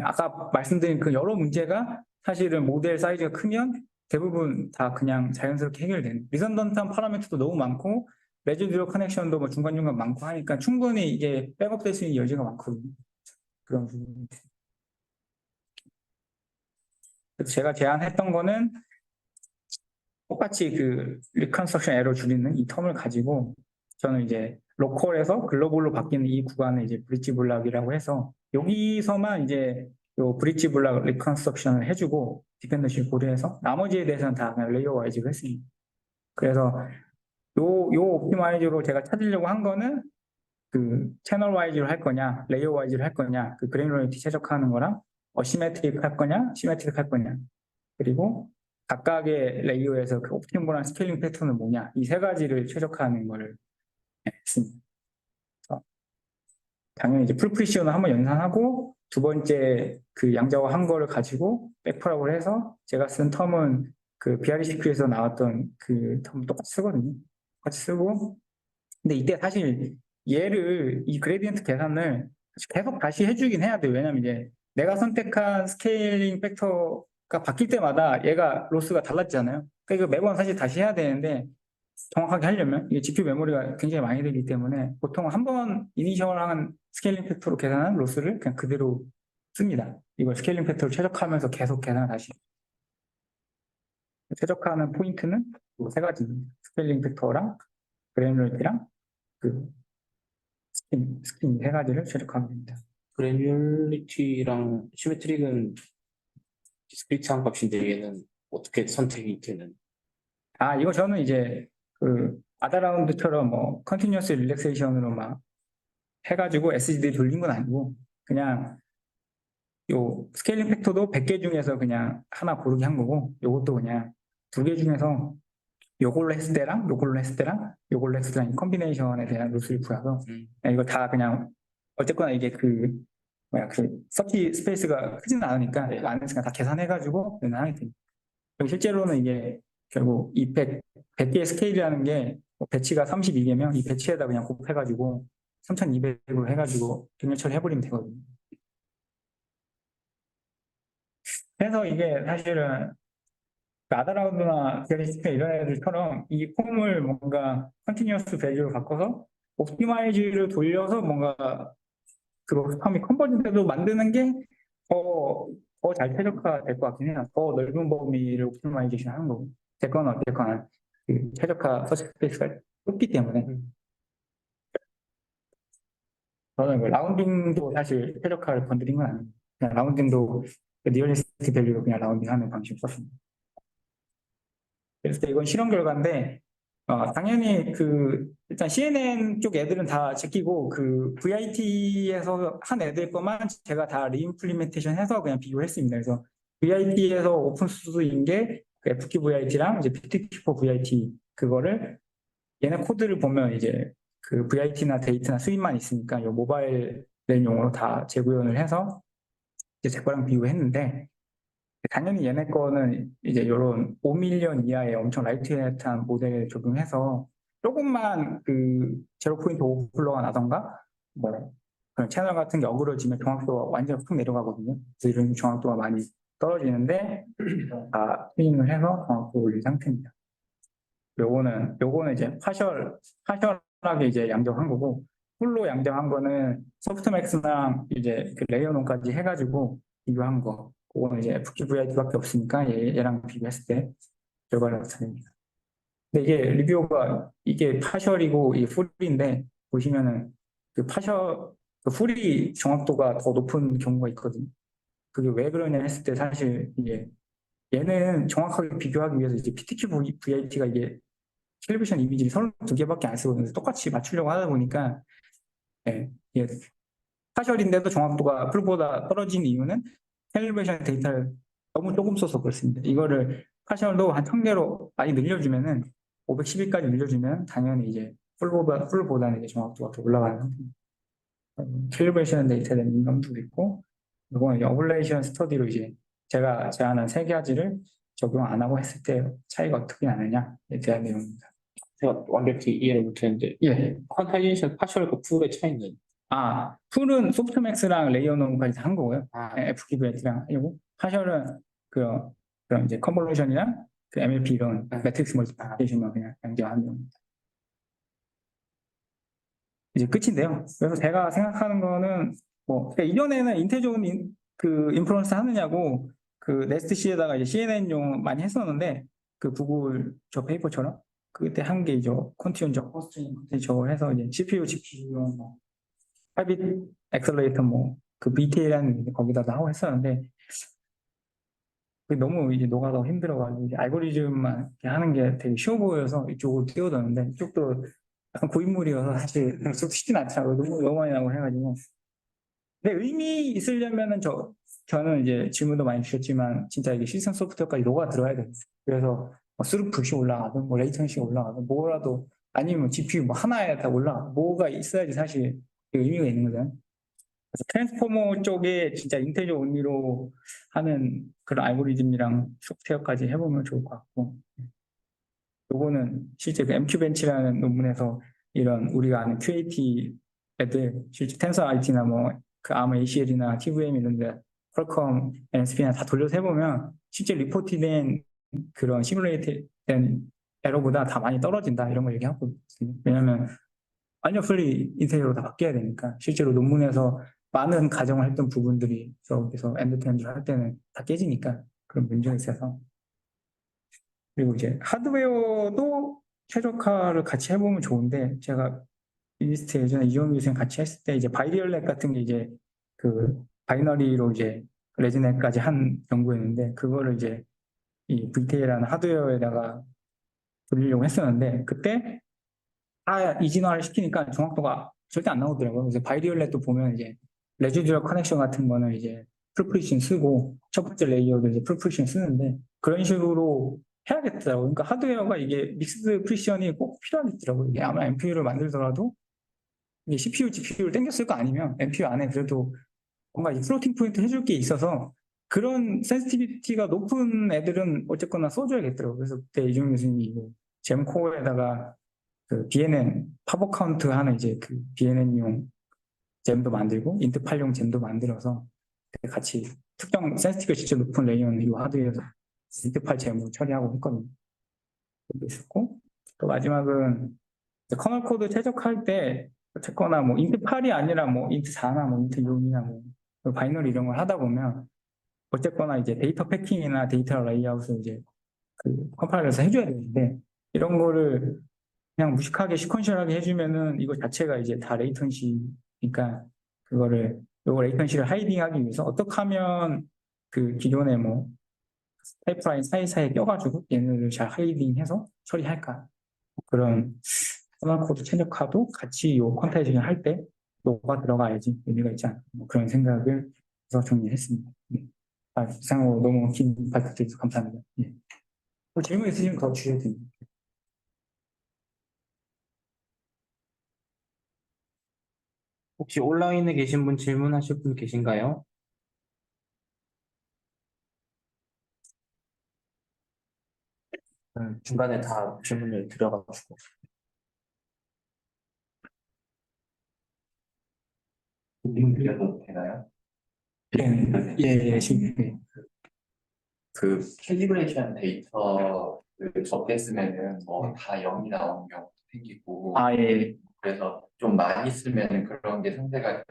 아까 말씀드린 그 여러 문제가 사실은 모델 사이즈가 크면 대부분 다 그냥 자연스럽게 해결되는 리선던트한 파라미터도 너무 많고 레지듀얼 커넥션도 뭐 중간중간 많고 하니까 충분히 이게 백업될 수 있는 여지가 많거든요. 그런 부분이. 그래서 제가 제안했던 거는 똑같이 그 리컨스트럭션 에러 줄이는 이 텀을 가지고 저는 이제 로컬에서 글로벌로 바뀌는 이 구간을 이제 브릿지 블락이라고 해서 여기서만 이제 요 브릿지 블락 리컨스트럭션을 해주고 디펜던시 고려해서 나머지에 대해서는 다 그냥 레이어 와이즈로 했습니다. 그래서 요 옵티마이저로 제가 찾으려고 한 거는 그 채널 와이즈로 할 거냐, 레이어 와이즈로 할 거냐, 그 그래놀리티 최적화하는 거랑 어시메트릭 할 거냐, 시메트릭 할 거냐, 그리고 각각의 레이어에서 그 옵티멀한 스케일링 패턴은 뭐냐, 이 세 가지를 최적화하는 걸 했습니다. 당연히 이제 풀프리시온을 한번 연산하고 두 번째 그 양자화 한 거를 가지고 백프랍을 해서 제가 쓴 텀은 그 BRCQ에서 나왔던 그 텀 똑같이 쓰거든요. 똑같이 쓰고 근데 이때 사실 얘를 이 그레디언트 계산을 계속 다시 해주긴 해야 돼요. 왜냐면 이제 내가 선택한 스케일링 팩터가 바뀔 때마다 얘가 로스가 달라지잖아요. 그러니까 이거 매번 사실 다시 해야 되는데 정확하게 하려면 이게 GPU 메모리가 굉장히 많이 들기 때문에 보통 한 번 이니셜한 스케일링 팩터로 계산한 로스를 그냥 그대로 씁니다. 이걸 스케일링 팩터로 최적화하면서 계속 계산을 다시 최적화하는 포인트는 세 가지입니다. 스케일링 팩터랑 그래놀리티랑 그 스킨 세 가지를 최적화하면 됩니다. 그래듈리티랑 시메트릭은 디스크리트한 값인데 얘는 어떻게 선택이 되는? 이거 저는 이제 그 아다라운드처럼 뭐 컨티뉴어스 릴렉세이션으로 막 해가지고 SGD 돌린 건 아니고 그냥 요 스케일링 팩터도 100개 중에서 그냥 하나 고르기 한 거고 요것도 그냥 2개 중에서 요걸로 했을 때랑 요걸로 했을 때랑 요걸로 했을 때랑 컨비네이션에 대한 루트를 구해서 이거 다 그냥 어쨌거나 이게 그 서치 스페이스가 크지는 않으니까 그 안에서 그냥 다 계산해가지고 하게 됩니다. 그리고 실제로는 이게 결국 이 100개의 스케일이라는 게 배치가 32개면 이 배치에다 그냥 곱해가지고 3200으로 해가지고 병렬 처리해버리면 되거든요. 그래서 이게 사실은 아다라우드나 디아리스트 이런 애들처럼 이 폼을 뭔가 컨티뉴어스 밸류로 바꿔서 옵티마이즈를 돌려서 뭔가 그 스팸이 컨버전돼도 만드는 게 더 잘 최적화 될 것 같긴 해요. 더 넓은 범위를 옵티마이제이션 하는 거고. 됐거나 어쨌거나 그 최적화 서치 스페이스가 좁기 때문에 저는 그 라운딩도 사실 최적화를 건드린 건 아니에요. 그냥 라운딩도 그 니어리스트 밸류로 그냥 라운딩하는 방식을 썼습니다. 그래서 이건 실험 결과인데 당연히 일단 CNN 쪽 애들은 다 제끼고 그 VIT에서 한 애들 것만 제가 다 리임플리멘테이션 해서 그냥 비교했습니다. 그래서 VIT에서 오픈소스인 게 FQVIT랑 이제 PTQ4 VIT 그거를 얘네 코드를 보면 이제 그 VIT나 데이트나 스윗만 있으니까 이 모바일 랜용으로 다 재구현을 해서 이제 제 거랑 비교했는데 당연히 얘네 거는 이제 이런 5밀리언 이하의 엄청 라이트웨이트한 모델을 적용해서 조금만 그 제로 포인트 오버플로가 나던가 뭐 그런 채널 같은 게 어그러지면 정확도가 완전 푹 내려가거든요. 그래서 이런 정확도가 많이 떨어지는데 다 튜닝을 해서 정확도 올린 상태입니다. 요거는 이제 파셜하게 이제 양정한 거고 풀로 양정한 거는 소프트맥스랑 이제 그 레이어논까지 해가지고 비교한 거. 그거는 이제 FQVIT밖에 없으니까 얘랑 비교했을 때 결과를 나타냅니다. 근데 이게 리뷰가 이게 파셜이고 이게 풀인데 보시면은 그 풀이 정확도가 더 높은 경우가 있거든요. 그게 왜 그러냐 했을 때 사실 이게 얘는 정확하게 비교하기 위해서 이제 PTQVIT가 이게 텔레비전 이미지를 32개밖에 안 쓰거든요. 똑같이 맞추려고 하다 보니까 예, 파셜인데도 정확도가 풀보다 떨어진 이유는 캘리브레이션 데이터를 너무 조금 써서 그렇습니다. 이거를 파셜도 한 1000개로 많이 늘려주면은 511까지 늘려주면 당연히 이제 풀보다는 이제 정확도가 더 올라가는 상태입니다. 캘리브레이션 데이터에 대한 민감도도 있고 이거는 이제 어블레이션 스터디로 이제 제가 제안한 세 가지를 적용 안 하고 했을 때 차이가 어떻게 나느냐에 대한 내용입니다. 제가 완벽히 이해를 못했는데 예. 퀀타이제이션 파셜과 풀의 차이는 풀은 소프트맥스랑 레이어논까지 다 한 거고요. 아, FQVIT랑 하고 파셜은 그런 이제 컨볼루션이랑 그 MLP 이런 매트릭스 멀티플리케이션만 그냥 양정하는 겁니다. 이제 끝인데요. 그래서 제가 생각하는 거는 그러니까 이전에는 인테존 그 인프루언스 하느냐고 그 네스트C에다가 이제 CNN용 많이 했었는데 그 구글 저 페이퍼처럼 그때 한 게 이제 컨티온 저거 해서 이제 CPU, GPU용 하빗 엑셀레이터 그 BTA라는 거기다가 하고 했었는데 그게 너무 이제 녹아서 힘들어가지고 이제 알고리즘만 이렇게 하는 게 되게 쉬워 보여서 이쪽으로 뛰어드는데 이쪽도 약간 고인물이어서 사실 좀 쉽진 않더라고요. 너무 많이 나오고 해가지고. 근데 의미 있으려면은 저는 이제 질문도 많이 주셨지만 진짜 이게 시스템 소프트웨어까지 녹아 들어야 돼요. 그래서 스루풋이 올라가든 레이턴시가 올라가든 뭐라도 아니면 GPU 하나에 다 뭐가 있어야지 사실 의미가 있는 거잖아요. 그래서 트랜스포머 쪽에 진짜 인텔적 의미로 하는 그런 알고리즘이랑 소프트웨어까지 해보면 좋을 것 같고 요거는 실제 그 MQ벤치라는 논문에서 이런 우리가 아는 QAT 애들 실제 텐서 IT나 그 ARM ACL이나 TVM 이런 데 퀄컴, NSP나 다 돌려서 해보면 실제 리포트된 그런 시뮬레이트된 에러보다 다 많이 떨어진다 이런 걸 얘기하고 있거든요. 왜냐면 완전 풀리 인텔적으로 다 바뀌어야 되니까 실제로 논문에서 많은 가정을 했던 부분들이 저기서 엔드투엔드를 할 때는 다 깨지니까 그런 문제가 있어서 그리고 이제 하드웨어도 최적화를 같이 해보면 좋은데 제가 리스트 예전에 이용규 선생 같이 했을 때 이제 바이리얼 랩 같은 게 이제 그 바이너리로 이제 레지넷까지 한 연구였는데 그거를 이제 이 VTA라는 하드웨어에다가 돌리려고 했었는데 그때 이진화를 시키니까 정확도가 절대 안 나오더라고요. 그래서 바이리얼렛도 보면 이제 레지듀얼 커넥션 같은 거는 이제 풀프리싱 쓰고 첫 번째 레이어도 이제 풀프리싱 쓰는데 그런 식으로 해야겠더라고요. 그러니까 하드웨어가 이게 믹스드 프리션이 꼭 필요하겠더라고요. 이게 아마 MPU를 만들더라도 이게 CPU, GPU를 땡겼을 거 아니면 MPU 안에 그래도 뭔가 이 플로팅 포인트 해줄 게 있어서 그런 센시티비티가 높은 애들은 어쨌거나 써줘야겠더라고요. 그래서 그때 이종 교수님이 잼코어에다가 그 BNN 파버 카운트 하는 이제 그 BNN용 잼도 만들고 인트8용 잼도 만들어서 같이 특정 센시티비티가 진짜 높은 레이어는 이 하드웨어에서 인트팔 제목 처리하고 했거든요. 그것도 있었고 또 마지막은 이제 커널 코드 최적화할 때 어쨌거나 뭐 인트8이 아니라 뭐 인트4나 뭐 인트6이나 뭐 바이너리 이런 걸 하다 보면 어쨌거나 이제 데이터 패킹이나 데이터 레이아웃을 이제 그 컴파일러에서 해줘야 되는데 이런 거를 그냥 무식하게 시퀀셜하게 해주면은 이거 자체가 이제 다 레이턴시니까 그거를 요거 레이턴시를 하이딩하기 위해서 어떻게 하면 그 기존의 뭐 파이프라인 사이사이에 껴가지고 얘네를 잘 하이딩해서 처리할까 그런 커널 코드 최적화도 같이 요 퀀타이징을 할 때 요가 들어가야지 의미가 있지 않나 뭐 그런 생각을 해서 정리했습니다. 네. 이상으로 너무 긴 발표 드려서 감사합니다. 예. 뭐 질문 있으시면 더 주셔도 됩니다. 혹시 온라인에 계신 분 질문하실 분 계신가요? 중간에 다 질문을 드려가지고. 질문 드려도 되나요? 예, 예, 예. 그 캘리브레이션 데이터를 적겠으면은 뭐 다 0이 나오는 경우도 생기고 아, 예. 그래서 좀 많이 쓰면 그런 게 상대가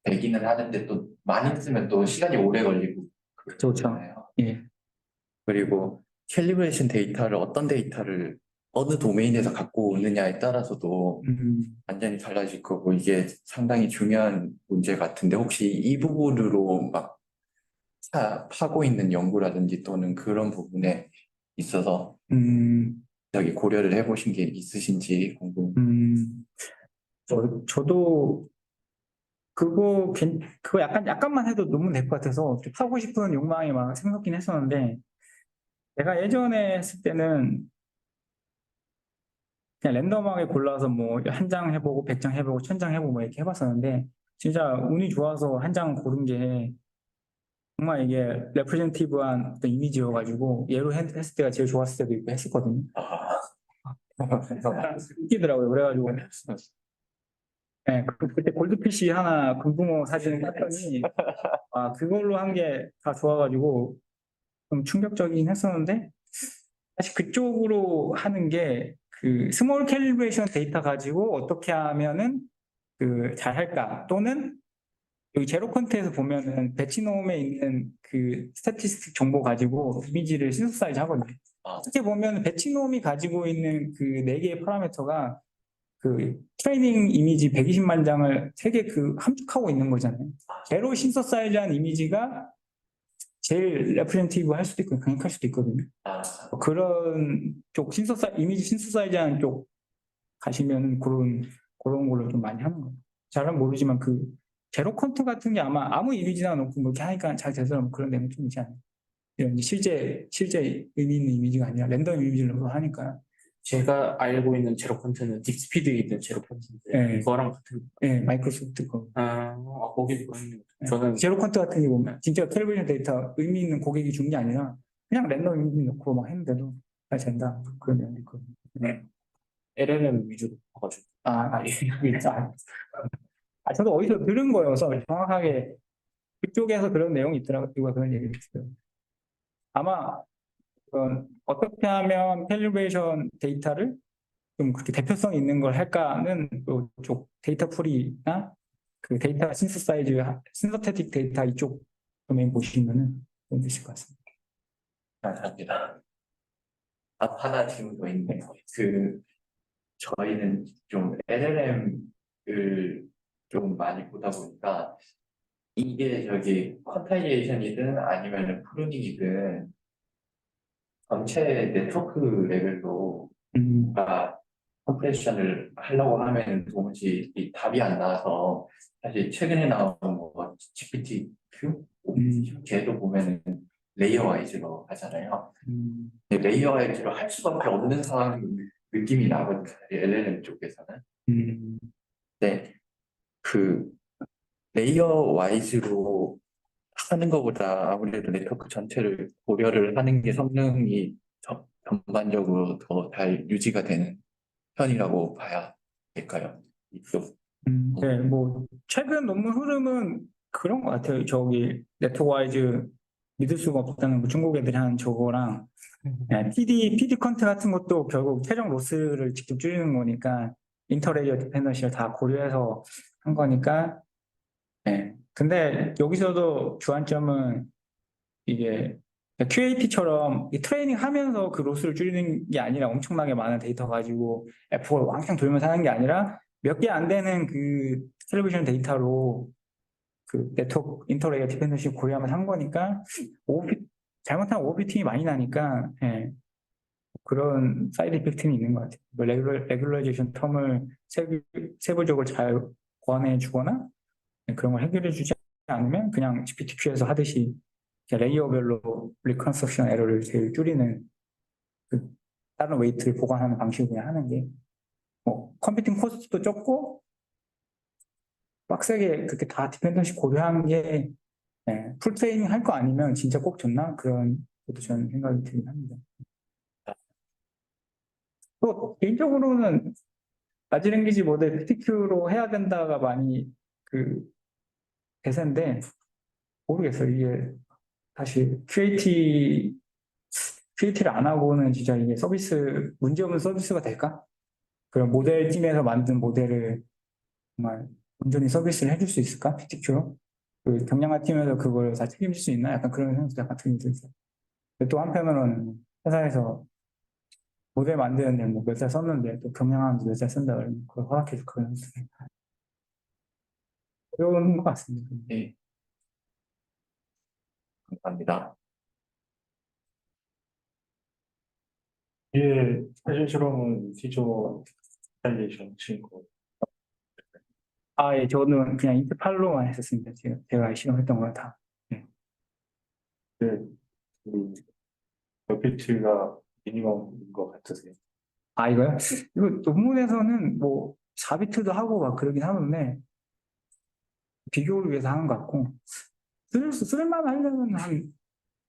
되기는 하는데 또 많이 쓰면 또 시간이 오래 걸리고 그쵸. 그렇잖아요. 예. 그리고 캘리브레이션 데이터를 어떤 데이터를 어느 도메인에서 갖고 오느냐에 따라서도 완전히 달라질 거고 이게 상당히 중요한 문제 같은데 혹시 이 부분으로 막 파고 있는 연구라든지 또는 그런 부분에 있어서 저기 고려를 해보신 게 있으신지 궁금해요. 저도 그거 약간만 해도 논문 될 것 같아서 좀 하고 싶은 욕망이 막 생겼긴 했었는데 내가 예전에 했을 때는 그냥 랜덤하게 골라서 뭐 한 장 해보고 100장 해보고 1000장 해보고 뭐 이렇게 해봤었는데 진짜 운이 좋아서 한 장 고른 게 정말 이게 레프레젠티브한 어떤 이미지여가지고 얘로 했을 때가 제일 좋았을 때도 있고 했었거든요. 웃기더라고요. 그래가지고 네, 그때 골드피쉬 하나 금붕어 사진을 봤더니 그걸로 한 게 다 좋아가지고 좀 충격적이긴 했었는데 사실 그쪽으로 하는 게 그 스몰 캘리브레이션 데이터 가지고 어떻게 하면은 그 잘할까 또는 여기 제로 퀀트에서 보면은 배치놈에 있는 그 스태티스틱 정보 가지고 이미지를 신소사이즈 하거든요. 어떻게 보면 배치놈이 가지고 있는 그 네 개의 파라미터가 그 트레이닝 이미지 120만 장을 세 개 그 함축하고 있는 거잖아요. 제로 신서사이즈한 이미지가 제일 레프레젠티브 할 수도 있고 강력할 수도 있거든요. 그런 쪽 이미지 신서사이즈한 쪽 가시면 그런 걸로 좀 많이 하는 거예요. 잘은 모르지만 그 제로 퀀트 같은 게 아무 이미지나 놓고 뭐 이렇게 하니까 잘 되더라고 그런 데는 좀 있지 않아요. 이런 실제 의미 있는 이미지가 아니라 랜덤 이미지로 하니까. 제가 알고 있는 제로 콘텐츠는 딥스피드에 있는 제로 콘텐츠인데 네. 그거랑 같은. 네, 마이크로소프트 거. 거기 있는. 네. 저는 제로 퀀트 같은 게 보면 진짜 캘리브레이션 데이터 의미 있는 고객이 준 게 아니라 그냥 랜덤 이미지 넣고 막 했는데도 잘 된다. 그런 내용이 있거든요. 네. LLM 위주로 봐가지고. 저도 어디서 들은 거여서 정확하게 그쪽에서 그런 내용이 있더라고요. 누가 그런 얘기를 했어요. 아마 어떻게 하면 캘리브레이션 데이터를 좀 그렇게 대표성 있는 걸 할까는 쪽 데이터 풀이나 그 데이터 신서테틱 데이터 이쪽 도메인 보시면은 좀 되실 것 같습니다. 감사합니다. 하나 질문 더 있네요. 저희는 좀 LLM을 좀 많이 보다 보니까 이게 저기 퀀타이제이션이든 아니면 프루닝이든 전체 네트워크 레벨로 컴프레션을 하려고 하면 도무지 이 답이 안 나와서 사실 최근에 나온 뭐 GPT-4 걔도 보면은 레이어 와이즈로 하잖아요. 레이어 와이즈로 할 수밖에 없는 상황 느낌이 나거든요. LLM 쪽에서는. 네, 그 레이어 와이즈로 하는 것보다 아무래도 네트워크 전체를 고려를 하는 게 성능이 전반적으로 더 잘 유지가 되는 편이라고 봐야 될까요? 이쪽. 네, 뭐 최근 논문 흐름은 그런 것 같아요. 저기 네트워크 와이즈 믿을 수가 없다는 뭐 중국 애들이 하는 저거랑 PD 컨트 같은 것도 결국 최종 로스를 직접 줄이는 거니까 인터레이어 디펜던시를 다 고려해서 한 거니까 근데 여기서도 주안점은 이게 QAP처럼 트레이닝 하면서 그 로스를 줄이는 게 아니라 엄청나게 많은 데이터 가지고 F4를 왕창 돌면서 하는 게 아니라 몇 개 안 되는 그 텔레비전 데이터로 그 네트워크 인터레이어 디펜던시 고려하면서 한 거니까 잘못하면 OOP 팀이 많이 나니까 그런 사이드 이펙트는 있는 것 같아요. 뭐 레귤러이제이션 텀을 세부적으로 잘 권해 주거나 그런 걸 해결해 주지 않으면 그냥 GPTQ에서 하듯이 레이어별로 리컨스트럭션 에러를 제일 줄이는 그 다른 웨이트를 보관하는 방식으로 그냥 하는 게 뭐 컴퓨팅 코스트도 적고 빡세게 그렇게 다 디펜던시 고려한 게 풀 트레이닝 할 거 아니면 진짜 꼭 좋나? 그런 것도 저는 생각이 들긴 합니다. 또 개인적으로는 라지 랭귀지 모델 PTQ로 해야 된다가 많이 그 대세인데 모르겠어요. 이게 다시 QAT를 안 하고는 진짜 이게 서비스 문제 없는 서비스가 될까? 그런 모델 팀에서 만든 모델을 정말 온전히 서비스를 해줄 수 있을까? PTQ로? 그 경량화 팀에서 그걸 다 책임질 수 있나? 약간 그런 생각도 약간 들긴 들었어요. 또 한편으로는 회사에서 모델 만드는데 뭐 몇 달 썼는데 또 경량화하면서 몇 달 쓴다 그러면 그걸 허락해줄 그런 어려운 것 같습니다. 네, 감사합니다. 이게 사실 실험은 티저 스타일리션 친구. 예, 저는 그냥 인트8로만 했었습니다. 제가 실험했던 거 다. 우리 FPT가 미니멈인 것 같으세요? 이거요? 이거 논문에서는 뭐 4비트도 하고 막 그러긴 하는데 비교를 위해서 하는 것 같고 쓸만 하려면 한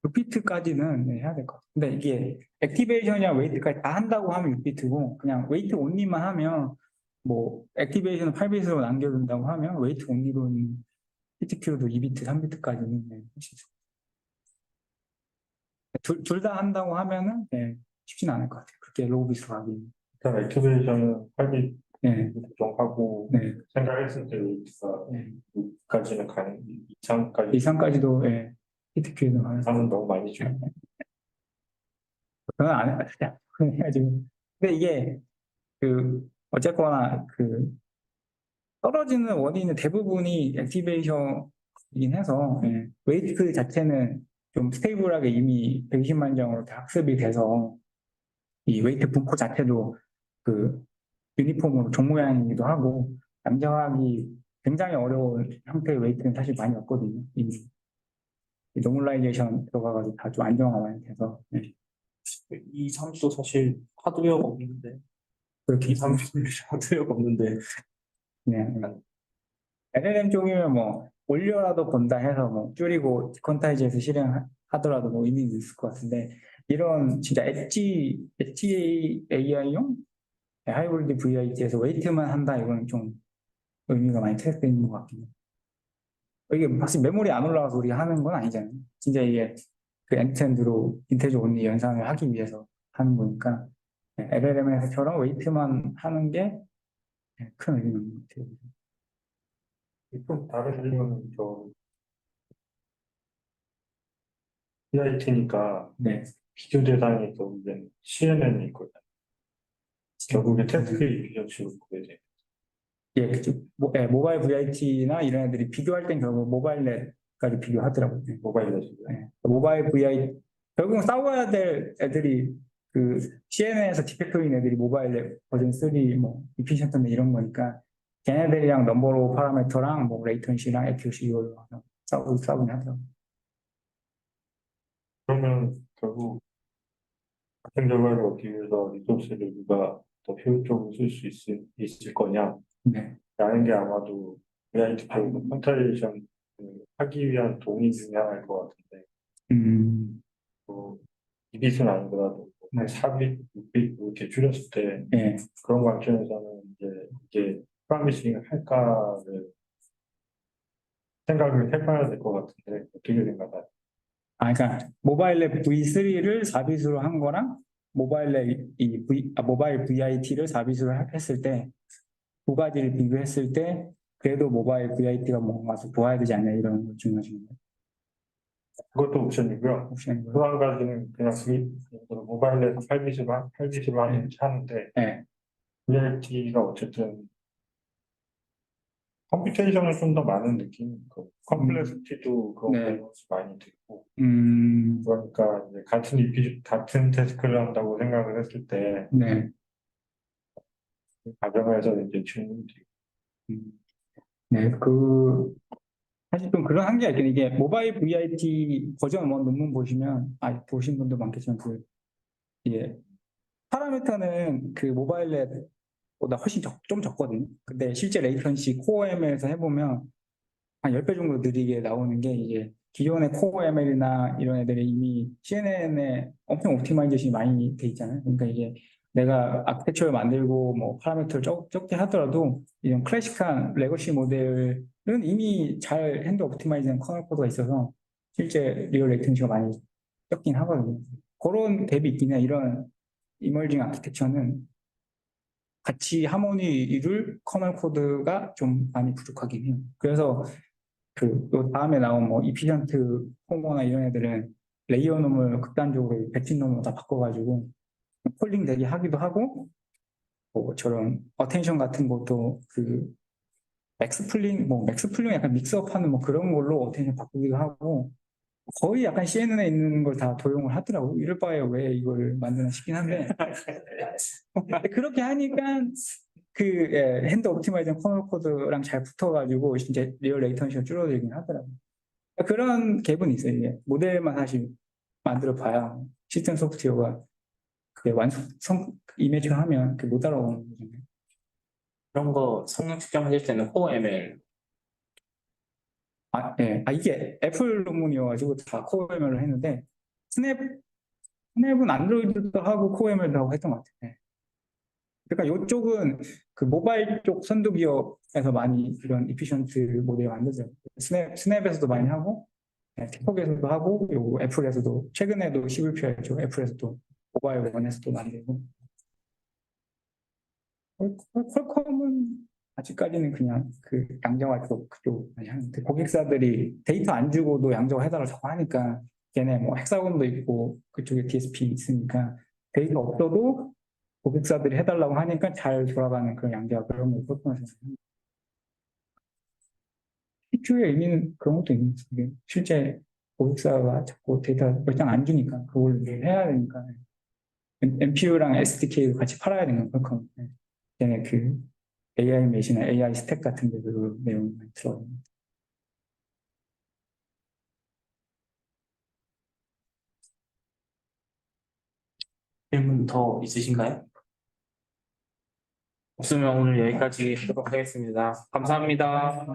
6비트까지는 해야 될 것 같아요. 근데 이게 액티베이션이랑 웨이트까지 다 한다고 하면 6비트고 그냥 웨이트 온리만 하면 뭐 액티베이션을 8비트로 남겨둔다고 하면 웨이트 온리로는 PTQ로도 2비트, 3비트까지는 할수 있어요. 둘 다 한다고 하면은 쉽진 않을 것 같아요. 그렇게 로우 비트로 하기. 일단 액티베이션은 8비 네, 조정하고 네, 생각했을 때 웨이트가 네. 6까지는 가는 2창까지 이상까지도 PTQ에도 하는. 하면 너무 많이 줘. 그건 안 해봤어요. 그건 해가지고. 근데 이게 어쨌거나 떨어지는 원인은 대부분이 액티베이션이긴 해서 웨이트 자체는 좀 스테이블하게 이미 120만 정으로 다 학습이 돼서 이 웨이트 분포 자체도 유니폼으로 종 모양이기도 하고 잠정하기 굉장히 어려운 형태의 웨이트는 사실 많이 없거든요. 이미 노멀라이제이션 들어가가지고 다 좀 안정화가 많이 돼서 이 함수도 사실 하드웨어가 없는데 그렇게 이 함수 하드웨어가 없는데 그냥 LLM 쪽이면 뭐 올려라도 본다 해서 뭐 줄이고 디컨타이즈해서 실행하더라도 뭐 의미는 있을 것 같은데 이런 진짜 엣지 AI용 하이브리드 VIT에서 웨이트만 한다 이거는 좀 의미가 많이 퇴색되어 있는 것 같긴 해요. 이게 사실 메모리 안 올라가서 우리가 하는 건 아니잖아요. 진짜 이게 그 엔드로 인테저 온리 연산을 하기 위해서 하는 거니까 LLM에서처럼 웨이트만 하는 게 큰 의미가 있는 것 같아요. 좀 다른 질문은 PIT니까 네. 비교 대상이 결국엔 CNN이 있거든요. 결국에 테스트 비교치로 보게 돼. 그쵸. 모바일 VIT나 이런 애들이 비교할 땐 결국 모바일 넷까지 비교하더라고요. 모바일에서. 모바일 VIT 결국은 싸워야 될 애들이 CNN에서 디펙터인 애들이 모바일 넷 버전 3 뭐 이피션트인데 이런 거니까 걔네들이랑 넘버로 파라미터랑 뭐 레이턴시랑 액큐시 이걸로 싸우긴 하더라고요. 그러면 결국 같은 결과를 얻기 위해서 리소스를 누가 더 효율적으로 쓸 수 있을 거냐? 네. 라는 게 아마도 VIT 쪽으로 컨트롤레이션 하기 위한 동의 중에 하나일 것 같은데, 뭐, 2빛은 아니더라도 네. 4빛, 6빛 이렇게 줄였을 때 네. 그런 관점에서는 이게 프라미싱 할까를 생각을 해봐야 될 것 같은데 어떻게 생각하세요? 그러니까 모바일 앱 V3를 서비스로 한 거랑 모바일 앱 모바일 VIT를 서비스로 했을 때 두 가지를 비교했을 때 그래도 모바일 VIT가 뭔가 더 좋아야 되지 않냐 이런 걸 중요하신 거예요. 그것도 옵션이고요. 옵션인 또 거예요. 한 가지는 그냥 모바일에서 설비스로 하는데 네. VLT가 어쨌든 컴퓨테이션을 좀 더 많은 느낌, 컴플렉시티도 그런 네. 밸런스 많이 들고 그러니까 이제 같은 태스크를 한다고 생각을 했을 때 네. 가정에서 이제 질문이 음, 네, 사실 좀 그런 한계가 있긴 이게 모바일 VIT 버전 1 논문 보시면 보신 분도 많겠지만 이게 파라미터는 그 모바일 앱보다 훨씬 좀 적거든요. 근데 실제 레이턴시 코어 ML에서 해보면 한 10배 정도 느리게 나오는 게 이게 기존의 코어 ML이나 이런 애들이 이미 CNN에 엄청 옵티마이제이션이 많이 돼 있잖아요. 그러니까 이게 내가 아키텍처를 만들고 뭐 파라미터를 적게 하더라도 이런 클래식한 레거시 모델은 이미 잘 핸드 옵티마이즈된 커널 코드가 있어서 실제 리얼 레이턴시가 많이 적긴 하거든요. 그런 갭이 있긴 해. 이런 이머징 아키텍처는 같이 하모니 이룰 커널 코드가 좀 많이 부족하긴 해요. 그래서 요 다음에 나온 뭐 이피션트 호모나 이런 애들은 레이어 놈을 극단적으로 배팅 놈으로 다 바꿔가지고 폴링 되게 하기도 하고 뭐 저런 어텐션 같은 것도 맥스 풀링 약간 믹스업하는 뭐 그런 걸로 어텐션 바꾸기도 하고 거의 약간 CNN에 있는 걸 다 도용을 하더라고. 이럴 바에 왜 이걸 만드나 싶긴 한데 그렇게 하니까 핸드 옵티마이징 커널 코드랑 잘 붙어가지고 이제 리얼 레이턴시가 줄어들긴 하더라고요. 그런 갭은 있어요. 이게 모델만 사실 만들어 봐야 시스템 소프트웨어가 그게 완성 이미지화 하면 못 따라오는 거잖아요. 그런 거 성능 측정하실 때는 코어 ML 예. 이게 애플 논문이어가지고 다 코어 ML을 했는데 스냅은 안드로이드도 하고 코어 ML도 하고 했던 것 같아요. 예. 그러니까 이쪽은 그 모바일 쪽 선도 기업에서 많이 이런 이피션트 모델을 만들죠. 스냅에서도 많이 하고, 틱톡에서도 하고, 요 애플에서도 최근에도 11표였죠. 애플에서도 모바일 원에서도 만들고. 퀄컴은 아직까지는 그냥 양정화 그쪽 많이 하는데 고객사들이 데이터 안 주고도 양정화 해달라고 자꾸 하니까 걔네 뭐 헥사곤도 있고 그쪽에 DSP 있으니까 데이터 없어도 고객사들이 해달라고 하니까 잘 돌아가는 그런 양자 그런 걸 펼쳐서 필주의 의미는 그런 것도 있는 게 실제 고객사가 자꾸 데이터 몇 장 안 주니까 그걸 해야 되니까 MPU랑 SDK도 같이 팔아야 되는 거니까 걔네 AI 메시나 AI 스택 같은 데 그 내용이 많이 들어가요. 질문 더 있으신가요? 없으면 오늘 여기까지 하도록 하겠습니다. 감사합니다.